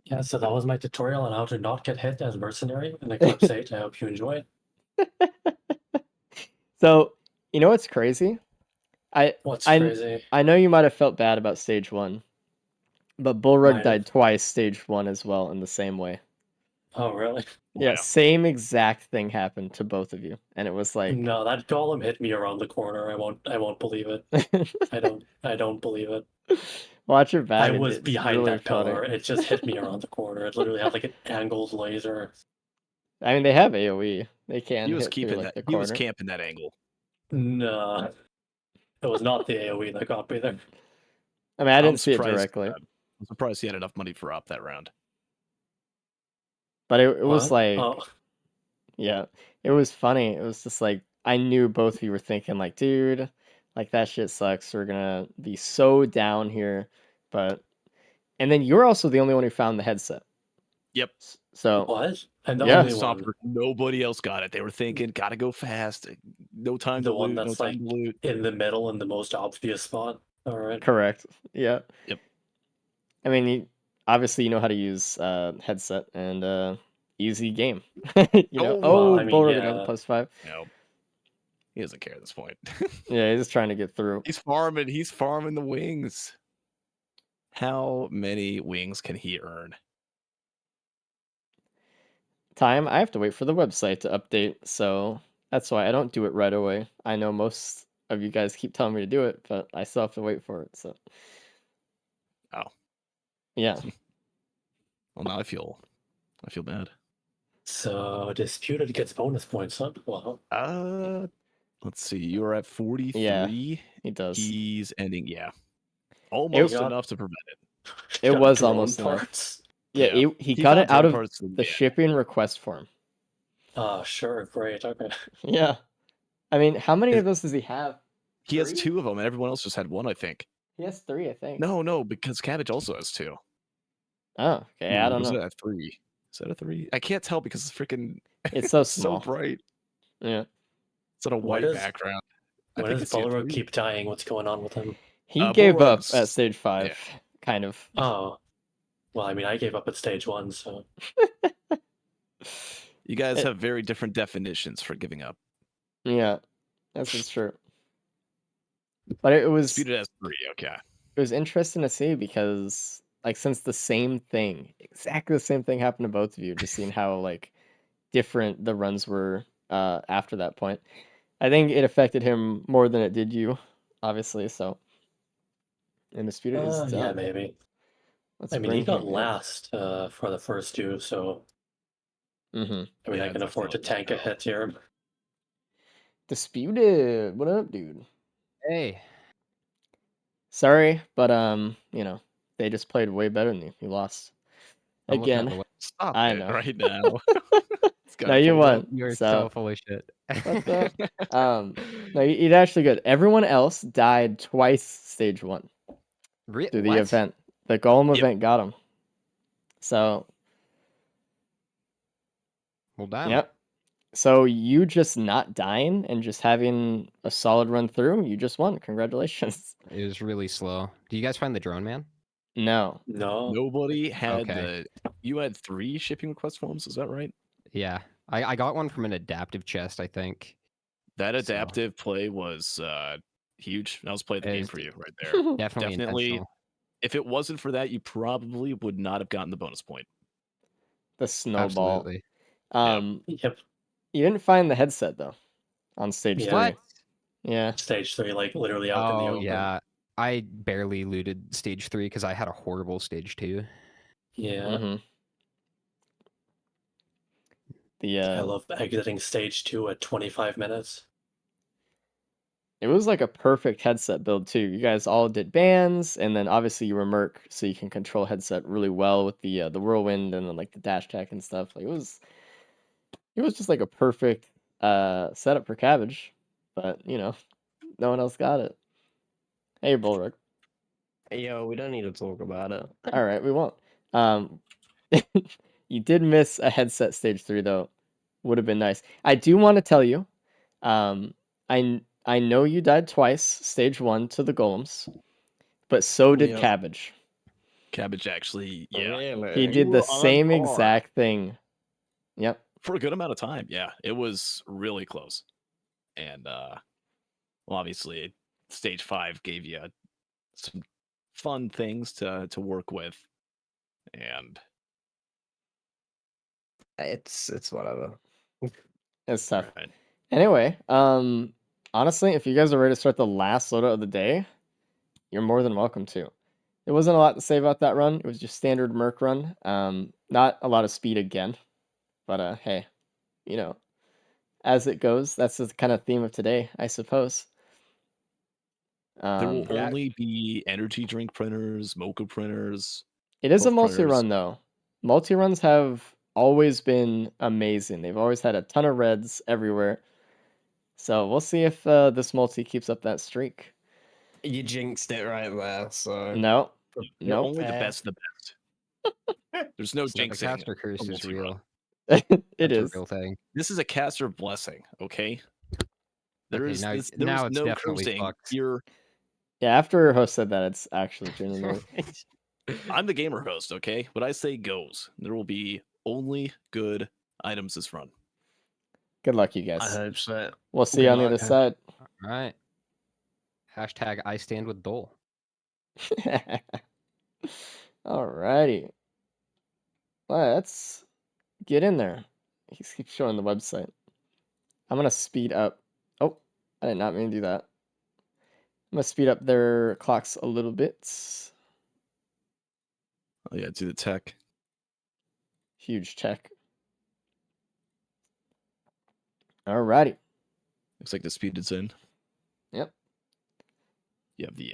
Yeah, so that was my tutorial on how to not get hit as Mercenary in Eclipse 8. I hope you enjoy it. So, you know what's crazy? What's I crazy? I know you might have felt bad about stage 1, but Bullrug Might have. died twice stage 1 as well in the same way. Oh, really? Yeah, Yeah. same exact thing happened to both of you, and it was like No, that golem hit me around the corner. I won't believe it. I don't believe it. Watch your back. I was It's behind really that funny. pillar. It just hit me around the corner. It literally had like an angled laser. I mean, they have AoE. They can He was hit through keeping like that. the He was corner. camping that angle. No, it was not the AoE that got me there. I mean, I I'm didn't see it surprised, directly, I'm surprised he had enough money for up that round. but it was What? like, Oh, yeah, it was funny. It was just like I knew both of you were thinking like, dude, like that shit sucks. We're gonna be so down here, but and then you're also the only one who found the headset. Yep. So what? And the Yeah. only one, Stomper, nobody else got it. They were thinking, gotta go fast. No time the to one loot. No that's time like to loot. in the middle in the most obvious spot. All right. correct. Yeah. Yep. I mean, obviously you know how to use headset and easy game. You know. Well, Oh, I mean, Bullrug another yeah. +5. No. He doesn't care at this point. Yeah, he's just trying to get through. He's farming. He's farming the wings. How many wings can he earn? Time, I have to wait for the website to update, so that's why I don't do it right away. I know most of you guys keep telling me to do it, but I still have to wait for it. So Oh. yeah. Well, now I feel bad. So disputed gets bonus points, huh? Well, Let's see. You are at 43. He does. He's ending. Yeah. Almost got- enough to prevent it. It got was drone almost enough. parts. Yeah, Yeah. he He got found it out drone of parts and- the yeah. shipping request form. Oh, sure, great. Okay. Yeah. I mean, how many Is- of those does he have? He has 3? 2 of them, and everyone else just had 1, I think. He has 3, I think. No, because Cabbage also has 2. Oh, okay. I don't Was know. it at 3? Is that a 3? I can't tell because it's freaking. It's so so small. bright. Yeah. It's on a Why white does- background. Why does it's the Bullrug 3. keep dying? What's going on with him? He gave up Bullrug's- at stage 5, kind of. Oh, well, I mean, I gave up at stage 1, so You guys It- have very different definitions for giving up. Yeah, that's just true. But it was Disputed as 3, okay. it was interesting to see because like since the same thing, exactly the same thing happened to both of you, just seeing how like different the runs were after that point. I think it affected him more than it did you, obviously. So, and Disputed is done. yeah, maybe. Let's I mean, he bring got him in. last for the first 2, so Mhm. I mean, Yeah, I can afford to definitely tank a no. hit here. Disputed, what up, dude? Hey, Sorry, but you know, they just played way better than you. You lost I'm looking at again. the web- Stop I it know. right now. This guy No, you pulled up. won. You're So so full of shit. what the? No, you're actually good. Everyone else died twice stage 1 through the What? event. The Golem Yep. event got him. So, Well, damn. yep. So you just not dying and just having a solid run through, you just won. Congratulations. It was really slow. Do you guys find the drone man? No. No, Nobody had Okay. You had 3 shipping request forms, is that right? Yeah, I got one from an adaptive chest, I think. That So- adaptive play was huge. That was play of the It game was for you right there. Definitely Definitely. intentional. If it wasn't for that, you probably would not have gotten the bonus point. The snowball. Absolutely. yep. You didn't find the headset though on stage Yeah. 3. What? Yeah. Stage 3, like literally out in the Oh open. yeah, I barely looted stage 3 because I had a horrible stage 2. Yeah. Mhm. The I love exiting stage 2 at 25 minutes. It was like a perfect headset build too. You guys all did bands, and then obviously you were Merc, so you can control headset really well with the whirlwind and then like the dash tech and stuff. Like it was just like a perfect setup for Cabbage, but no one else got it. Hey, Bulwark. Yo, we don't need to talk about it. All right, we won't. Um, you did miss a headset stage 3 though. Would have been nice. I do want to tell you, um, I know you died twice, stage 1 to the golems, but so did Yep. Cabbage. Cabbage actually, yeah, He Really? did You the were on same par. exact thing. Yep. for a good amount of time. Yeah, it was really close. And well, obviously, stage 5 gave you some fun things to work with, and It's whatever. It's tough. right. Anyway, honestly, if you guys are ready to start the last loadout of the day, you're more than welcome to. There wasn't a lot to say about that run. It was just standard Merc run. Not a lot of speed again, but hey, as it goes, that's the kind of theme of today, I suppose. There will Yeah. only be energy drink printers, mocha printers. It is a health printers. multi-run though. Multi-runs have always been amazing. They've always had a ton of reds everywhere. So we'll see if this multi keeps up that streak. You jinxed it right there. So No, They're nope. only the Fair. best of the best. There's no So the jinxing. caster curse a is multi-run. real. It That's is. a real thing. This is a caster blessing, okay? There's now there's it's no definitely cursing fucked. here. Yeah, after host said that, it's actually genuinely. I'm the gamer host, okay? What I say goes. There will be only good items this run. Good luck, you I guys. hope so. We'll see Good you on the luck. other side. All right. Hashtag I stand with Dole. Alrighty. Let's get in there. He keeps showing the website. I'm gonna speed up. Oh, I did not mean to do that. I'm gonna speed up their clocks a little bit. Oh yeah, do the tech. Huge check. Alrighty. Looks like the speed is in. Yep. You have the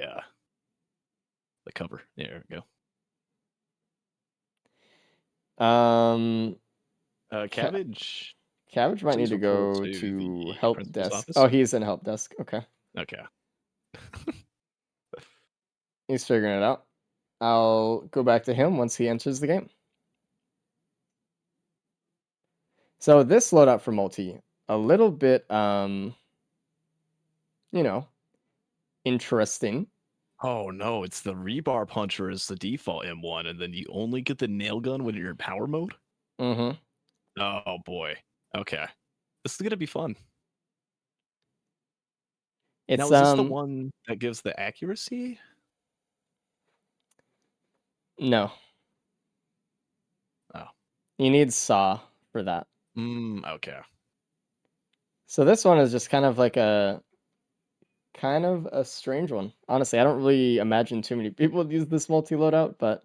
cover. There we go. Cabbage. Cabbage might need Please to report go to to the help principal's desk. office. Oh, he's in help desk. Okay. Okay. He's figuring it out. I'll go back to him once he enters the game. So this loadout for multi, a little bit interesting. Oh no, it's the rebar puncher is the default M1, and then you only get the nail gun when you're in power mode. Mm-hmm. Oh boy. Okay. This is gonna be fun. It's Now, is this the one that gives the accuracy? No. Oh. You need saw for that. Okay. So this one is just kind of a strange one. Honestly, I don't really imagine too many people use this multi loadout, but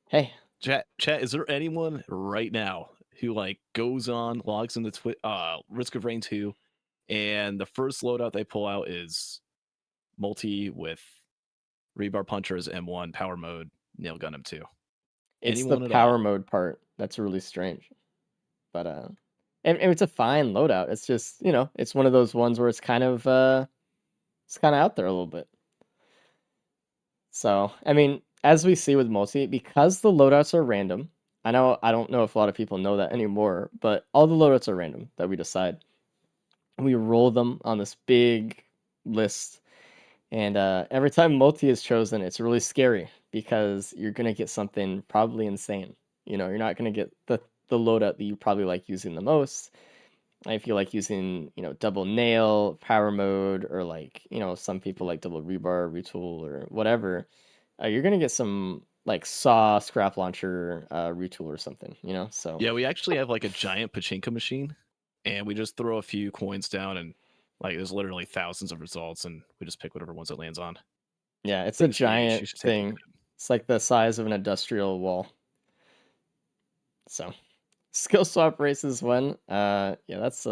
hey. Chat, is there anyone right now who goes on, logs in the Risk of Rain 2, and the first loadout they pull out is multi with rebar punchers M1 power mode nail gun M2? It's Anyone the at power all? mode part that's really strange. But and it's a fine loadout. It's just, it's one of those ones where it's kind of out there a little bit. So, I mean, as we see with multi, because the loadouts are random, I don't know if a lot of people know that anymore, but all the loadouts are random that we decide. We roll them on this big list, and every time multi is chosen, it's really scary because you're gonna get something probably insane. You're not gonna get the loadout that you probably like using the most. If you like using, double nail, power mode, or some people like double rebar, retool, or whatever, you're gonna get some saw, scrap launcher, retool or something, So Yeah, we actually have a giant pachinko machine, and we just throw a few coins down, and there's literally thousands of results, and we just pick whatever ones it lands on. yeah, it's a Pretty sweet. You giant should take a look thing. at it. It's like the size of an industrial wall. So, skill swap races when, yeah, that's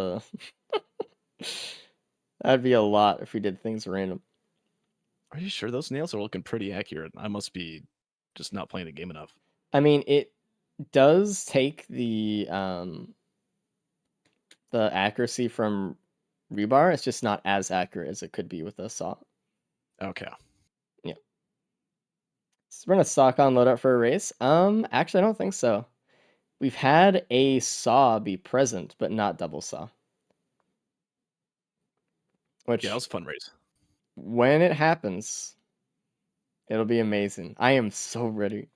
That'd be a lot if we did things random. Are you sure those nails are looking pretty accurate? I must be just not playing the game enough. I mean, it does take the accuracy from rebar. It's just not as accurate as it could be with a saw. Okay. Yeah. So we're gonna stock on loadout for a race. Actually, I don't think so. We've had a saw be present, but not double saw. Which, Yeah, that was a fun race. when it happens, it'll be amazing. I am so ready.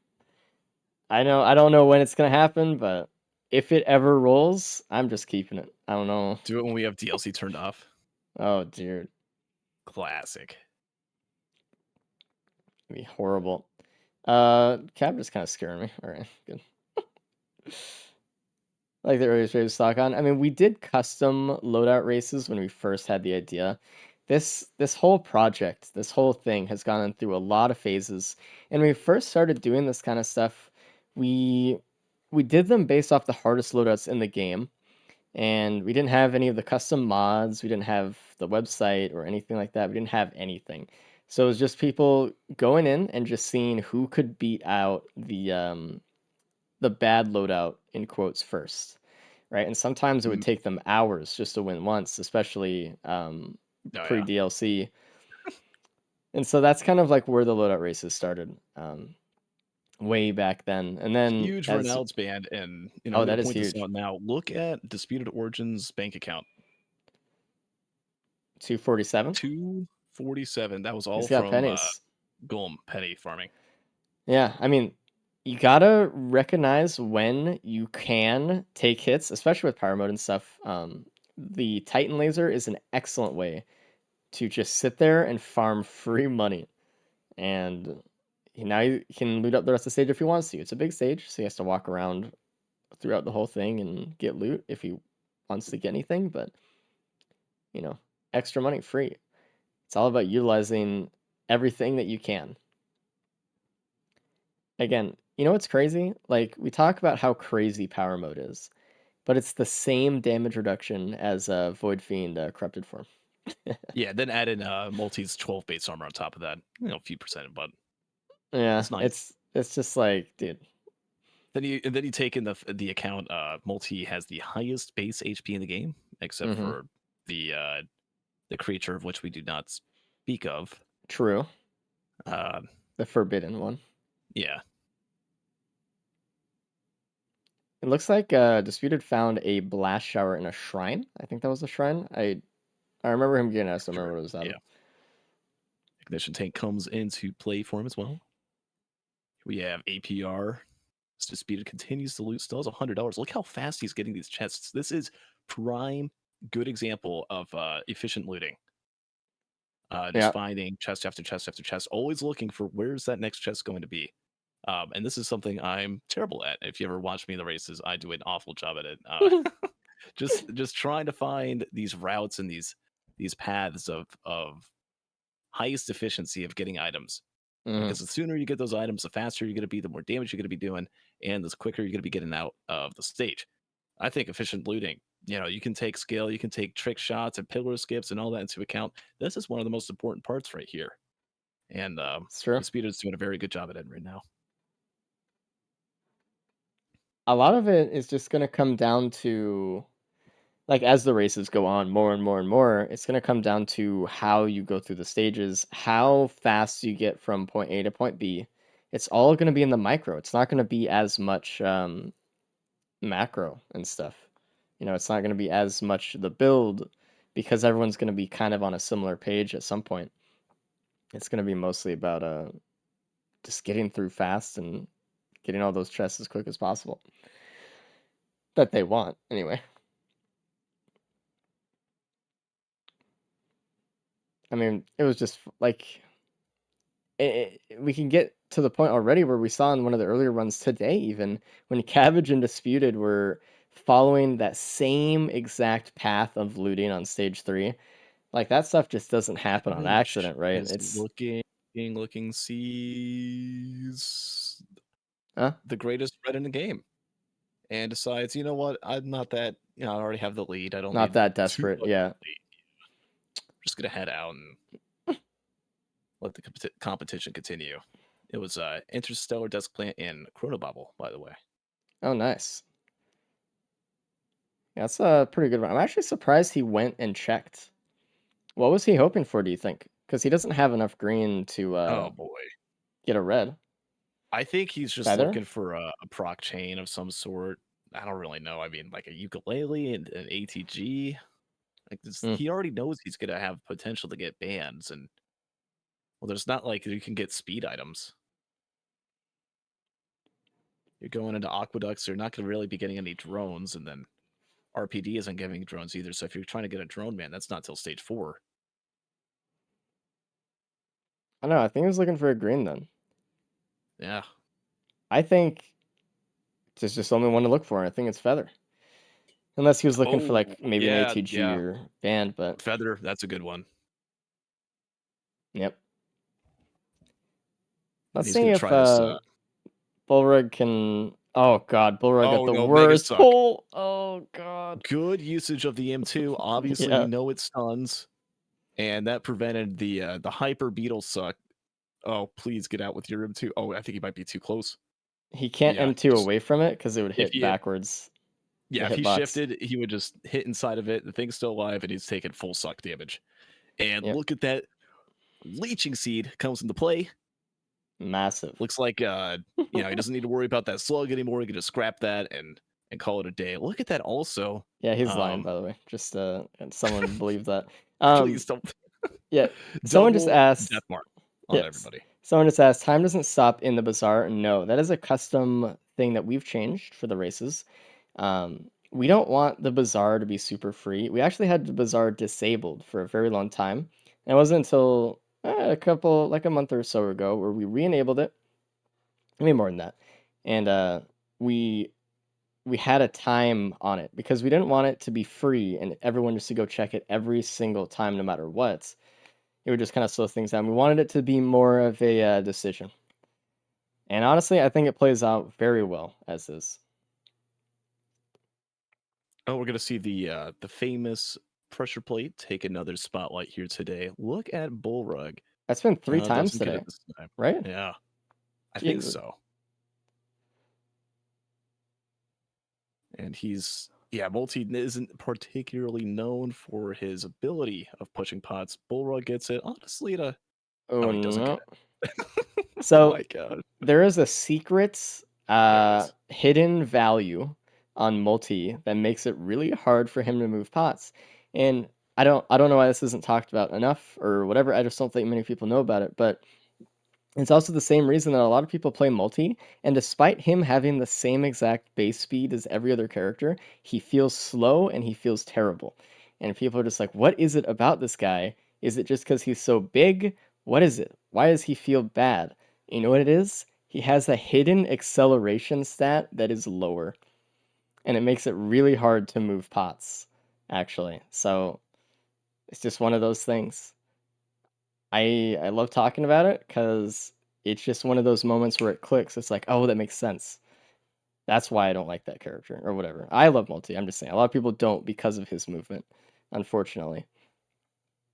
I don't know when it's gonna happen, but if it ever rolls, I'm just keeping it. I don't know. Do it when we have DLC turned off. Oh dear, Classic. it'd be horrible. Cab just kind of scaring me. All right, good. Like the earliest race stock on. I mean, we did custom loadout races when we first had the idea. This whole project, this whole thing has gone through a lot of phases. And when we first started doing this kind of stuff, we did them based off the hardest loadouts in the game. And we didn't have any of the custom mods, we didn't have the website or anything like that. We didn't have anything. So it was just people going in and just seeing who could beat out the bad loadout in quotes first, right? And sometimes it would take them hours just to win once, especially pre DLC. And so that's kind of like where the loadout races started, way back then. And then Huge Ronald's band, and Oh, I'm gonna that is point this huge. out now. Look at Disputed Origins bank account. 247. 247. That was all He's got from pennies. Golem penny farming. Yeah, I mean, you gotta recognize when you can take hits, especially with power mode and stuff. The Titan laser is an excellent way to just sit there and farm free money. And now he can loot up the rest of the stage if he wants to. It's a big stage, so he has to walk around throughout the whole thing and get loot if he wants to get anything. But, extra money, free. It's all about utilizing everything that you can. Again, you know what's crazy? Like, we talk about how crazy power mode is, but it's the same damage reduction as Void Fiend Corrupted Form. Yeah, then add in Multi's 12 base armor on top of that. A few percent, but Yeah, it's nice. it's just like, dude. Then you take in the account. Multi has the highest base HP in the game, except for the creature of which we do not speak of. True. The forbidden one. Yeah. It looks like Disputed found a blast shower in a shrine. I think that was a shrine. I remember him getting us. I remember what it was out of. Ignition tank comes into play for him as well. We have APR. Disputed continues to loot. Still has $100. Look how fast he's getting these chests. This is prime, good example of efficient looting. Just finding chest after chest after chest, always looking for where's that next chest going to be. And this is something I'm terrible at. If you ever watch me in the races, I do an awful job at it. Just trying to find these routes and these paths of highest efficiency of getting items. Because the sooner you get those items, the faster you're going to be, the more damage you're going to be doing, and the quicker you're going to be getting out of the stage. I think efficient looting, you can take skill, you can take trick shots and pillar skips and all that into account. This is one of the most important parts right here. And Disputed is doing a very good job at it right now. A lot of it is just going to come down to, like, as the races go on more and more and more, it's going to come down to how you go through the stages, how fast you get from point A to point B. It's all going to be in the micro. It's not going to be as much macro and stuff. It's not going to be as much the build because everyone's going to be kind of on a similar page at some point. It's going to be mostly about just getting through fast and getting all those chests as quick as possible. That they want, anyway. I mean, it was just like we can get to the point already where we saw in one of the earlier runs today, even when Cabbage and Disputed were following that same exact path of looting on stage 3. Like, that stuff just doesn't happen on accident, right? It's looking, sees the greatest red in the game, and decides, you know what, I'm not that. I already have the lead. I don't not need that desperate. Yeah. just gonna head out and let the competition continue. It was Interstellar Desk Plant and Chronobobble, by the way. Oh, nice. Yeah, that's a pretty good one. I'm actually surprised he went and checked. What was he hoping for, do you think? Because he doesn't have enough green to Oh boy. get a red. I think he's just Feather? looking for a proc chain of some sort. I don't really know. I mean, like a ukulele and an ATG. Like this, Mm. he already knows he's gonna have potential to get bans, and well, there's not like you can get speed items. You're going into aqueducts. You're not gonna really be getting any drones, and then RPD isn't giving drones either. So if you're trying to get a drone man, that's not till stage 4. I don't know. I think he was looking for a green then. Yeah. I think there's just only one to look for, and I think it's Feather. Unless he was looking for like maybe an ATG or band, but Feather, that's a good one. yep. Let's He's see gonna if try this, Bullrug can. Oh god, Bullrug got the no, Mega worst Suck. pull. Oh god. Good usage of the M2. Obviously, Yeah. we know it stuns, and that prevented the hyper beetle suck. Oh, please get out with your M2. Oh, I think he might be too close. He can't Yeah, M2 just- away from it because it would hit he- backwards. Yeah, the if he hitbox. shifted, he would just hit inside of it. The thing's still alive, and he's taking full suck damage. And Yep. look at that. Leeching Seed comes into play. Massive. Looks like he doesn't need to worry about that slug anymore. He can just scrap that and call it a day. Look at that also. Yeah, he's lying, by the way. Just someone believed that. Please don't. Yeah. Someone just Double asked. death mark on Yes. everybody. Someone just asked, time doesn't stop in the bazaar. No, that is a custom thing that we've changed for the races. We don't want the bazaar to be super free. We actually had the bazaar disabled for a very long time. And it wasn't until a month or so ago where we re-enabled it. Maybe more than that. And we had a time on it because we didn't want it to be free and everyone just to go check it every single time no matter what. It would just kind of slow things down. We wanted it to be more of a decision. And honestly, I think it plays out very well as is. Oh, we're gonna see the famous pressure plate take another spotlight here today. Look at Bullrug. That's been 3 times Doesn't get today, it this time. right? Yeah, I think Jesus. so. And Multi isn't particularly known for his ability of pushing pots. Bullrug gets it. Honestly, he doesn't no. get it. So oh my god. there is a secret There is. hidden value on Multi that makes it really hard for him to move pots. And I don't know why this isn't talked about enough or whatever. I just don't think many people know about it, but it's also the same reason that a lot of people play Multi, and despite him having the same exact base speed as every other character, he feels slow and he feels terrible. And people are just like, what is it about this guy? Is it just because he's so big? What is it? Why does he feel bad? You know what it is? He has a hidden acceleration stat that is lower. And it makes it really hard to move pots, actually. So it's just one of those things. I love talking about it because it's just one of those moments where it clicks. It's like, oh, that makes sense. That's why I don't like that character or whatever. I love Multi. I'm just saying. A lot of people don't because of his movement, unfortunately.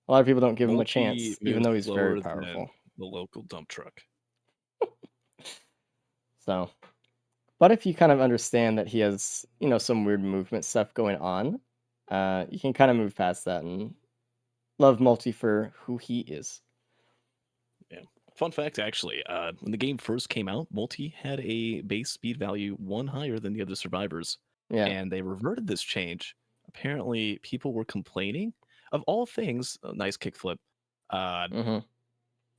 A lot of people don't give him a chance, even though he's very powerful. The local dump truck. So, but if you kind of understand that he has, some weird movement stuff going on, you can kind of move past that and love Multi for who he is. Yeah. Fun fact, actually, when the game first came out, Multi had a base speed value 1 higher than the other survivors. Yeah. And they reverted this change. Apparently, people were complaining. Of all things, a nice kickflip.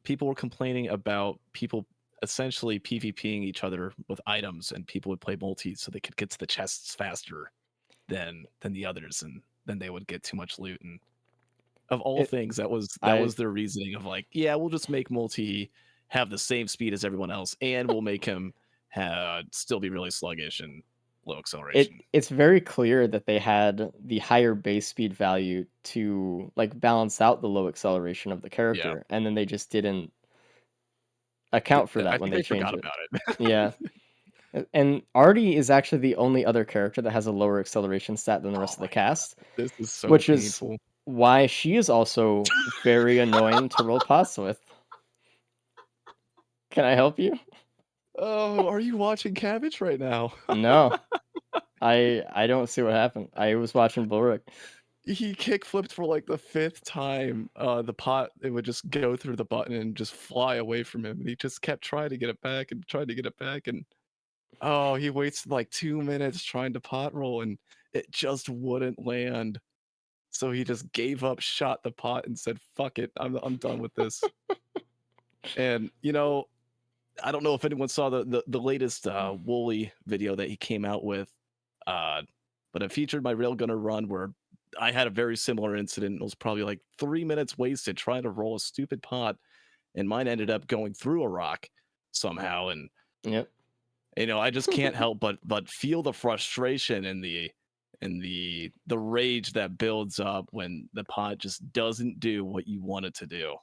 People were complaining about people essentially PvPing each other with items, and people would play Multi so they could get to the chests faster than the others, and then they would get too much loot. And of all things, that was their reasoning of like, yeah, we'll just make Multi have the same speed as everyone else, and we'll make him still be really sluggish and low acceleration. It's very clear that they had the higher base speed value to like balance out the low acceleration of the character, and then they just didn't account for that when they changed it. About it. Yeah. And Artie is actually the only other character that has a lower acceleration stat than the rest of the cast. This is so which painful. why she is also very annoying to roll pots with. Can I help you? Oh, are you watching Cabbage right now? No. I don't see what happened. I was watching Bullrug. He kick flipped for like the 5th time. The pot, it would just go through the button and just fly away from him. And he just kept trying to get it back and trying to get it back. And oh, he waits like 2 minutes trying to pot roll and it just wouldn't land. So he just gave up, shot the pot, and said, "Fuck it, I'm done with this." And I don't know if anyone saw the latest Wooly video that he came out with, but it featured my Railgunner run where I had a very similar incident. It was probably like 3 minutes wasted trying to roll a stupid pot, and mine ended up going through a rock somehow. And Yep. I just can't help but feel the frustration and the rage that builds up when the pot just doesn't do what you want it to do.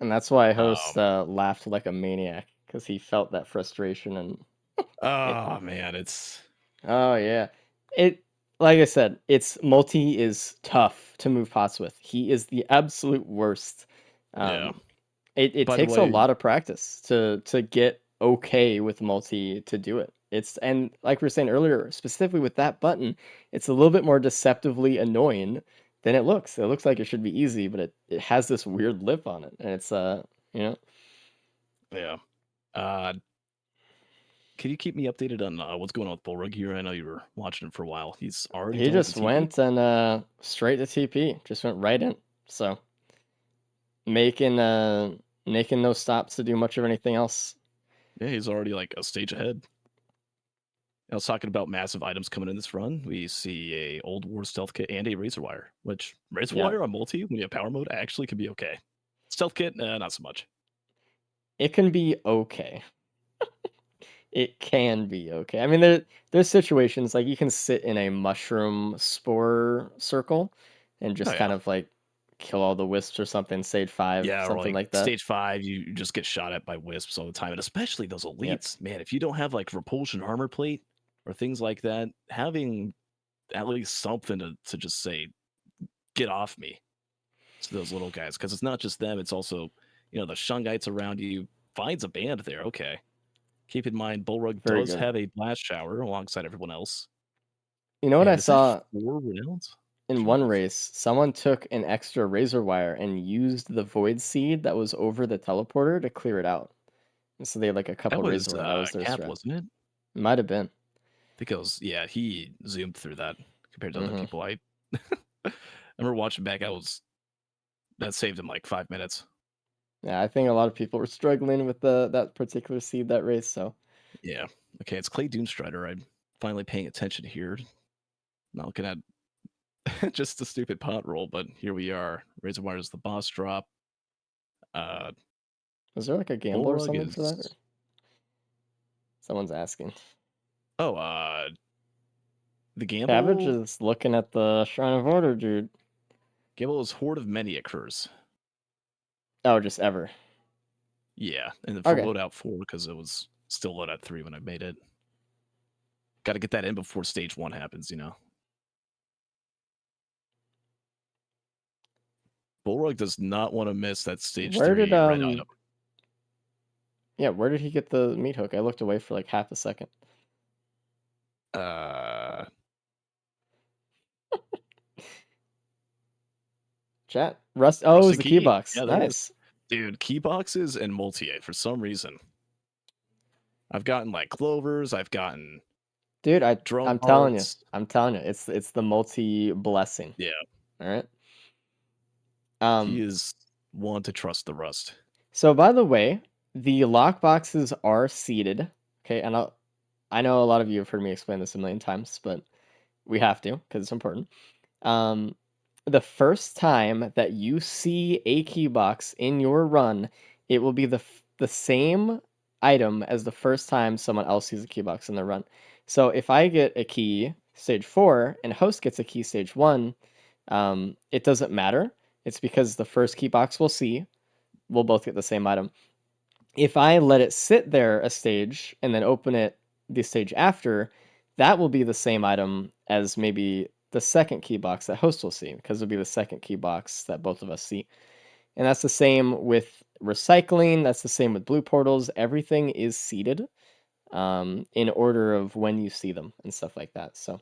And that's why host laughed like a maniac, because he felt that frustration and Oh man, it's oh yeah. It like I said, it's multi is tough to move pots with. He is the absolute worst. Yeah. It By the takes a way- lot of practice to get okay with multi to do it. And like we were saying earlier, specifically with that button, it's a little bit more deceptively annoying than it looks. It looks like it should be easy, but it has this weird lip on it, and it's yeah. Can you keep me updated on what's going on with Bullrug here? I know you were watching him for a while. He's already he done with just the TP? went and straight to TP, just went right in. So making no stops to do much of anything else. Yeah, he's already like a stage ahead. I was talking about massive items coming in this run. We see a Old War Stealth Kit and a Razor Wire, which Razor Yeah. Wire on multi, when you have power mode, actually can be okay. Stealth Kit, not so much. It can be okay. It can be okay. I mean, there's situations like you can sit in a mushroom spore circle and just Oh, kind yeah. of like kill all the wisps or something, stage 5, Yeah, or something like that. stage 5, you just get shot at by wisps all the time, and especially those elites. Man, if you don't have like repulsion armor plate or things like that, having at least something to just say, "Get off me," to those little guys, because it's not just them; it's also the Shungites around you. Finds a band there. Okay, keep in mind Bullrug Very does good. have a blast shower alongside everyone else. You know what And I is that saw 4 rounds? in one Jeez. race? Someone took an extra razor wire and used the void seed that was over the teleporter to clear it out. And so they had like a That couple was razor wire. That was their Cap, strat. wasn't it? Might have been. I think it was. Yeah, he zoomed through that compared to other Mhm. people. I remember watching back. That saved him like 5 minutes. Yeah, I think a lot of people were struggling with that particular seed that race. So Yeah. Okay, it's Clay Doomstrider. I'm finally paying attention here. Not looking at just a stupid pot roll, but here we are. Razor Wire is the boss drop. was there like a gamble or Bullrug something for that? Or? is Someone's asking. the gamble. Cabbage is looking at the Shrine of Order, dude. Gamble is Horde of Many Occurs. Oh, just ever. Yeah, and then for Okay. Loadout 4 because it was still Loadout 3 when I made it. Got to get that in before stage 1 happens, Bullrug does not want to miss that stage Where 3 did red item. Yeah, where did he get the meat hook? I looked away for like half a second. Chat. Rust. Oh, it was the key box. Yeah, there it is. Nice. Dude, key boxes and multi for some reason. I've gotten like clovers. I've gotten Dude, drone I'm telling you. parts. I'm telling you. It's the multi blessing. Yeah. All right. He is one to trust the rust. So by the way, the lock boxes are seeded. Okay, and I know a lot of you have heard me explain this a million times, but we have to because it's important. The first time that you see a key box in your run, it will be the same item as the first time someone else sees a key box in their run. So if I get a key stage 4 and host gets a key stage 1, it doesn't matter. It's because the first key box we'll see, we'll both get the same item. If I let it sit there a stage and then open it the stage after, that will be the same item as maybe the second key box that host will see, because it'll be the second key box that both of us see. And that's the same with recycling. That's the same with blue portals. Everything is seeded in order of when you see them and stuff like that. So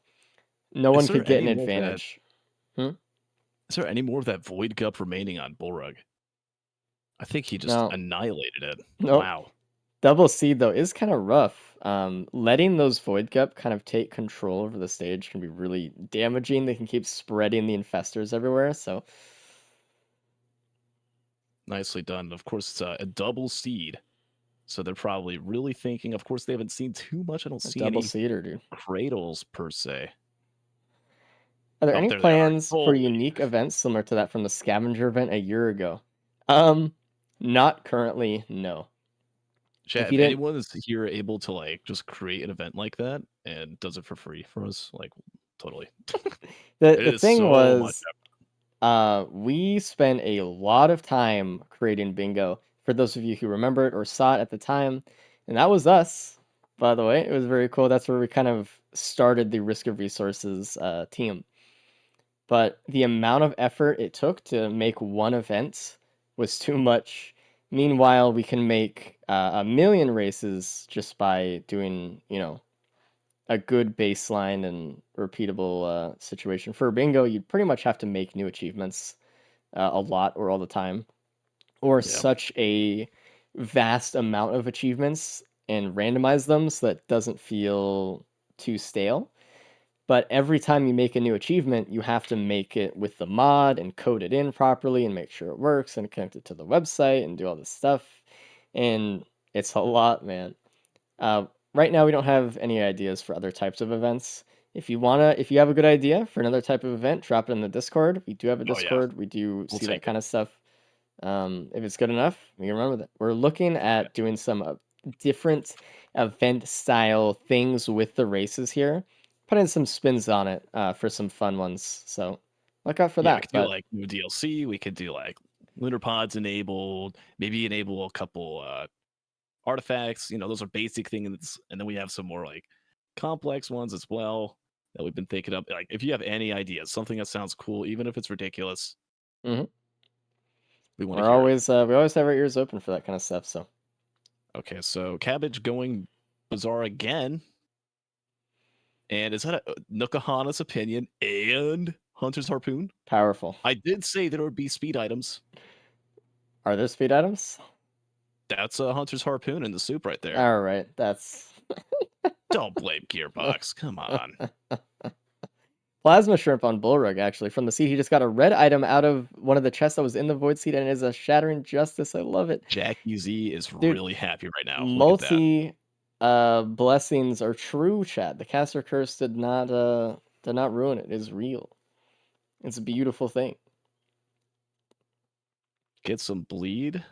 no one could get an advantage. Is there any more of that void gup remaining on Bullrug? I think he just annihilated it. Nope. Wow. Double seed though is kind of rough. Letting those void gup kind of take control over the stage can be really damaging. They can keep spreading the infestors everywhere. So nicely done. Of course, it's a double seed, so they're probably really thinking. Of course, they haven't seen too much. I don't see double any seeder, dude. cradles per se. Are there Oh, any there they are. plans for Holy. unique events similar to that from the scavenger event a year ago? Not currently, no. Chat, if anyone is here able to like just create an event like that and does it for free for us, like totally. The thing was, we spent a lot of time creating bingo. For those of you who remember it or saw it at the time, and that was us, by the way. It was very cool. That's where we kind of started the Risk of Resources team. But the amount of effort it took to make one event was too much. Meanwhile, we can make a million races just by doing, a good baseline and repeatable situation. For bingo, you'd pretty much have to make new achievements a lot or all the time, or such a vast amount of achievements and randomize them so that it doesn't feel too stale. But every time you make a new achievement, you have to make it with the mod and code it in properly and make sure it works and connect it to the website and do all this stuff. And it's a lot, man. Right now, we don't have any ideas for other types of events. If you have a good idea for another type of event, drop it in the Discord. We do have a Discord. We do see that kind of stuff. If it's good enough, we can remember that. We're looking at doing some different event style things with the races here. Putting some spins on it for some fun ones. So look out for that. We could do like new DLC. We could do like lunar pods enabled. Maybe enable a couple artifacts. Those are basic things, and then we have some more like complex ones as well that we've been thinking of. Like if you have any ideas, something that sounds cool, even if it's ridiculous, we always have our ears open for that kind of stuff. So okay, so Cabbage going bizarre again. And is that Nukahana's opinion and Hunter's Harpoon? Powerful. I did say there would be speed items. Are there speed items? That's a Hunter's Harpoon in the soup right there. All right, that's... Don't blame Gearbox. Come on. Plasma Shrimp on Bullrug, actually. From the seed, he just got a red item out of one of the chests that was in the Void Seed, and it is a Shattering Justice. I love it. Jackie Z is really happy right now. Blessings are true, chat. The caster curse did not ruin it. It is real. It's a beautiful thing. Get some bleed.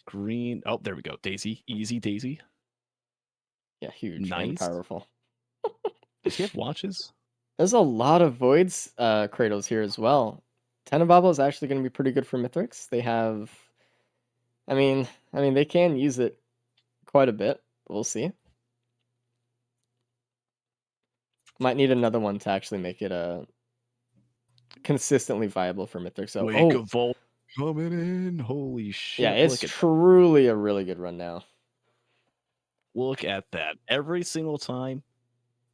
Green. Oh, there we go. Daisy. Easy Daisy. Yeah, huge. Nice. And powerful. Does he have watches? There's a lot of Voids cradles here as well. Tenebabble is actually going to be pretty good for Mythrix. They have... I mean, they can use it quite a bit. We'll see. Might need another one to actually make it consistently viable for Mythrix. So, Wake of Vault coming in. Holy shit. Yeah, it's truly a really good run now. Look at that. Every single time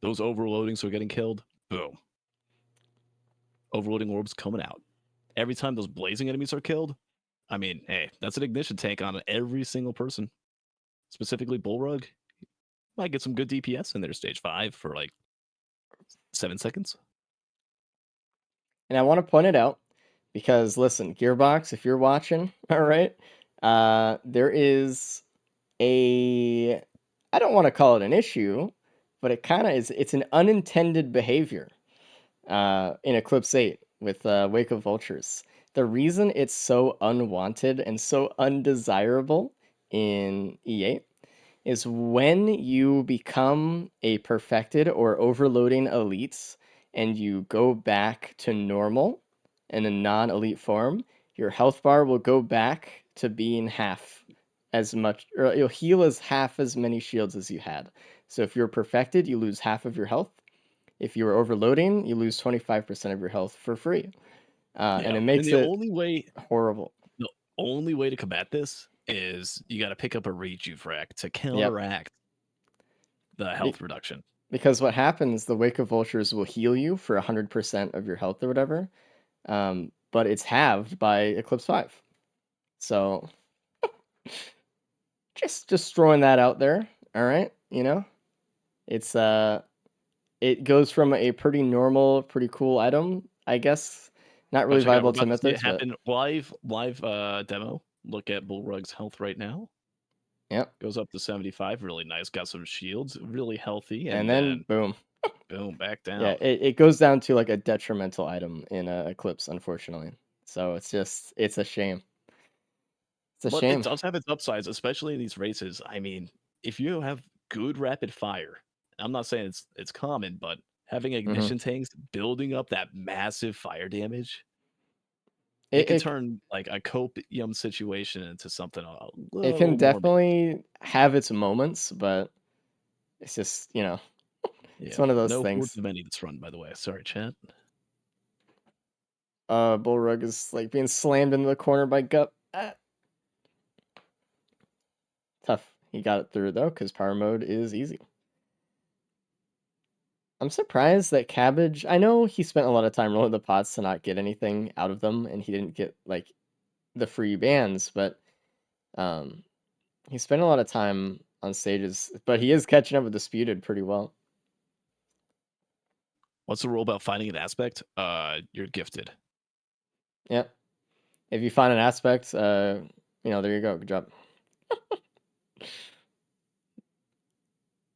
those overloadings are getting killed, boom. Overloading orbs coming out. Every time those blazing enemies are killed, I mean, hey, that's an ignition tank on every single person. Specifically Bullrug. Might get some good DPS in their stage 5 for like 7 seconds. And I want to point it out because, listen, Gearbox, if you're watching, all right, there is I don't want to call it an issue, but it kind of is. It's an unintended behavior in Eclipse 8 with Wake of Vultures. The reason it's so unwanted and so undesirable in E8 is when you become a perfected or overloading elites and you go back to normal in a non-elite form, your health bar will go back to being half as much, or you'll heal as half as many shields as you had. So if you're perfected, you lose half of your health. If you are overloading, you lose 25% of your health for free. And Yeah, it makes the it horrible. only way to combat this is you got to pick up a rejuve frac to Yep. counteract the health reduction. Because what happens, the Wake of Vultures will heal you for 100% of your health or whatever, but it's halved by Eclipse 5. So just throwing that out there, all right? You know, it's it goes from a pretty normal, pretty cool item, I guess. Not really Check it out. viable We're to about to see it Mythics, but happen live demo. Look at Bullrug's health right now. yep. Goes up to 75. Really nice. Got some shields. Really healthy. And then boom. Boom, back down. Yeah, it goes down to like a detrimental item in Eclipse, unfortunately. So it's a shame. It's a But shame. it does have its upsides, especially in these races. I mean, if you have good rapid fire, I'm not saying it's common, but having ignition tanks building up that massive fire damage, it can turn like a copium situation into something a little It can more definitely have its moments, but it's just, it's one of those no things. Hordes of Many that's run, by the way. Sorry, chat. Bullrug is like being slammed into the corner by Gup. Tough. He got it through though, because power mode is easy. I'm surprised that Cabbage, I know he spent a lot of time rolling the pots to not get anything out of them, and he didn't get like the free bans, but he spent a lot of time on stages, but he is catching up with Disputed pretty well. What's the rule about finding an aspect? You're gifted. Yep. If you find an aspect, there you go. Good job.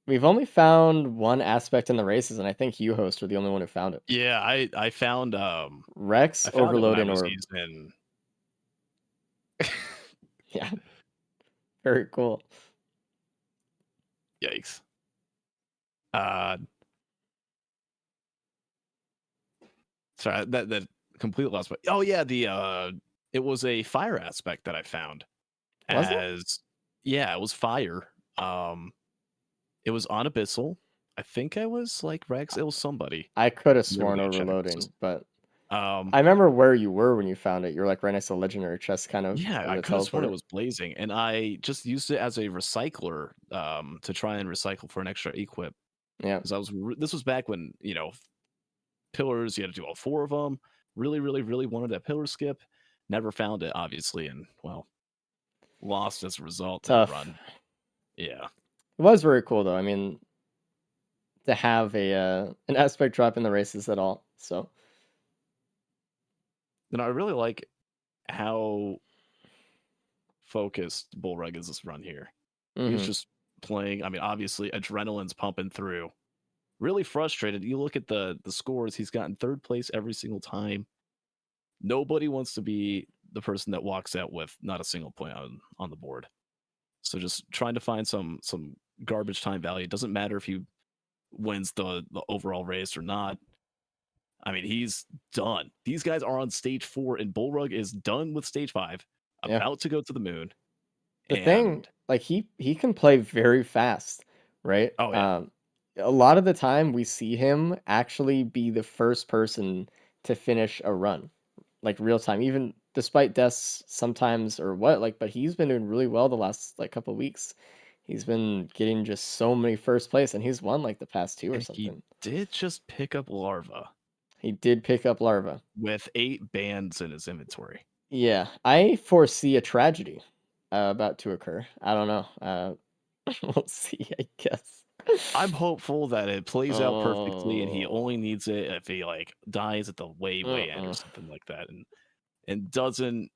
We've only found one aspect in the races, and I think you host are the only one who found it. Yeah, I found Rex overloading orb. Using... Yeah. Very cool. Yikes. Sorry, that completely lost my... Oh yeah, it was a fire aspect that I found. Was it? Yeah, it was fire. It was on Abyssal. I think I was like Rex. It was somebody. I could have sworn overloading, but I remember where you were when you found it. You were like right next to the legendary chest, kind of. Yeah, I could have sworn it was blazing, and I just used it as a recycler to try and recycle for an extra equip. Yeah, because this was back when pillars, you had to do all 4 of them. Really, really, really wanted that pillar skip. Never found it, obviously, and well, lost as a result. Tough. Run. Yeah, it was very cool though. I mean, to have an aspect drop in the races at all. So, and I really like how focused Bullrug is this run here. He's just playing. I mean, obviously, adrenaline's pumping through. Really frustrated. You look at the scores, he's gotten 3rd place every single time. Nobody wants to be the person that walks out with not a single point on the board. So just trying to find some garbage time value. It doesn't matter if he wins the overall race or not. I mean, he's done. These guys are on stage 4, and Bullrug is done with stage 5, about to go to the moon. The thing, like he can play very fast, right? Oh yeah. A lot of the time we see him actually be the first person to finish a run, like real time, even despite deaths sometimes or what. Like, but he's been doing really well the last like couple weeks. He's been getting just so many first place, and he's won like the past 2 or something. He did just pick up Larva. He did pick up Larva with 8 bands in his inventory. Yeah, I foresee a tragedy about to occur. I don't know. We'll see, I guess. I'm hopeful that it plays out perfectly, and he only needs it if he like dies at the way end or something like that, and doesn't.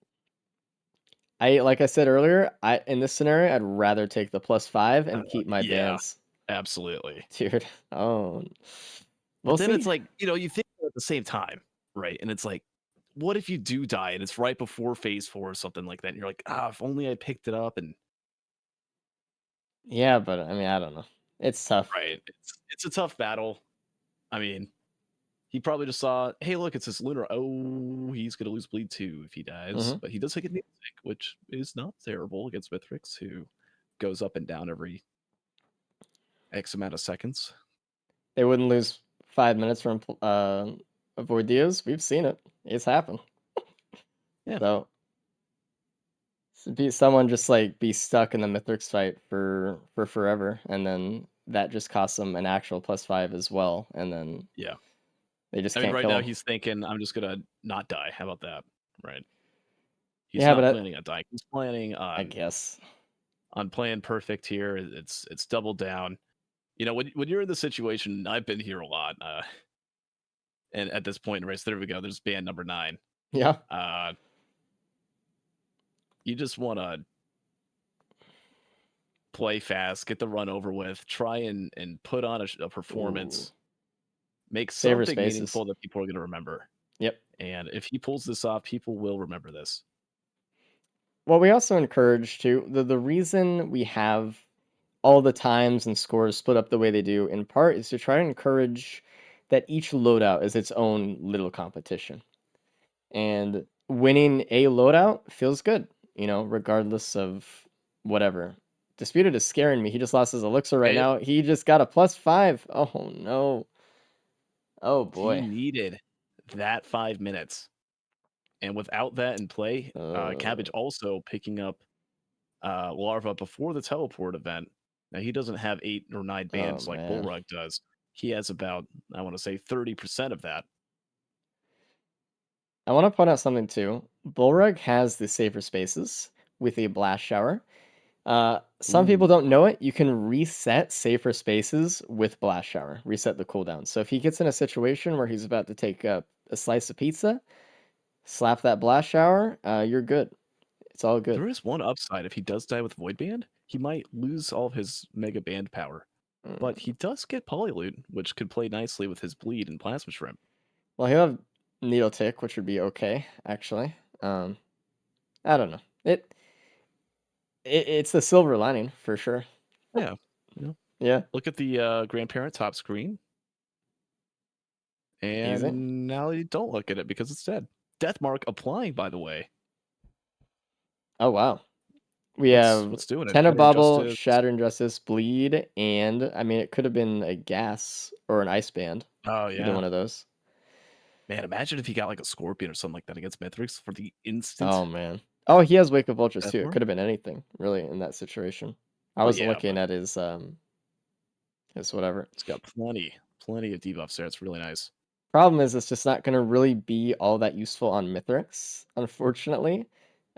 Like I said earlier, in this scenario, I'd rather take the +5 and keep my bans. Absolutely, dude. Oh, but then it's like you think at the same time, right? And it's like, what if you do die and it's right before phase 4 or something like that, and you're like, if only I picked it up. And yeah, but I mean, I don't know. It's tough, right? It's a tough battle. I mean, he probably just saw, hey, look, it's this lunar. Oh, he's gonna lose bleed 2 if he dies, but he does take a knee stick, which is not terrible against mythrix, who goes up and down every X amount of seconds. They wouldn't lose 5 minutes from avoid deals. We've seen it. It's happened. Yeah. So someone just like be stuck in the Mythrix fight for forever, and then that just costs them an actual +5 as well, and then Yeah. they just I mean, can't right kill now him. he's thinking, I'm just gonna not die. How about that? Right. He's Yeah, not but planning on dying. He's planning I guess. on playing perfect here. It's double down. You know, when you're in the situation, I've been here a lot. And at this point in the race, there we go. There's band number 9. Yeah. You just want to play fast, get the run over with, try and put on a performance, make Savor something spaces. meaningful that people are going to remember. Yep. And if he pulls this off, people will remember this. Well, we also encourage too the reason we have all the times and scores split up the way they do in part is to try to encourage that each loadout is its own little competition. And winning a loadout feels good, regardless of whatever. Disputed is scaring me. He just lost his elixir right now. He just got a +5. Oh no. Oh He boy. needed that 5 minutes. And without that in play, Cabbage also picking up Larva before the teleport event. Now, he doesn't have 8 or 9 bands like man. Bullrug does. He has about, I want to say, 30% of that. I want to point out something too. Bullrug has the safer spaces with a blast shower. Some people don't know it. You can reset safer spaces with blast shower. Reset the cooldown. So if he gets in a situation where he's about to take a slice of pizza, slap that blast shower, you're good. It's all good. There is one upside. If he does die with Void Band, he might lose all of his Mega Band power. But he does get Polyloot, which could play nicely with his Bleed and Plasma Shrimp. Well, he'll have Needle Tick, which would be okay, actually. I don't know. It's the silver lining for sure. Yeah. Yeah. Look at the grandparent top screen. And Easy. now you don't look at it because it's dead. Death Mark applying, by the way. Oh, wow. We have what's doing it? Tender Shattered Bubble, Justice. Shattered Injustice, Bleed, and I mean, it could have been a gas or an ice band. Oh, Either yeah. one of those. Man, imagine if he got like a Scorpion or something like that against Mythrix for the instant. Oh, man. Oh, he has Wake of Vultures Death too. It Mark? could have been anything, really, in that situation. I Oh, was yeah, looking but at his whatever. it's got plenty of debuffs there. It's really nice. Problem is, it's just not going to really be all that useful on Mythrix, unfortunately.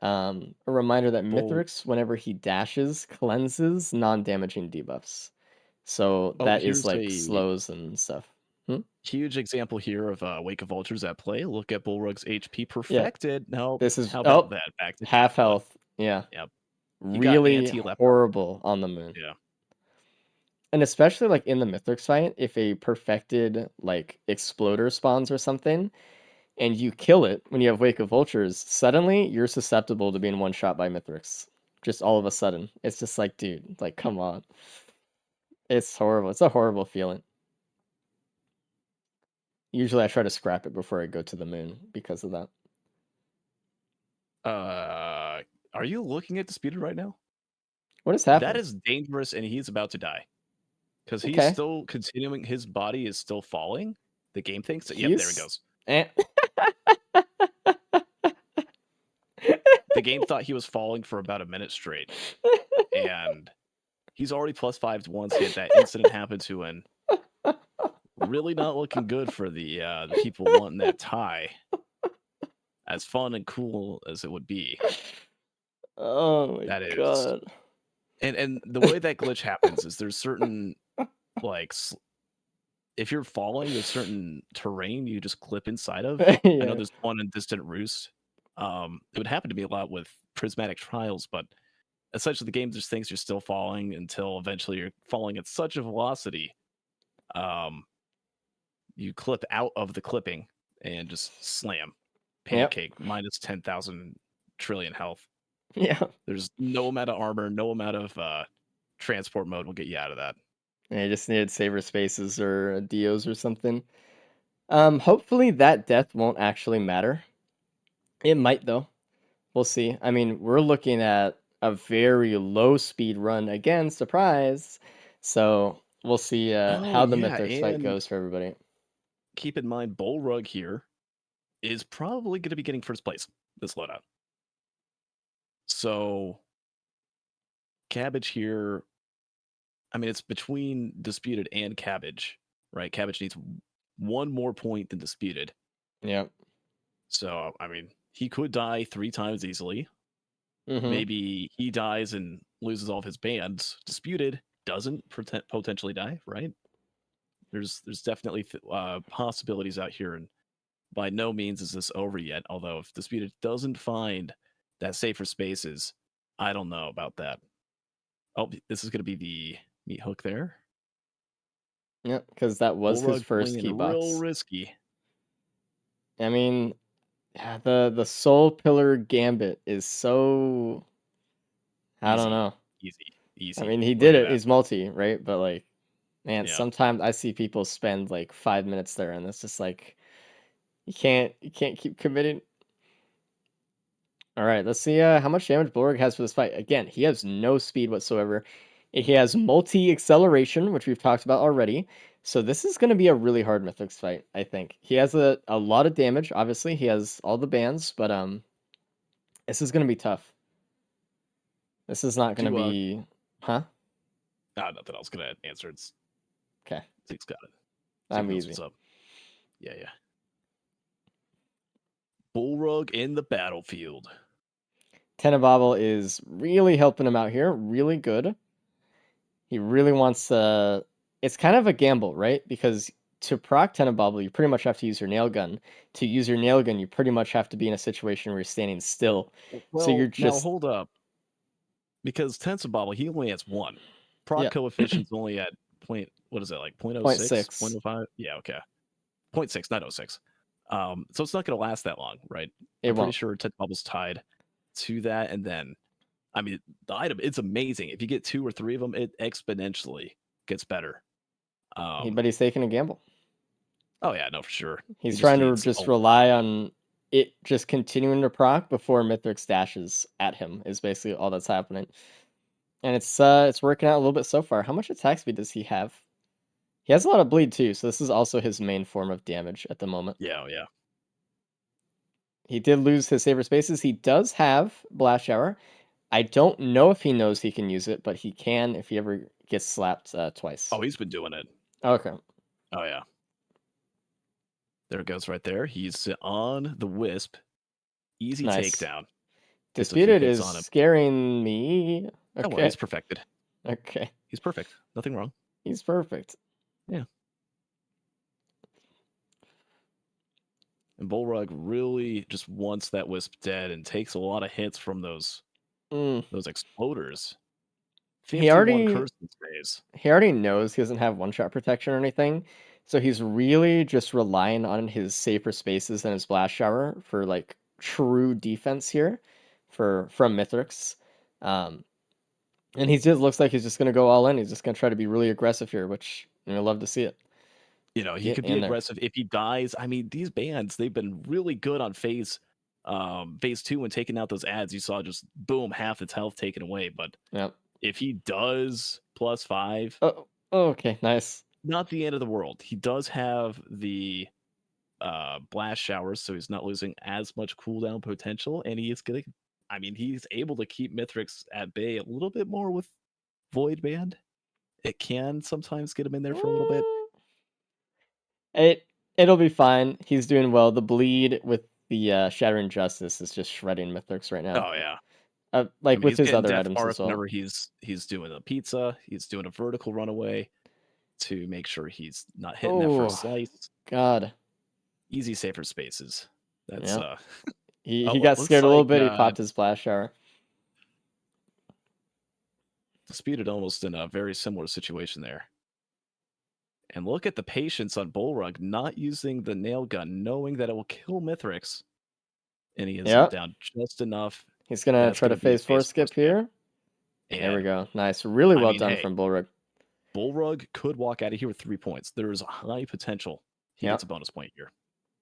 A reminder that Mythrix, whenever he dashes, cleanses non-damaging debuffs. So that is here's like a slows and stuff. huge example here of Wake of Vultures at play. Look at Bullrug's HP perfected. Now, This is how about that? Back to half Diablo. health. Yeah. Yep. Really horrible on the moon. Yeah. And especially like in the Mythrix fight, if a perfected like exploder spawns or something, and you kill it when you have Wake of Vultures, suddenly you're susceptible to being one shot by Mythrix. Just all of a sudden. It's just like, dude, like come on. It's horrible. It's a horrible feeling. Usually I try to scrap it before I go to the moon because of that. Are you looking at Disputed right now? What is happening? That is dangerous, and he's about to die. Because he's Okay. still continuing, his body is still falling. The game thinks that, yep, there he goes. The game thought he was falling for about a minute straight. And he's already +5 once. He had that incident happen to him. Really not looking good for the people wanting that tie. As fun and cool as it would be. Oh my god. And the way that glitch happens is there's certain like if you're falling, there's certain terrain you just clip inside of. Yeah. I know there's one in Distant Roost. It would happen to me a lot with Prismatic Trials, but essentially the game just thinks you're still falling until eventually you're falling at such a velocity. You clip out of the clipping and just slam. Pancake, minus 10,000 trillion health. Yeah. There's no amount of armor, no amount of transport mode will get you out of that. Yeah, you just needed saver spaces or Dios or something. Hopefully that death won't actually matter. It might though. We'll see. I mean, we're looking at a very low speed run again, surprise. So we'll see how the Mythrix fight goes for everybody. keep in mind Bullrug here is probably going to be getting first place this loadout. So Cabbage here, I mean, it's between Disputed and Cabbage, right? Cabbage needs one more point than Disputed. Yep. So, I mean, he could die 3 times easily. Mm-hmm. Maybe he dies and loses all of his bands. Disputed doesn't potentially die, right? There's definitely possibilities out here, and by no means is this over yet. Although if Disputed doesn't find that safer spaces, I don't know about that. Oh, this is going to be the meat hook there. Yep, because that was his Bullrug first playing key real box. risky. I mean, yeah, the Soul Pillar Gambit is so... I don't Easy. know. Easy. I mean, he Look did at it. that. He's multi, right? But like, man, Yeah. sometimes I see people spend like 5 minutes there, and it's just like you can't keep committing. All right, let's see how much damage Bullrug has for this fight. Again, he has no speed whatsoever. He has multi-acceleration, which we've talked about already. So this is going to be a really hard Mythics fight, I think. He has a lot of damage, obviously. He has all the bans, but this is going to be tough. This is not going to be... Huh? Nothing else gonna answer. It's Okay. Zeke's got it. I'm Zeke knows easy. what's up. Yeah. Bullrug in the battlefield. Tenabobble is really helping him out here. Really good. He really wants to... It's kind of a gamble, right? Because to proc Tenabobble, you pretty much have to use your nail gun. To use your nail gun, you pretty much have to be in a situation where you're standing still. Well, So you're now just... hold up. Because Tensobobble, he only has 1. Proc Yeah. coefficient's only at what is it, like 0.06? 0.6. 0.05? Yeah, okay. 0.6, not 0.6. So it's not going to last that long, right? It I'm pretty won't. sure Tensobobble's tied to that. And then, I mean, the item, it's amazing. If you get 2 or 3 of them, it exponentially gets better. But he's taking a gamble. Oh, yeah, no, for sure. He's He trying to needs just a rely lot. on it just continuing to proc before Mythrix dashes at him is basically all that's happening. And it's working out a little bit so far. How much attack speed does he have? He has a lot of bleed too, so this is also his main form of damage at the moment. Yeah. He did lose his saber spaces. He does have Blast Shower. I don't know if he knows he can use it, but he can if he ever gets slapped twice. Oh, he's been doing it. Okay. Oh, yeah. There it goes right there. He's on the Wisp. Easy Nice. takedown. Disputed is scaring me. Okay. Oh, well, he's perfected. Okay. He's perfect. Nothing wrong. He's perfect. Yeah. And Bullrug really just wants that Wisp dead and takes a lot of hits from those exploders. 51 curse phase. He already knows he doesn't have one-shot protection or anything, so he's really just relying on his safer spaces and his blast shower for like true defense here from Mythrix. And he just looks like he's just gonna go all in. He's just gonna try to be really aggressive here, which I love to see it. He could be aggressive if he dies. I mean, these bands, they've been really good on phase 2 when taking out those ads. You saw just boom, half its health taken away. But if he does +5, okay, nice. Not the end of the world. He does have the blast showers, so he's not losing as much cooldown potential, and he's able to keep Mythrix at bay a little bit more with Void Band. It can sometimes get him in there for a little bit. It'll be fine. He's doing well. The bleed with the Shattering Justice is just shredding Mythrix right now. Oh yeah. With his other items as well. Whenever he's doing a pizza, he's doing a vertical runaway to make sure he's not hitting that first slice. God. Easy safer spaces. That's he got scared a little bit. He popped his blast shower. Disputed almost in a very similar situation there. And look at the patience on Bullrug, not using the nail gun, knowing that it will kill Mythrix. And he is down just enough. He's going to try to phase 4 skip here. And there we go. Nice. Really well done from Bullrug. Bullrug could walk out of here with 3 points. There is a high potential he gets a bonus point here.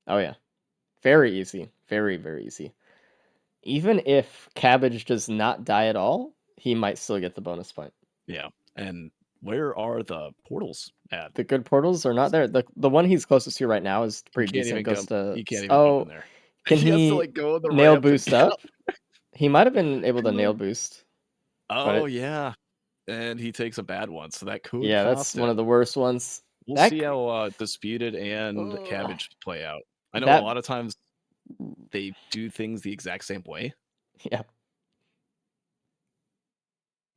Oh, yeah. Very easy. Very, very easy. Even if Cabbage does not die at all, he might still get the bonus point. Yeah. And where are the portals at? The good portals are not there. The one he's closest to right now is pretty decent. Goes to He can't even go in there. Can he has he to like go on the nail ramp and boost get up? He might have been able to nail boost. Oh yeah, and he takes a bad one, so that could Yeah, cost that's one him. of the worst ones. We'll That see how Disputed and Cabbage play out. I know that- a lot of times they do things the exact same way. Yeah.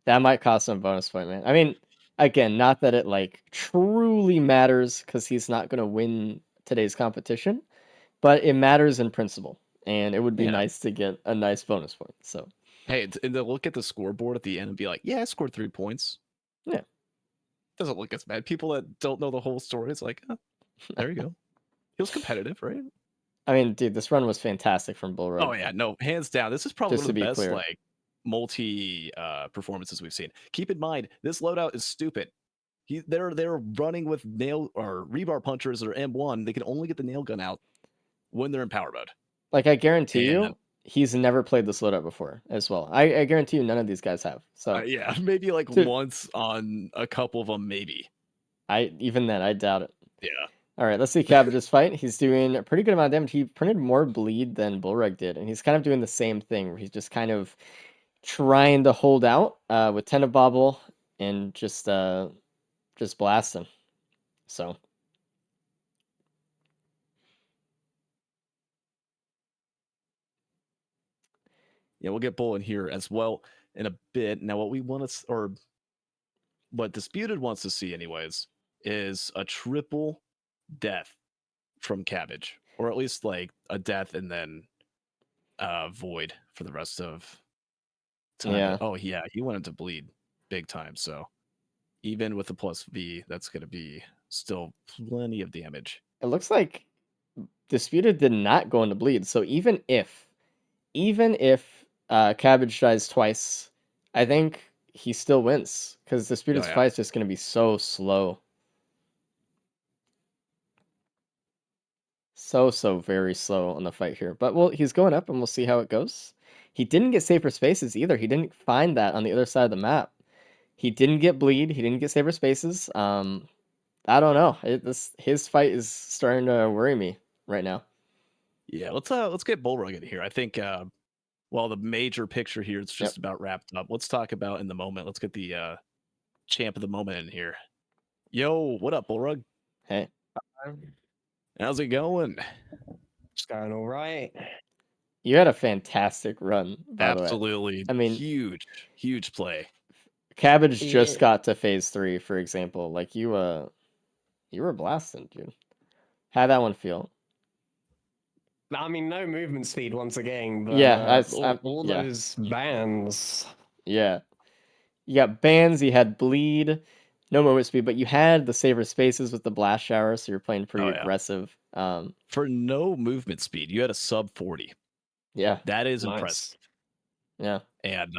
That might cost him a bonus point, man. I mean, again, not that it like truly matters because he's not going to win today's competition, but it matters in principle, and it would be Yeah. nice to get a nice bonus point. So, Hey, and they'll look at the scoreboard at the end and be like, "Yeah, I scored 3 points." Yeah. Doesn't look as bad. People that don't know the whole story, it's like, oh, there you go. He was competitive, right? I mean, dude, this run was fantastic from Bullrug. Oh yeah, no, hands down. This is probably Just one of to the be best clear. like multi performances we've seen. Keep in mind, this loadout is stupid. They're running with nail or rebar punchers or M1. They can only get the nail gun out when they're in power mode. Like, I guarantee And- you, he's never played this loadout before as well. I guarantee you, none of these guys have. So, yeah, maybe like Dude. once on a couple of them, maybe. even then, I doubt it. Yeah. All right, let's see Cabbage's fight. He's doing a pretty good amount of damage. He printed more bleed than Bullrug did, and he's kind of doing the same thing where he's just kind of trying to hold out with Tenebobble and just blasting. So Yeah, we'll get Bull in here as well in a bit. Now, what we want to, or what Disputed wants to see, anyways, is a triple death from Cabbage, or at least like a death and then void for the rest of time. Yeah. Oh yeah, he wanted to bleed big time. So even with the plus V, that's going to be still plenty of damage. it looks like Disputed did not go into bleed. So even if Cabbage dies twice, I think he still wins because Disputed's yeah. fight's just going to be so slow. So very slow on the fight here. But well, he's going up and we'll see how it goes. He didn't get safer spaces either. He didn't find that on the other side of the map. He didn't get bleed. He didn't get safer spaces. I don't know. His fight is starting to worry me right now. Yeah, let's get Bullrug in here. I think while the major picture here is just about wrapped up, let's talk about in the moment. Let's get the champ of the moment in here. Yo, what up, Bullrug? Hey. How's it going? It's going all right. You had a fantastic run, by the way. Absolutely. I mean, huge play. Cabbage just got to phase 3, for example. Like you were blasting, dude. How'd that one feel? I mean, no movement speed once again. But, Yeah, all those bans. Yeah. You got bans, you had bleed, no movement speed, but you had the saver spaces with the blast shower, so you're playing pretty aggressive. For no movement speed, you had a sub 40. Yeah. That is Nice. impressive. Yeah. And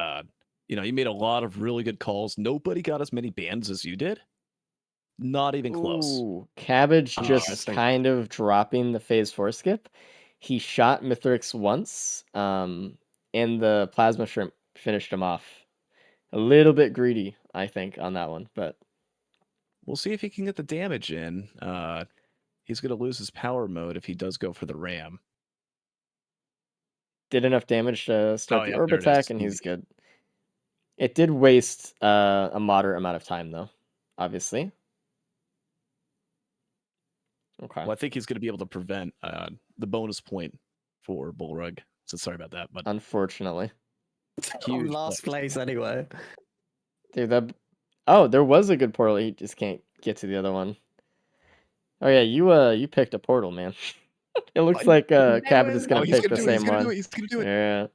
you made a lot of really good calls. Nobody got as many bans as you did. Not even close. Ooh, Cabbage just kind of dropping the phase 4 skip. He shot mythrix once, and the plasma shrimp finished him off. A little bit greedy, I think, on that one, but we'll see if he can get the damage in. He's going to lose his power mode if he does go for the ram. Did enough damage to start the orb there it attack, is. and he's good. It did waste a moderate amount of time, though, obviously. Okay. Well, I think he's going to be able to prevent the bonus point for Bullrug. So sorry about that, but I'm unfortunately, huge last place anyway. Dude, there was a good portal. He just can't get to the other one. Oh yeah, you picked a portal, man. It looks like Cabbage is gonna pick the same one. He's gonna do it. Yeah.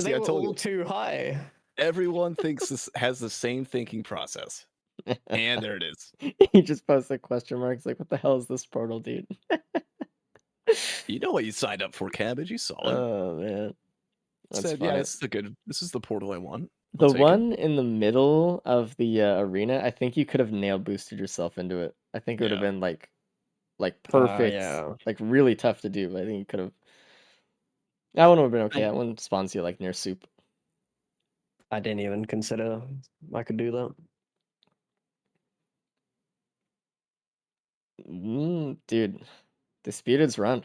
See, They I were told all you. too high. Everyone thinks this has the same thinking process. And there it is. He just posted question marks like, what the hell is this portal, dude? You know what you signed up for, Cabbage. You saw it. Oh man. That's Said, funny. yeah, this is the portal I want. The one in the middle of the arena, I think you could have nail boosted yourself into it. I think it would have been like perfect, like really tough to do. But I think you could have. That one would have been okay. That one spawns you like near soup. I didn't even consider I could do that. Dude, Disputed's run.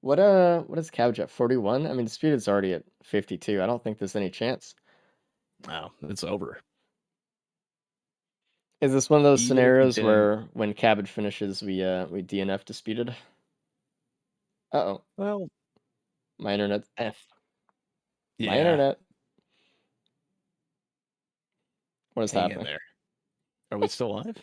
What is Cabbage at 41? I mean, Disputed's already at 52. I don't think there's any chance. Wow, it's over. Is this one of those Even if you scenarios didn't- where when Cabbage finishes, we DNF Disputed? Uh-oh, Well, my internet. F. My internet. What is hang in happening? there. Are we still live?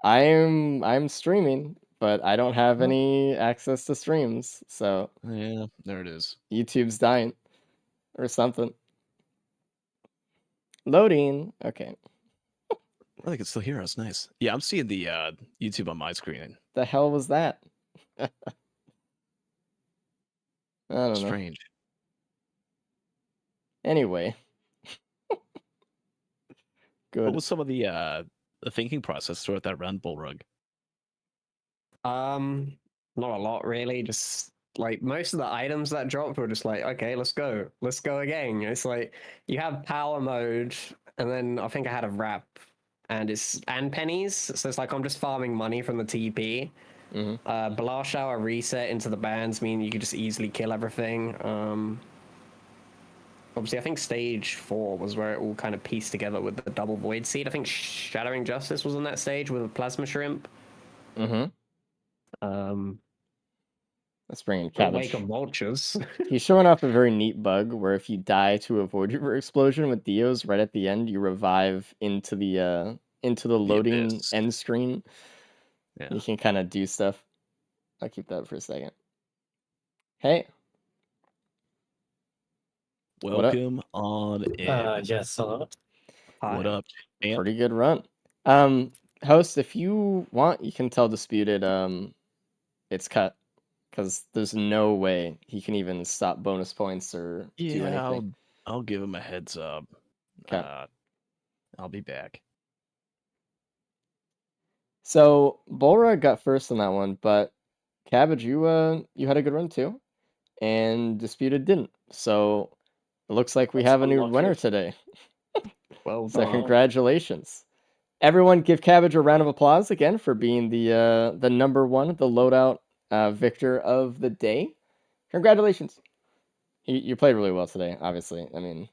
I'm streaming, but I don't have Oh. any access to streams, so Yeah, there it is. YouTube's dying or something. Loading. Okay. I think it's still here. That's nice. Yeah, I'm seeing the YouTube on my screen. The hell was that? I don't know. Strange. Anyway. Good. What was some of the thinking process throughout that round, Bullrug? Not a lot really. Just like most of the items that dropped were just like, okay, let's go again. It's like you have power mode, and then I think I had a wrap, and pennies. So it's like I'm just farming money from the TP. Mm-hmm. Blast shower reset into the bands mean you could just easily kill everything. Obviously, I think stage 4 was where it all kind of pieced together with the double void seed. I think Shattering Justice was on that stage with a plasma shrimp. Mm-hmm. Let's bring in Cabbage. Wake of Vultures. He's showing off a very neat bug where if you die to a void reaver explosion with Dios, right at the end, you revive into the loading abyss. end screen. Yeah. You can kind of do stuff. I'll keep that for a second. Hey. Welcome on in. Yes, hello. What up, champ? Pretty good run. Host, if you want, you can tell Disputed it's cut. Because there's no way he can even stop bonus points or do Yeah, anything. I'll give him a heads up. 'Kay. I'll be back. So Bullrug got first on that one, but Cabbage, you had a good run too, and Disputed didn't. So it looks like we That's have a new unlucky. winner today. Well So done. congratulations, everyone! Give Cabbage a round of applause again for being the number one, the loadout victor of the day. Congratulations! You played really well today. Obviously, I mean,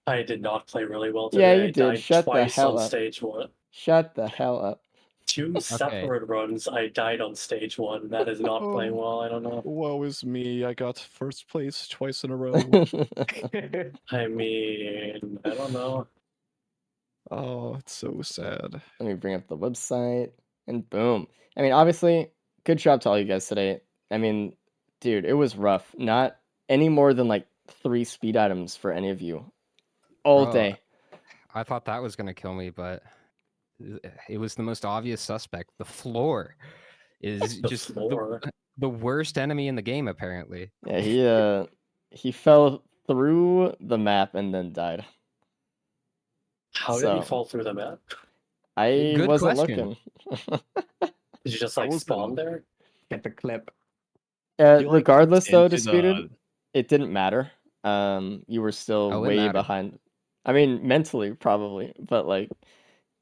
I did not play really well yeah, today. you I did. died Shut the twice hell on up. stage 1. Shut the hell up. 2 separate runs, I died on stage 1. That is not playing well. I don't know. Woe is me. I got first place twice in a row. I mean, I don't know. Oh, it's so sad. Let me bring up the website, and boom. I mean, obviously, good job to all you guys today. I mean, dude, it was rough. Not any more than like 3 speed items for any of you all Bro, day. I thought that was gonna kill me, but it was the most obvious suspect. The floor is The just floor. the worst enemy in the game, apparently. Yeah, he fell through the map and then died. How did he So- fall through the map? I Good wasn't question. looking. Did you just I like was spawn there? Get the clip. You, like, Regardless, though, into Disputed, it didn't matter. You were still Oh, it way mattered. behind. I mean, mentally, probably, but like,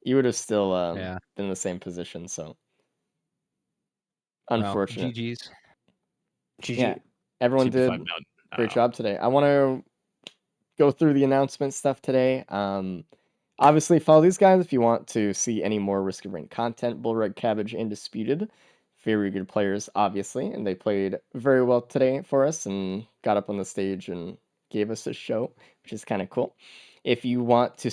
you would have still Yeah. been in the same position. So, Well, unfortunate. GG's. GG. Yeah, everyone TP5 did Mountain. great job today. I want to go through the announcement stuff today. Obviously, follow these guys if you want to see any more Risk of Rain content. Bullrug, Cabbage, and Disputed. Very good players, obviously, and they played very well today for us and got up on the stage and gave us a show, which is kind of cool. If you want to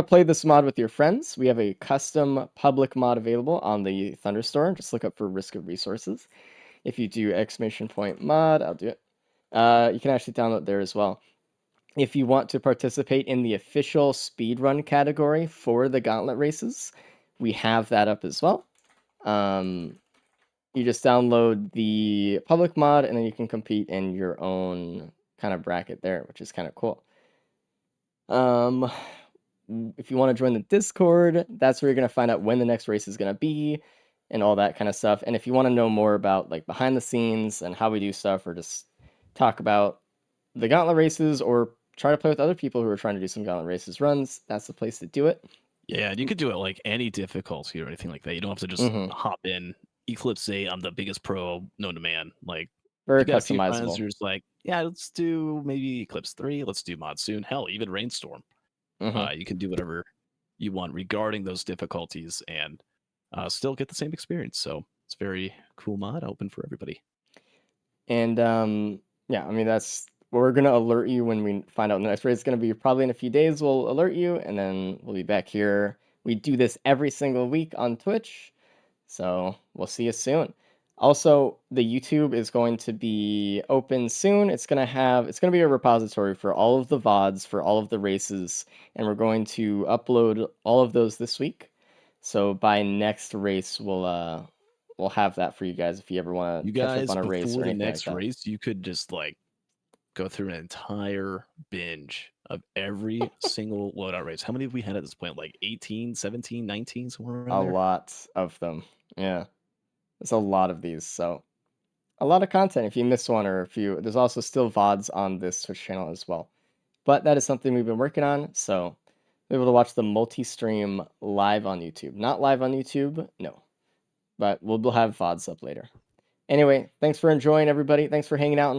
play this mod with your friends, we have a custom public mod available on the Thunderstore. Just look up for Risk of Resources. If you do !mod, I'll do it. You can actually download there as well. If you want to participate in the official speedrun category for the Gauntlet races, we have that up as well. You just download the public mod and then you can compete in your own kind of bracket there, which is kind of cool. If you want to join the Discord, that's where you're going to find out when the next race is going to be and all that kind of stuff. And if you want to know more about like behind the scenes and how we do stuff, or just talk about the Gauntlet races, or try to play with other people who are trying to do some Gauntlet races runs, that's the place to do it. Yeah, and you could do it like any difficulty or anything like that. You don't have to just Mhm. hop in. Eclipse 8, I'm the biggest pro known to man. Like, Very you got a few friends customizable. who's like, yeah, let's do maybe Eclipse 3, let's do Monsoon, hell, even Rainstorm. Mhm. You can do whatever you want regarding those difficulties and still get the same experience. So it's a very cool mod, open for everybody. And yeah, I mean that's we're gonna alert you when we find out the next raid. It's gonna be probably in a few days. We'll alert you, and then we'll be back here. We do this every single week on Twitch, so we'll see you soon. Also, the YouTube is going to be open soon. It's gonna be a repository for all of the VODs for all of the races, and we're going to upload all of those this week. So by next race, we'll have that for you guys if you ever want You to catch up guys, on a race before or the anything like next that. race, you could just like go through an entire binge of every single loadout race. How many have we had at this point? Like 18, 17, 19, somewhere around A there? lot of them. Yeah. There's a lot of these, so a lot of content if you miss one or if you there's also still VODs on this Twitch channel as well. But that is something we've been working on, so be able to watch the multi-stream live on YouTube. Not live on YouTube, no. But we'll have VODs up later. Anyway, thanks for enjoying everybody. Thanks for hanging out and